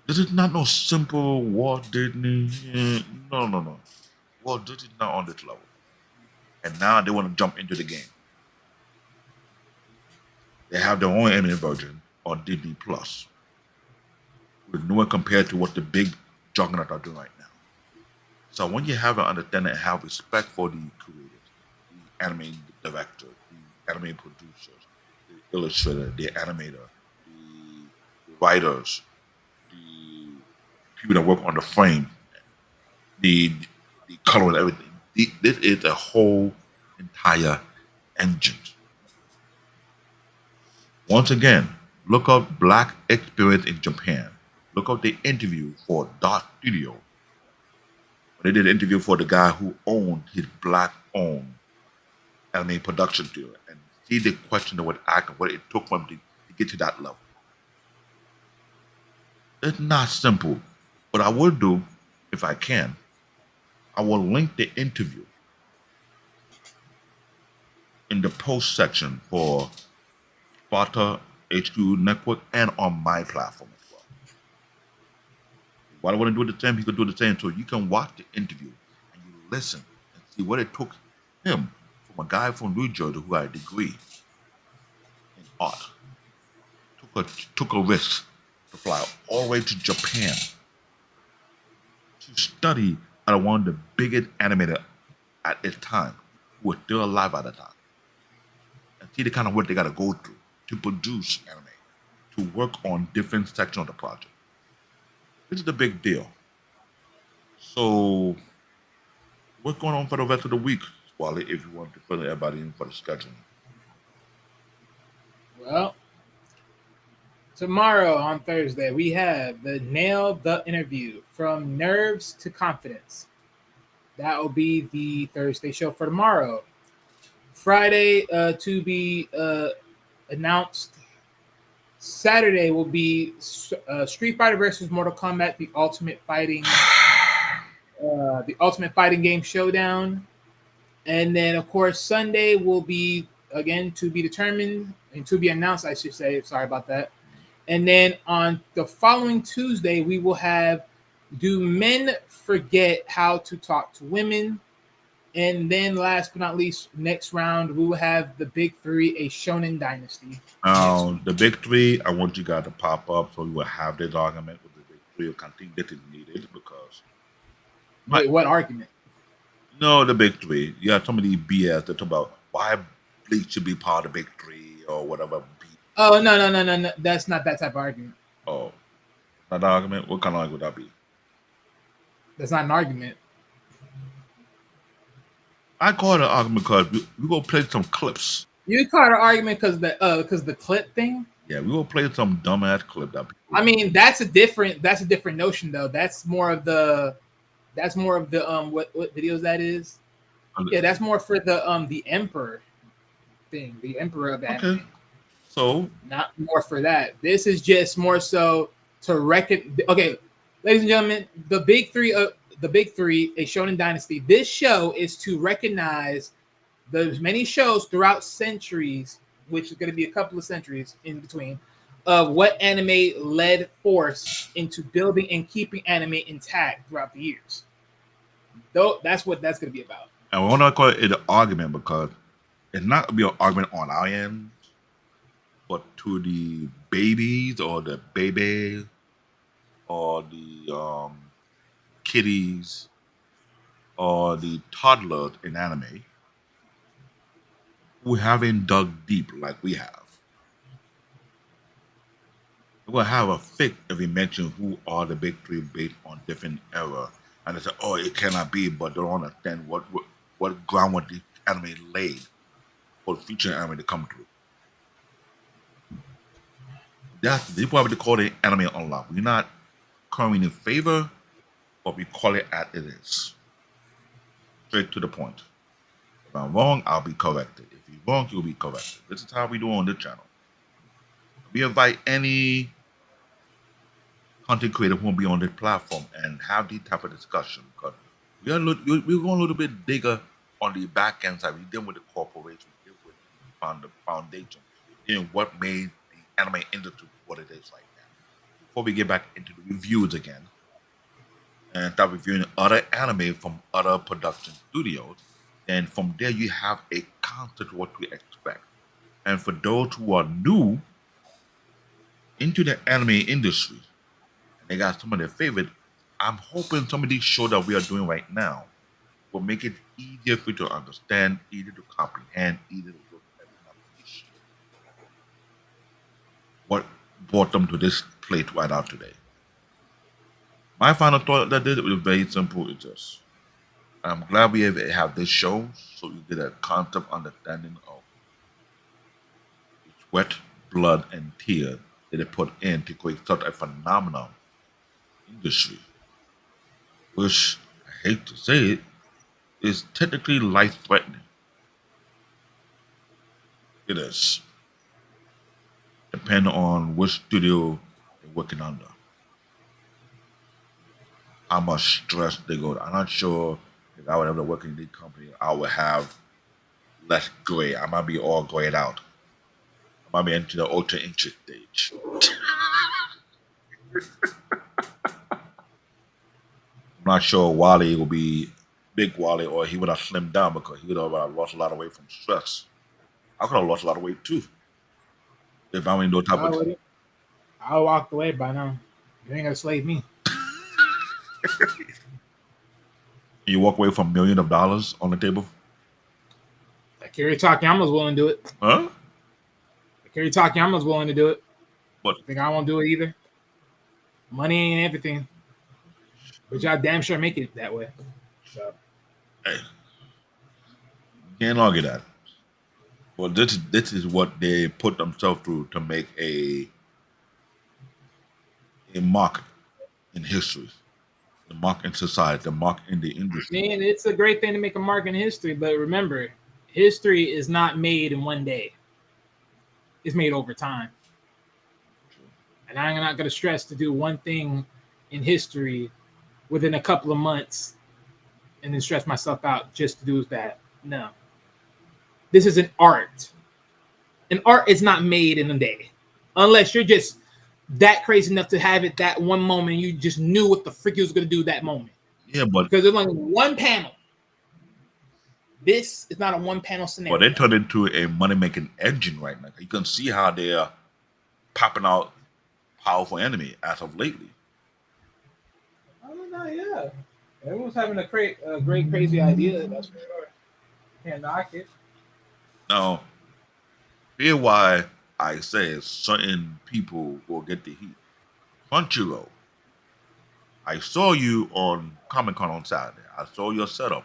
this is not no simple Walt Disney. No. Walt Disney's not on this level. And now they want to jump into the game. They have their own anime version on Disney Plus. With no one compared to what the big juggernauts are doing right now. So when you have an understanding and have respect for the creators, the anime director, the anime producers, the illustrator, the animator, the writers, the people that work on the frame, the the color and everything. This is a whole entire engine. Once again, look up Black Experience in Japan. Look up the interview for Dot Studio. They did an interview for the guy who owned his black owned anime production studio, and see the question that would act and what it took for him to get to that level. It's not simple. What I will do, if I can, I will link the interview in the post section for Sparta HQ Network and on my platform as well. Why do I want to do the same? You can do the same. So you can watch the interview and you listen and see what it took him from a guy from New Jersey who had a degree in art, took a risk to fly all the way to Japan to study at one of the biggest animators at its time, who was still alive at the time, and see the kind of work they got to go through to produce anime, to work on different sections of the project. This is the big deal. So, what's going on for the rest of the week, Wally, if you want to fill everybody in for the scheduling? Well, tomorrow on Thursday, we have the Nail the Interview from Nerves to Confidence. That will be the Thursday show for tomorrow. Friday to be announced. Saturday will be Street Fighter versus Mortal Kombat: The Ultimate Fighting Game Showdown. And then, of course, Sunday will be, again, to be determined and to be announced, I should say. Sorry about that. And then on the following Tuesday, we will have Do Men Forget How to Talk to Women? And then last but not least, next round, we will have the Big Three, a Shonen Dynasty. The big three, I want you guys to pop up so we will have this argument with the big three. I think that is needed because. Wait, what argument? No, the big three. You have some of these BS that talk about why Bleach should be part of the big three or whatever. Oh, no. That's not that type of argument. Oh, not an argument? What kind of argument would that be? That's not an argument. I call it an argument because we gonna play some clips. You call it an argument because the clip thing. Yeah, we gonna play some dumbass clip that. I mean, that's a different notion though. That's more of the what videos that is. Yeah, that's more for the Emperor thing, the Emperor of anime. Okay. So not more for that. This is just more so to reckon. Okay, ladies and gentlemen, the big three, a Shonen Dynasty. This show is to recognize the many shows throughout centuries, which is going to be a couple of centuries in between, of what anime led force into building and keeping anime intact throughout the years. Though that's what that's going to be about. I want to call it an argument because it's not gonna be an argument on our end, but to the babies or the baby or the kiddies or the toddlers in anime who haven't dug deep like we have. We're gonna have a fit if we mention who are the big three based on different era, and they say, "Oh, it cannot be," but they don't understand what groundwork the anime laid for future anime to come through. That's probably call it anime unlock. We're not currently in favor, but we call it as it is, straight to the point. If I'm wrong, I'll be corrected. If you're wrong, you'll be corrected. This is how we do on this channel. We invite any content creator who will be on this platform and have this type of discussion because we're going a little bit bigger on the back end side. We deal with the corporation, we deal with the foundation, we deal with what made the anime industry what it is right now. Before we get back into the reviews again and start reviewing other anime from other production studios, then from there you have a concept of what to expect. And for those who are new into the anime industry, and they got some of their favorite, I'm hoping some of these shows that we are doing right now will make it easier for you to understand, easier to comprehend, easier to look at and appreciate what brought them to this plate right out today. My final thought that did it was very simple. It's just I'm glad we have this show so you get a concept understanding of the sweat, blood, and tears that they put in to create such a phenomenal industry, which I hate to say it, is technically life threatening. It is, depending on which studio they're working under, how much stress they go to. I'm not sure if I would ever work in a big company, I would have less gray. I might be all grayed out. I might be into the ultra inch stage. I'm not sure Wally will be big Wally or he would have slimmed down because he would have lost a lot of weight from stress. I could have lost a lot of weight too if I'm in those type of. I walked away by now. You ain't gonna slave me. You walk away from millions of dollars on the table? Akira Takayama's willing to do it. Huh? Akira Takayama's willing to do it. What? I think I won't do it either. Money ain't everything. But y'all damn sure make it that way. So. Hey, can't argue that. Well, this is what they put themselves through to make a mark in history, the mark in society, the mark in the industry. Man, it's a great thing to make a mark in history, but remember, history is not made in one day. It's made over time. And I'm not going to stress to do one thing in history within a couple of months and then stress myself out just to do that. No. This is an art. An art is not made in a day. Unless you're just that crazy enough to have it that one moment, you just knew what the frick you was going to do that moment. Yeah, but because there's only one panel. This is not a one panel scenario. But they turned into a money making engine right now. You can see how they're popping out powerful enemy as of lately. I don't know, yeah. Everyone's having a great crazy idea. That's for sure. Can't knock it. Now, here's why I say certain people will get the heat. Crunchyroll, I saw you on Comic Con on Saturday. I saw your setup.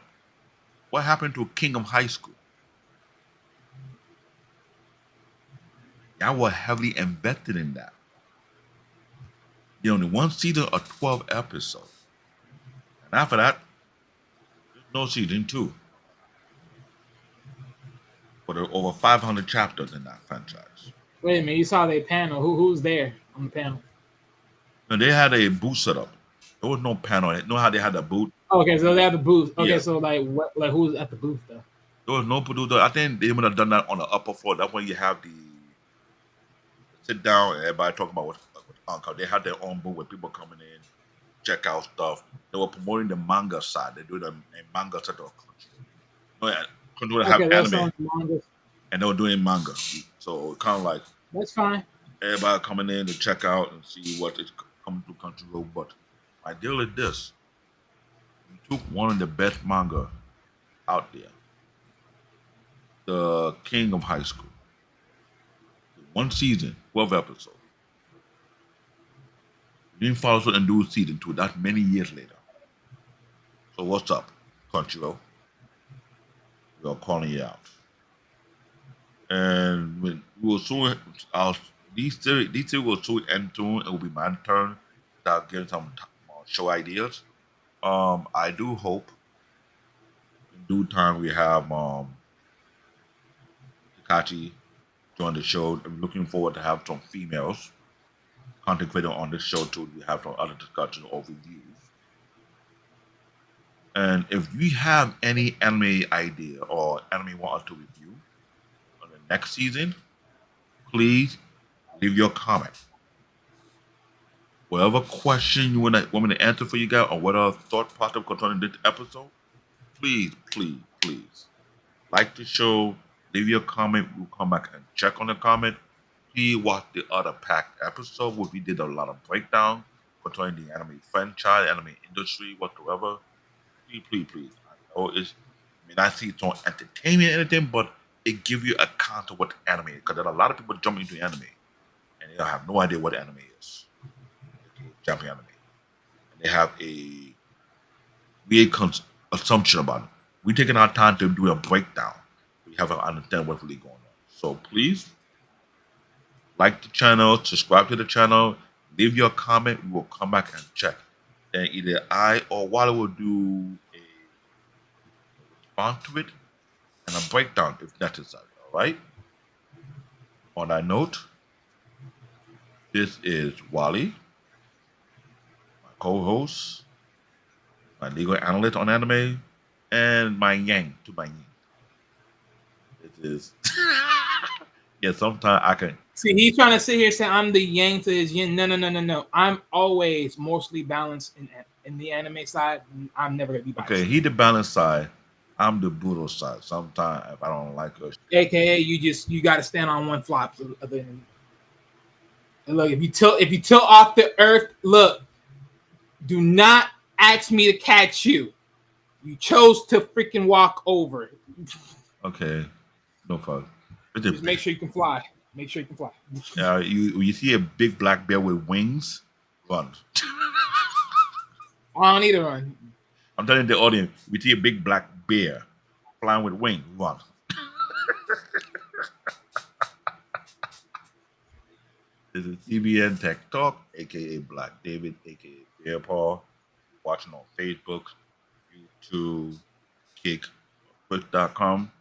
What happened to Kingdom High School? Y'all were heavily invested in that. You only one season of 12 episodes. And after that, there's no season 2. But there are over 500 chapters in that franchise. Wait a minute, you saw their panel. Who's there on the panel? No, they had a booth set up. There was no panel. You know how they had a booth? Okay, so they have the booth. Okay, Yeah. so like who's at the booth though? There was no producer. I think they would have done that on the upper floor. That's when you have the sit down and everybody talk about what's on. They had their own booth with people coming in, check out stuff. They were promoting the manga side. They do a manga set of country. continue to have Okay, that's anime, on manga. and they were doing manga. So kind of like That's fine. everybody coming in to check out and see what is coming to Crunchyroll. But my deal is this: you took one of the best manga out there, the King of High School, one season, 12 episodes. You didn't follow suit and do season two. That's many years later. So what's up, Crunchyroll? We're calling you out. And when we will soon, these series will soon end soon. It will be my turn to start getting some show ideas. I do hope in due time we have Takachi join the show. I'm looking forward to have some females content creator on this show too. We have some other discussions or reviews. And if you have any anime idea or anime you want us to review on the next season, please leave your comment. Whatever question you want me to answer for you guys or whatever thought process concerning this episode, please, please, please like the show, leave your comment. We'll come back and check on the comment. Please watch the other packed episode where we did a lot of breakdown concerning the anime franchise, anime industry, whatsoever. Please, please, please. I know it's, I mean, I see it's on entertainment and anything, but it gives you a count of what anime is. Because there are a lot of people jumping into anime and they have no idea what anime is. Jumping anime. And they have a weird assumption about it. We're taking our time to do a breakdown. We have to understand what's really going on. So please like the channel, subscribe to the channel, leave your comment. We will come back and check. Then either I or Wally will do a response to it and a breakdown if necessary. All right. On that note, this is Wally, my co-host, my legal analyst on anime, and my yang to my yin. It is. Yeah, sometimes I can. See, he's trying to sit here saying I'm the yang to his yin. No. I'm always mostly balanced in the anime side. I'm never gonna be biased. Okay, he the balanced side. I'm the brutal side. Sometimes if I don't like her, AKA you got to stand on one flop. And look, if you tilt off the earth, look, do not ask me to catch you. You chose to freaking walk over it. okay, no problem. Just make sure you can fly. Make sure you can fly. You see a big black bear with wings, run. I don't need to run. I'm telling the audience, we see a big black bear flying with wings, run. This is CBN Tech Talk, aka Black David, aka Bear Paw. Watching on Facebook, YouTube, Kick, Twitch.com.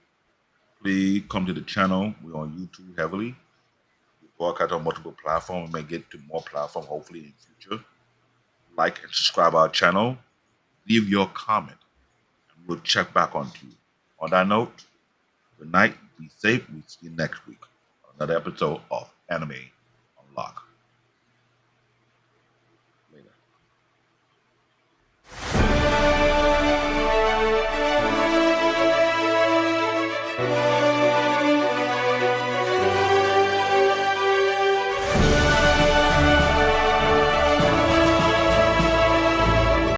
Please come to the channel. We're on YouTube heavily. We broadcast on multiple platforms. We may get to more platforms hopefully in the future. Like and subscribe our channel. Leave your comment. And we'll check back on you. On that note, good night. Be safe. We'll see you next week on another episode of Anime Unlock. Later.